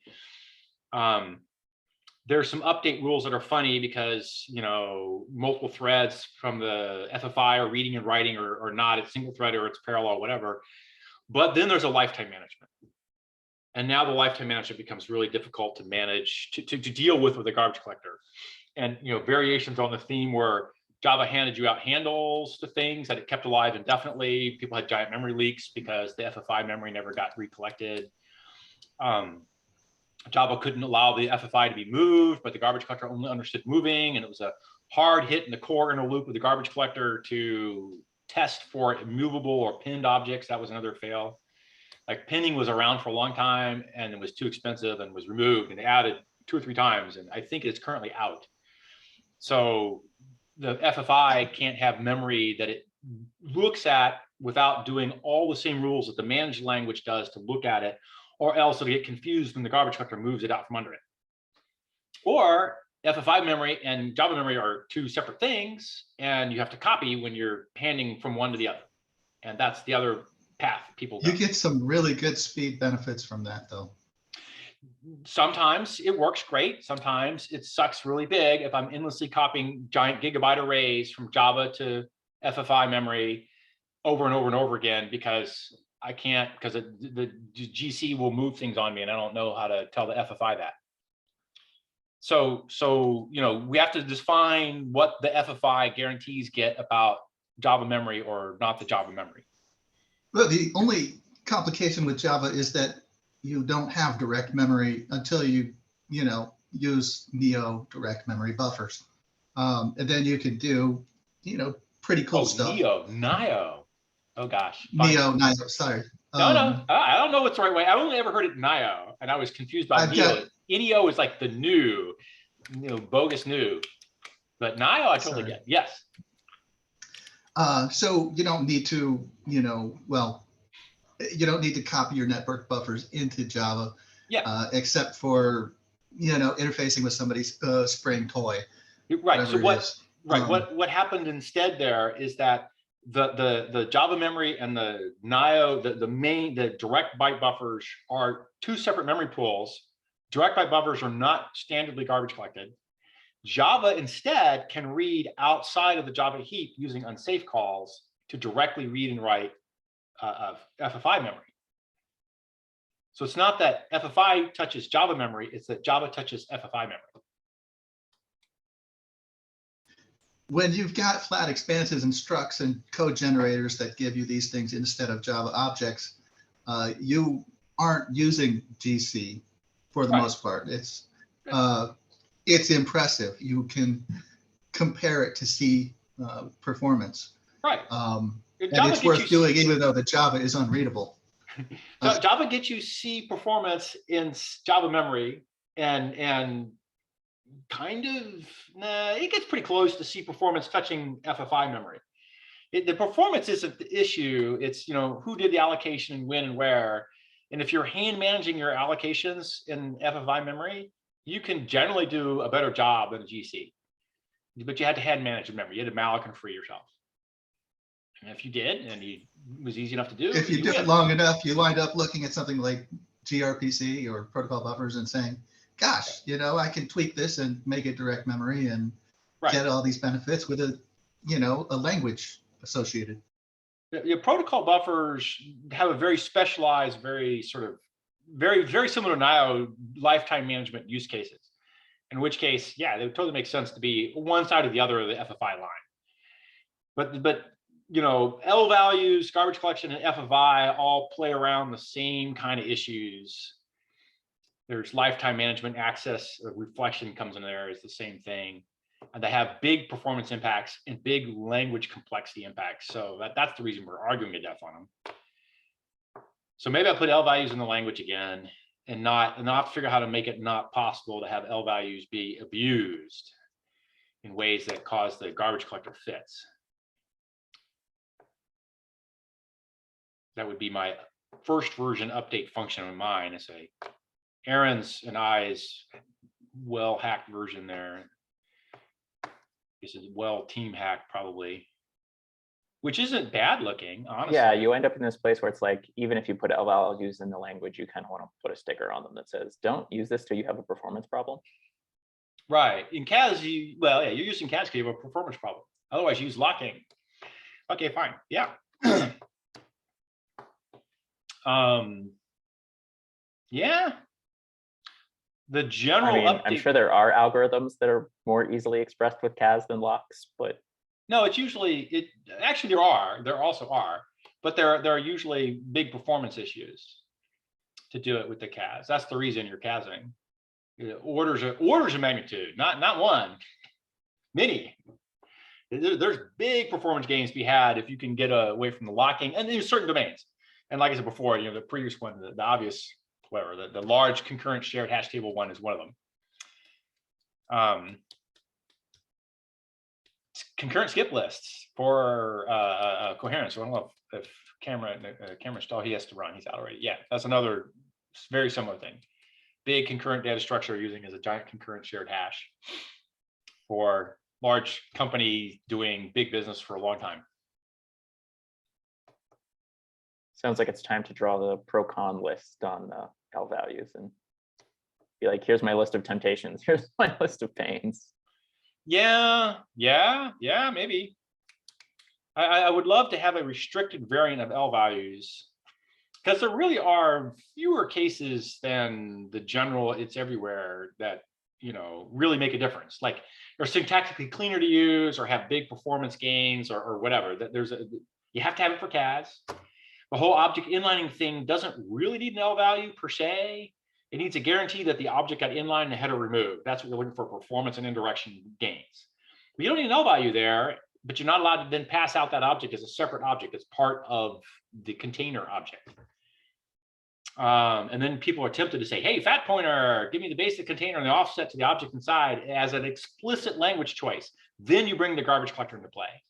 There's some update rules that are funny because, you know, multiple threads from the FFI are reading and writing or not. It's single thread or it's parallel, whatever. But then there's a lifetime management. And now the lifetime management becomes really difficult to manage, to deal with a garbage collector. And, you know, variations on the theme where Java handed you out handles to things that it kept alive indefinitely. People had giant memory leaks because the FFI memory never got recollected. Java couldn't allow the FFI to be moved, but the garbage collector only understood moving. And it was a hard hit in the core inner loop of the garbage collector to test for immovable or pinned objects. That was another fail. Like pinning was around for a long time and it was too expensive and was removed and added 2 or 3 times. And I think it's currently out. So the FFI can't have memory that it looks at without doing all the same rules that the managed language does to look at it, or else it'll get confused when the garbage collector moves it out from under it. Or FFI memory and Java memory are 2 separate things, and you have to copy when you're handing from one to the other. And that's the other path people go. You get some really good speed benefits from that, though. Sometimes it works great. Sometimes it sucks really big if I'm endlessly copying giant gigabyte arrays from Java to FFI memory over and over and over again because I can't, because the GC will move things on me and I don't know how to tell the FFI that. So you know, we have to define what the FFI guarantees get about Java memory or not the Java memory. Well, the only complication with Java is that you don't have direct memory until you use neo direct memory buffers, and then you can do pretty cool stuff. NIO. Oh gosh. Fine. NIO. Sorry. No, I don't know what's the right way. I've only ever heard it NIO, and I was confused by NEO. NEO is like the new, bogus new, but NIO I totally get. Yes. So you don't need to, you don't need to copy your network buffers into Java, except for, interfacing with somebody's Spring toy. Right. So what happened instead there is that the Java memory and the NIO, the direct byte buffers are 2 separate memory pools. Direct byte buffers are not standardly garbage collected. Java instead can read outside of the Java heap using unsafe calls to directly read and write FFI memory. So it's not that FFI touches Java memory, it's that Java touches FFI memory. When you've got flat expanses and structs and code generators that give you these things instead of Java objects, you aren't using GC for the most part. It's impressive. You can compare it to C performance. Right. And it's worth doing even though the Java is unreadable. So Java gets you C performance in Java memory and kind of, it gets pretty close to C performance touching FFI memory. The performance isn't the issue. It's, who did the allocation and when and where. And if you're hand managing your allocations in FFI memory, you can generally do a better job than a GC. But you had to hand manage your memory. You had to malloc and free yourself. And if you did, and it was easy enough to do. If you do it long enough, you wind up looking at something like gRPC or protocol buffers and saying, gosh, I can tweak this and make it direct memory and get all these benefits with a, a language associated. Your protocol buffers have a very specialized, very sort of very similar now lifetime management use cases. In which case, yeah, it would totally make sense to be one side or the other of the FFI line. But L values, garbage collection, and FFI all play around the same kind of issues. There's lifetime management, access, reflection comes in there is the same thing. And they have big performance impacts and big language complexity impacts. So that's the reason we're arguing to death on them. So maybe I'll put L values in the language again and not figure out how to make it not possible to have L values be abused in ways that cause the garbage collector fits. That would be my first version update function of mine. It's a Aaron's and I's well hacked version there. This is well team hacked probably, which isn't bad looking, honestly. Yeah, you end up in this place where it's like, even if you put L values in the language, you kind of want to put a sticker on them that says, don't use this till you have a performance problem. Right. In CAS, you're using CAS because you have a performance problem. Otherwise, use locking. Okay, fine. Yeah. Yeah. The general update. I'm sure there are algorithms that are more easily expressed with CAS than locks, but no, it's usually actually there also are, but there are usually big performance issues to do it with the CAS. That's the reason you're CASing. Orders of magnitude, not one, many. There's big performance gains to be had if you can get away from the locking, and there's certain domains. And like I said before, the previous one, the obvious, whatever, the large concurrent shared hash table one is one of them. Concurrent skip lists for coherence. I don't know if Cameron Stahl, he has to run. He's out already. Yeah, that's another very similar thing. Big concurrent data structure using as a giant concurrent shared hash for large company doing big business for a long time. Sounds like it's time to draw the pro-con list on L values and be like, here's my list of temptations. Here's my list of pains. Yeah, maybe. I would love to have a restricted variant of L values because there really are fewer cases than the general it's everywhere that really make a difference. Like they're syntactically cleaner to use or have big performance gains or whatever. That you have to have it for CAS. The whole object inlining thing doesn't really need an L value per se. It needs a guarantee that the object got inline and the header removed. That's what we're looking for, performance and indirection gains. But you don't need an L value there, but you're not allowed to then pass out that object as a separate object as part of the container object. And then people are tempted to say, hey, fat pointer, give me the basic container and the offset to the object inside as an explicit language choice. Then you bring the garbage collector into play.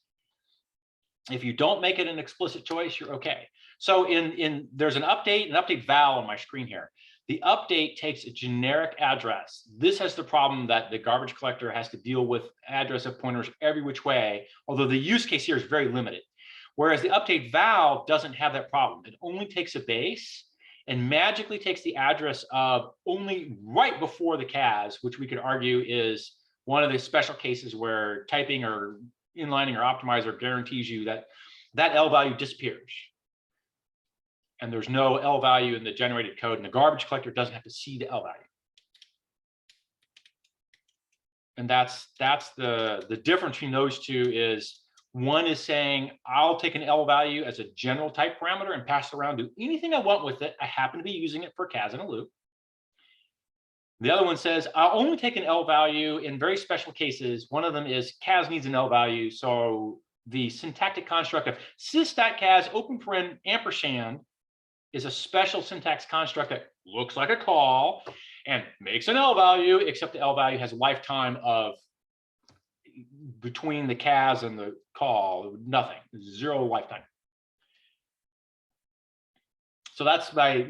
If you don't make it an explicit choice, you're okay. So there's an update val on my screen here. The update takes a generic address. This has the problem that the garbage collector has to deal with address of pointers every which way, although the use case here is very limited. Whereas the update val doesn't have that problem. It only takes a base and magically takes the address of only right before the CAS, which we could argue is one of the special cases where typing or inlining or optimizer guarantees you that that L value disappears. And there's no L value in the generated code, and the garbage collector doesn't have to see the L value. And that's the difference between those two is one is saying, I'll take an L value as a general type parameter and pass it around, do anything I want with it. I happen to be using it for CAS in a loop. The other one says, I'll only take an L value in very special cases. One of them is CAS needs an L value. So the syntactic construct of sys.cas open paren ampersand is a special syntax construct that looks like a call and makes an L value, except the L value has a lifetime of between the CAS and the call, nothing, zero lifetime. So that's my,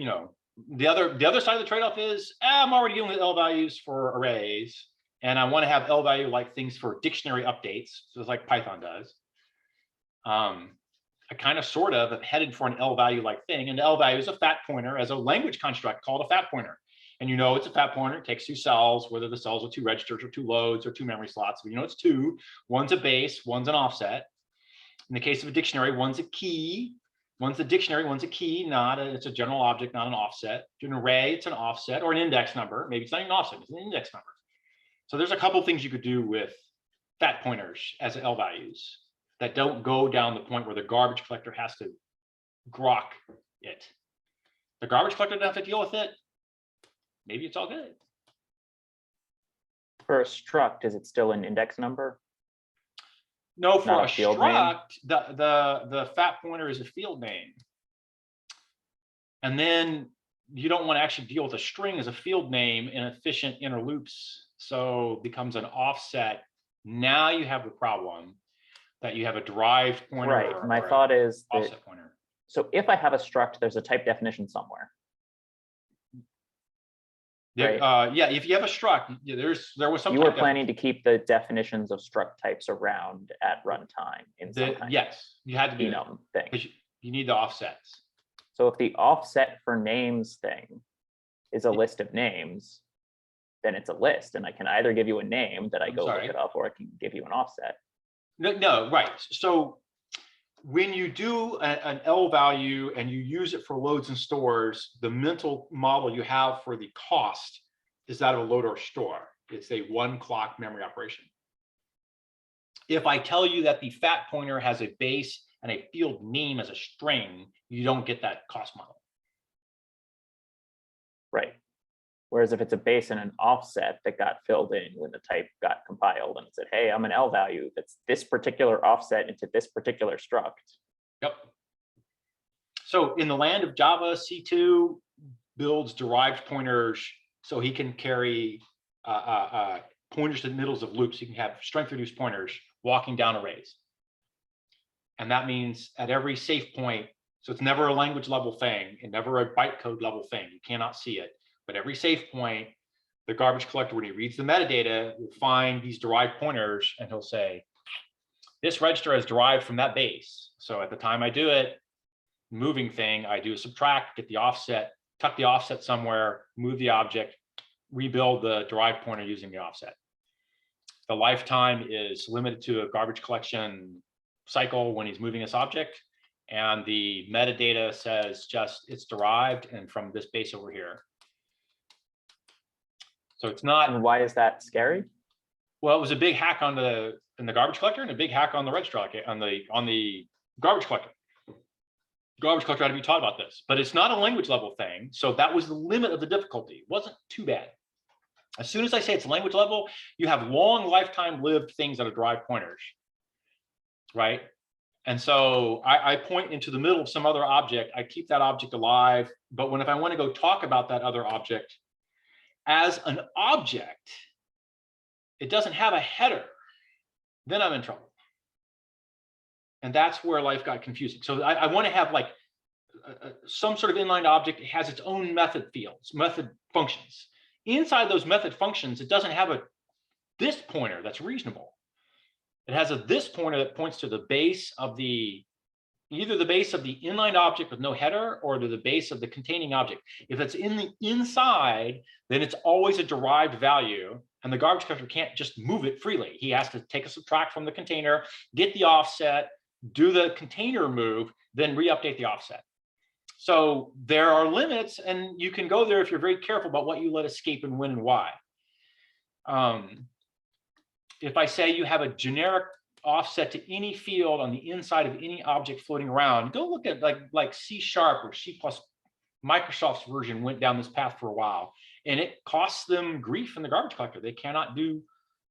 the other side of the trade-off is I'm already dealing with L values for arrays, and I want to have L value like things for dictionary updates, so it's like Python does. I kind of sort of headed for an L value like thing, and the L value is a fat pointer as a language construct called a fat pointer. and you know it's a fat pointer. It takes 2 cells, whether the cells are 2 registers or 2 loads or 2 memory slots. But you know it's 2. One's a base, one's an offset. In the case of a dictionary, one's a key. One's a dictionary, one's a key, it's a general object, not an offset. An array, it's an offset, or an index number. Maybe it's not even an offset, it's an index number. So there's a couple of things you could do with fat pointers as L values that don't go down the point where the garbage collector has to grok it. The garbage collector doesn't have to deal with it. Maybe it's all good. For a struct, is it still an index number? No, for Not a a field name? struct, the fat pointer is a field name. And then you don't want to actually deal with a string as a field name in efficient inner loops. So it becomes an offset. Now you have the problem that you have a derived pointer. Right. My thought is that, offset pointer. so if I have a struct, there's a type definition somewhere. Right. Yeah, if you have a struct, there was some. You were planning to keep the definitions of struct types around at runtime in some kind yes, you had to do enum thing. because you need the offsets. So if the offset for names thing is a list of names, then it's a list, and I can either give you a name that I go look it up, or I can give you an offset. No, right. So when you do an L value and you use it for loads and stores, the mental model you have for the cost is that of a load or store. It's a 1 clock memory operation. If I tell you that the fat pointer has a base and a field name as a string, you don't get that cost model. Right. Whereas if it's a base and an offset that got filled in when the type got compiled and it said, hey, I'm an L value that's this particular offset into this particular struct. Yep. So in the land of Java, C2 builds derived pointers so he can carry pointers to the middles of loops. You can have strength reduced pointers walking down arrays. And that means at every safe point, so it's never a language level thing and never a bytecode level thing. You cannot see it. But every safe point, the garbage collector, when he reads the metadata, will find these derived pointers and he'll say, this register is derived from that base. So at the time I do it, moving thing, I do a subtract, get the offset, tuck the offset somewhere, move the object, rebuild the derived pointer using the offset. The lifetime is limited to a garbage collection cycle when he's moving this object. And the metadata says just it's derived and from this base over here. So it's not. And why is that scary? Well, it was a big hack on in the garbage collector and a big hack on the register on the garbage collector. Garbage collector had to be taught about this, but it's not a language level thing. So that was the limit of the difficulty. It wasn't too bad. As soon as I say it's language level, you have long lifetime lived things that are derived pointers, right? And so I point into the middle of some other object. I keep that object alive, but if I want to go talk about that other object as an object, it doesn't have a header, then I'm in trouble. And that's where life got confusing. So I want to have like some sort of inline object. It has its own method fields, method functions. Inside those method functions, it doesn't have this pointer that's reasonable. It has this pointer that points to the base of either the base of the inline object with no header or to the base of the containing object. If it's in the inside, then it's always a derived value, and the garbage collector can't just move it freely. He has to take a subtract from the container, get the offset, do the container move, then re-update the offset. So there are limits, and you can go there if you're very careful about what you let escape and when and why. If I say you have a generic offset to any field on the inside of any object floating around, go look at like C# or C++. Microsoft's version went down this path for a while, and it costs them grief in the garbage collector. They cannot do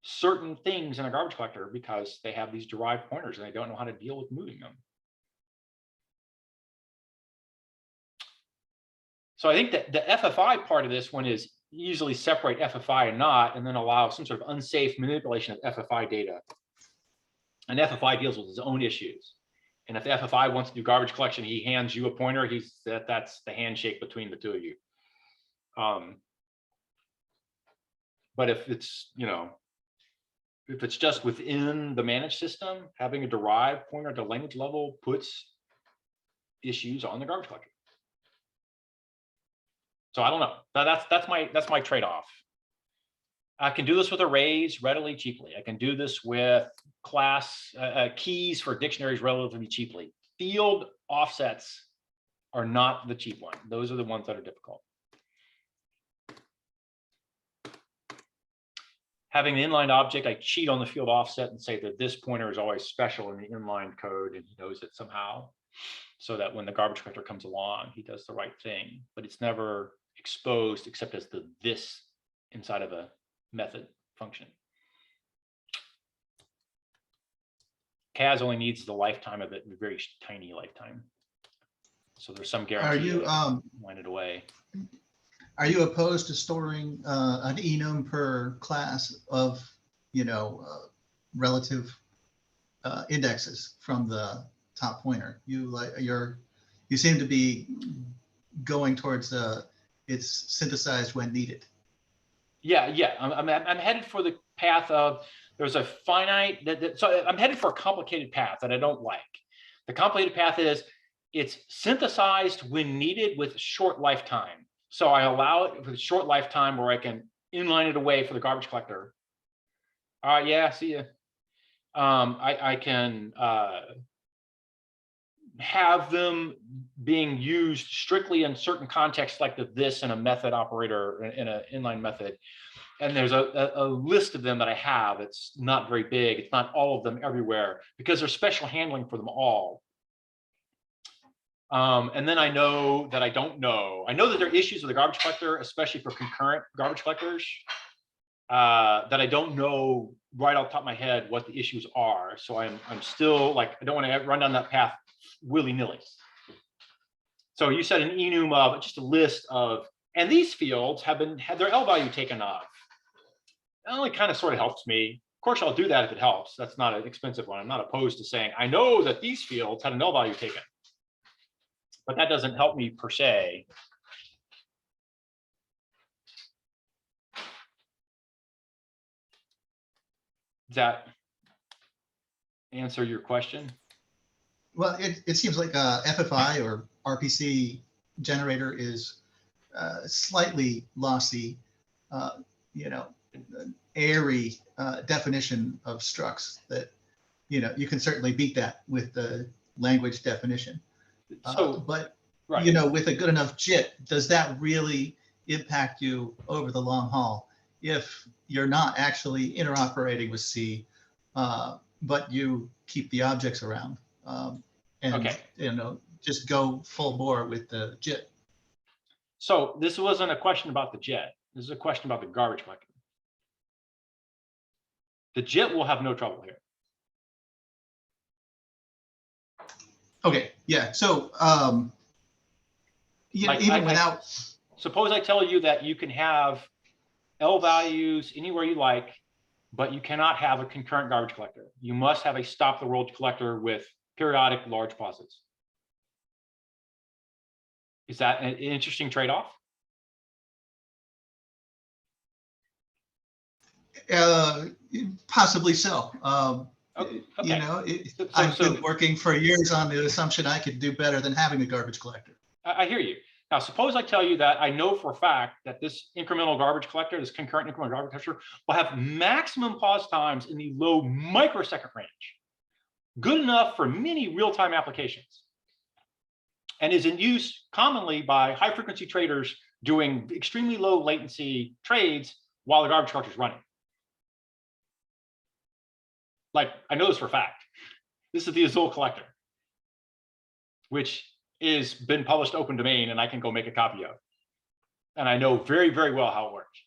certain things in a garbage collector because they have these derived pointers and they don't know how to deal with moving them. So I think that the FFI part of this one is easily separate FFI and not, and then allow some sort of unsafe manipulation of FFI data. And FFI deals with his own issues. And if the FFI wants to do garbage collection, he hands you a pointer. That's the handshake between the two of you. But if it's if it's just within the managed system, having a derived pointer at the language level puts issues on the garbage collector. So I don't know. That's my trade-off. I can do this with arrays readily, cheaply. I can do this with class keys for dictionaries relatively cheaply. Field offsets are not the cheap one. Those are the ones that are difficult. Having an inline object, I cheat on the field offset and say that this pointer is always special in the inline code, and he knows it somehow, so that when the garbage collector comes along, he does the right thing. But it's never exposed except as the this inside of a method function. CAS only needs the lifetime of it, a very tiny lifetime. So there's some guarantee. Are you wind it away? Are you opposed to storing an enum per class of, relative indexes from the top pointer? You seem to be going towards it's synthesized when needed. Yeah. I'm headed for the path of there's a finite so I'm headed for a complicated path that I don't like. The complicated path is it's synthesized when needed with short lifetime. So I allow it with a short lifetime where I can inline it away for the garbage collector. All right, yeah, see ya. I can have them being used strictly in certain contexts, like this in a method operator in an inline method. And there's a list of them that I have. It's not very big. It's not all of them everywhere because there's special handling for them all. And then I know that I don't know. I know that there are issues with the garbage collector, especially for concurrent garbage collectors, that I don't know right off the top of my head what the issues are. So I'm still like, I don't want to run down that path willy-nilly. So you said an enum of just a list of, and these fields had their L value taken off. That only kind of sort of helps me. Of course, I'll do that if it helps. That's not an expensive one. I'm not opposed to saying, I know that these fields had an L value taken. But that doesn't help me per se. Does that answer your question? Well, it seems like a FFI or RPC generator is slightly lossy, airy definition of structs that, you can certainly beat that with the language definition. But right. With a good enough JIT, does that really impact you over the long haul if you're not actually interoperating with C, but you keep the objects around and okay. Just go full bore with the JIT? So this wasn't a question about the JIT. This is a question about the garbage collector. The JIT will have no trouble here. Okay, yeah. So without. Suppose I tell you that you can have L values anywhere you like, but you cannot have a concurrent garbage collector. You must have a stop the world collector with periodic large pauses. Is that an interesting trade-off? Possibly so. Okay. I've been working for years on the assumption I could do better than having a garbage collector. I hear you. Now, suppose I tell you that I know for a fact that this incremental garbage collector, this concurrent incremental garbage collector, will have maximum pause times in the low microsecond range, good enough for many real-time applications, and is in use commonly by high-frequency traders doing extremely low latency trades while the garbage collector is running. Like, I know this for a fact. This is the Azul collector, which is been published open domain, and I can go make a copy of. And I know very, very well how it works.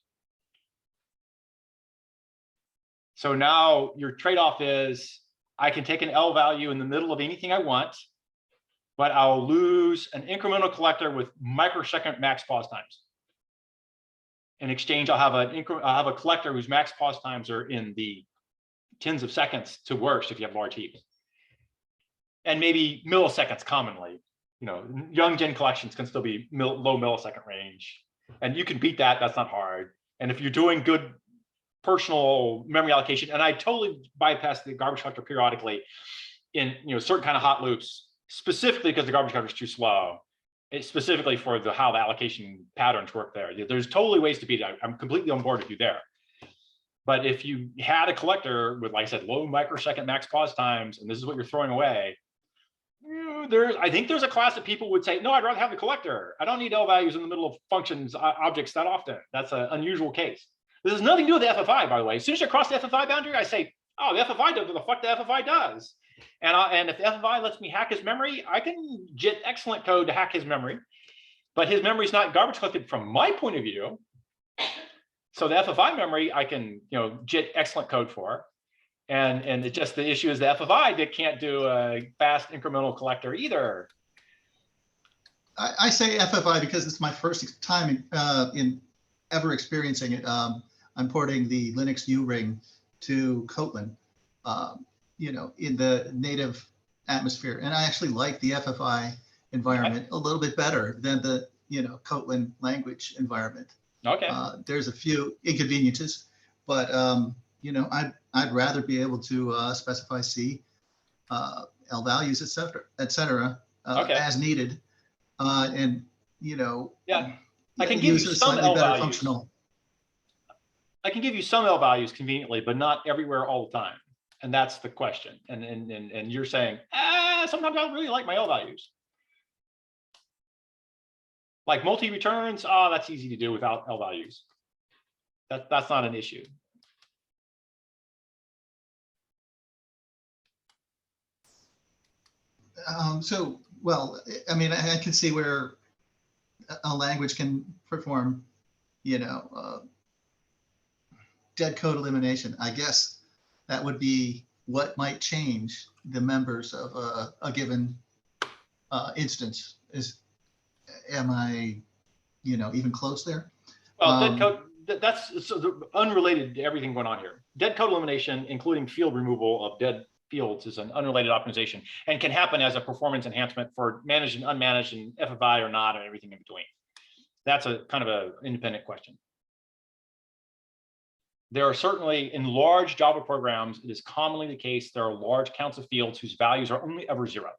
So now your trade-off is I can take an L value in the middle of anything I want, but I'll lose an incremental collector with microsecond max pause times. In exchange, I'll have a collector whose max pause times are in the tens of seconds to worst if you have large heaps, and maybe milliseconds commonly. Young gen collections can still be low millisecond range, and you can beat that. That's not hard. And if you're doing good personal memory allocation, and I totally bypass the garbage collector periodically in certain kind of hot loops, specifically because the garbage collector is too slow. It's specifically for how the allocation patterns work there. There's totally ways to beat it. I'm completely on board with you there. But if you had a collector with, like I said, low microsecond max pause times, and this is what you're throwing away, I think there's a class that people would say, no, I'd rather have the collector. I don't need L values in the middle of functions objects that often. That's an unusual case. This has nothing to do with the FFI, by the way. As soon as you cross the FFI boundary, I say, oh, the FFI does what the fuck the FFI does. And if the FFI lets me hack his memory, I can JIT excellent code to hack his memory, but his memory is not garbage collected from my point of view. So the FFI memory, I can, JIT excellent code for. And it just, the issue is the FFI that can't do a fast incremental collector either. I say FFI because it's my first time in ever experiencing it. I'm porting the Linux U-ring to Kotlin, in the native atmosphere. And I actually like the FFI environment a little bit better than the, Kotlin language environment. Okay. There's a few inconveniences, but, I'd rather be able to specify C, L values, et cetera, as needed. And, yeah, I can give you some L values. Functional. I can give you some L values conveniently, but not everywhere all the time. And that's the question. And you're saying, sometimes I don't really like my L values. Like multi-returns, that's easy to do without L values. That's not an issue. Well, I mean, I can see where a language can perform, dead code elimination. I guess that would be what might change the members of a given instance. Am I, even close there? Well, dead code, that's unrelated to everything going on here. Dead code elimination, including field removal of dead fields, is an unrelated optimization and can happen as a performance enhancement for managed and unmanaged and FFI or not and everything in between. That's a kind of an independent question. There are certainly, in large Java programs, it is commonly the case there are large counts of fields whose values are only ever 0.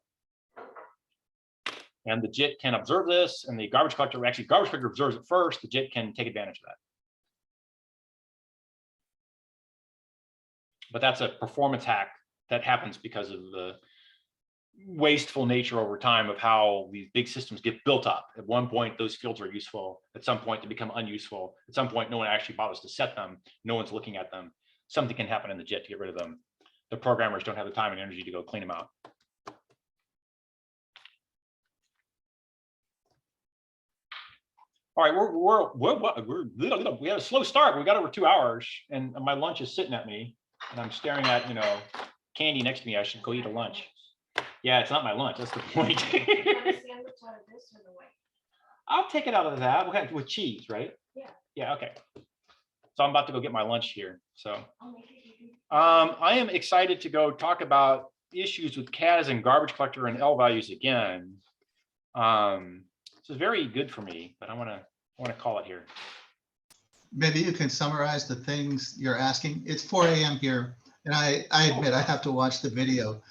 And the JIT can observe this, and the garbage collector, actually garbage collector observes it first, the JIT can take advantage of that. But that's a performance hack that happens because of the wasteful nature over time of how these big systems get built up. At one point, those fields are useful. At some point, they become unuseful. At some point, no one actually bothers to set them. No one's looking at them. Something can happen in the JIT to get rid of them. The programmers don't have the time and energy to go clean them out. All right, we had a slow start. We got over 2 hours, and my lunch is sitting at me, and I'm staring at candy next to me. I should go eat a lunch. Yeah, it's not my lunch. That's the point. I'll take it out of that. With cheese, right? Yeah. Yeah. Okay. So I'm about to go get my lunch here. So I am excited to go talk about issues with CAS and garbage collector and L values again. This is very good for me, but I want to call it here. Maybe you can summarize the things you're asking. It's 4 a.m. here, and I admit I have to watch the video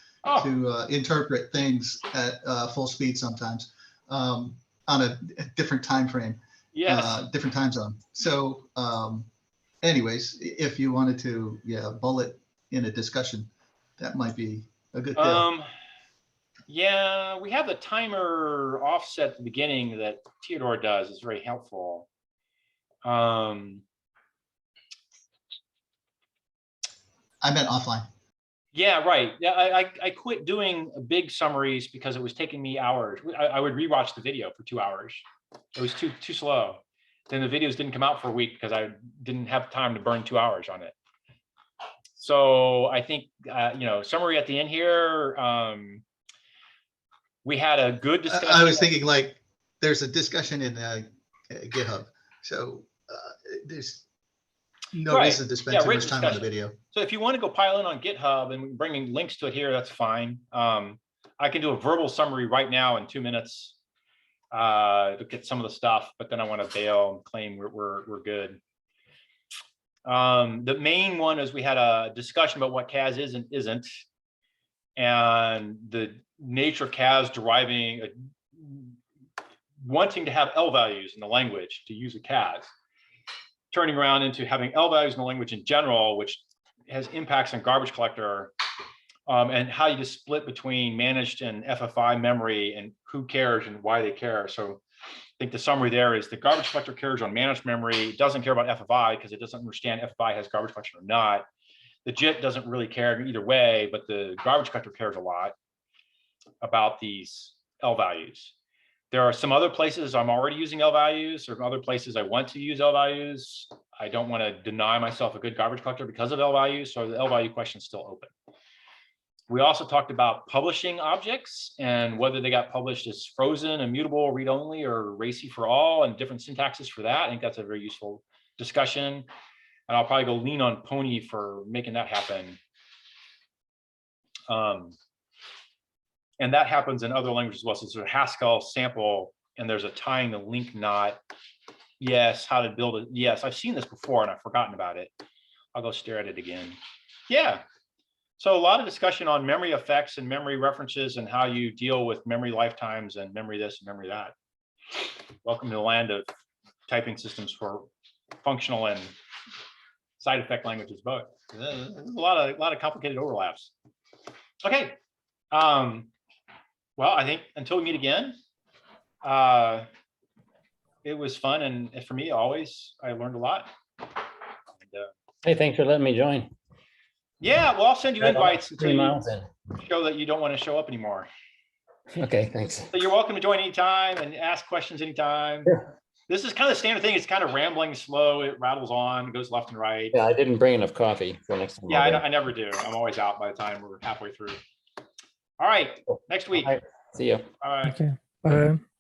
to interpret things at full speed sometimes on a different time frame, different time zone. So anyways, if you wanted to bullet in a discussion, that might be a good thing. Yeah, we have the timer offset at the beginning that Theodore does. It's very helpful. I meant offline. Yeah, right. Yeah, I quit doing big summaries because it was taking me hours. I would rewatch the video for 2 hours. It was too slow. Then the videos didn't come out for a week because I didn't have time to burn 2 hours on it. So I think summary at the end here. We had a good discussion. I was thinking like there's a discussion in GitHub, so there's no reason to spend too much time on the video. So if you want to go pile in on GitHub and bringing links to it here, that's fine. I can do a verbal summary right now in 2 minutes to get some of the stuff, but then I want to bail and claim we're good. The main one is we had a discussion about what CAS is and isn't, and the nature of CAS wanting to have L values in the language to use a CAS, turning around into having L values in the language in general, which has impacts on garbage collector, and how you just split between managed and FFI memory and who cares and why they care. So I think the summary there is the garbage collector cares on managed memory. It doesn't care about FFI because it doesn't understand FFI has garbage collection or not. The JIT doesn't really care either way, but the garbage collector cares a lot about these L values. There are some other places I'm already using L values, or other places I want to use L values. I don't want to deny myself a good garbage collector because of L values, so the L value question is still open. We also talked about publishing objects and whether they got published as frozen, immutable, read-only, or racy for all, and different syntaxes for that. I think that's a very useful discussion. And I'll probably go lean on Phony for making that happen. And that happens in other languages as well. So there's a Haskell sample, and there's a tying the link knot. Yes, how to build it. Yes, I've seen this before and I've forgotten about it. I'll go stare at it again. Yeah. So a lot of discussion on memory effects and memory references and how you deal with memory lifetimes and memory this and memory that. Welcome to the land of typing systems for functional and side effect languages both. There's a lot of complicated overlaps. Okay. Well, I think until we meet again, it was fun, and for me, always, I learned a lot. And, Hey, thanks for letting me join. yeah, well, I'll send you invites until 3 you miles in. show that you don't want to show up anymore. Okay, thanks. So you're welcome to join anytime and ask questions anytime. Sure. This is kind of the standard thing. It's kind of rambling, slow. It rattles on, goes left and right. Yeah, I didn't bring enough coffee for next time. Yeah, I never do. I'm always out by the time we're halfway through. All right, next week. All right, see you. All right. Okay. Bye.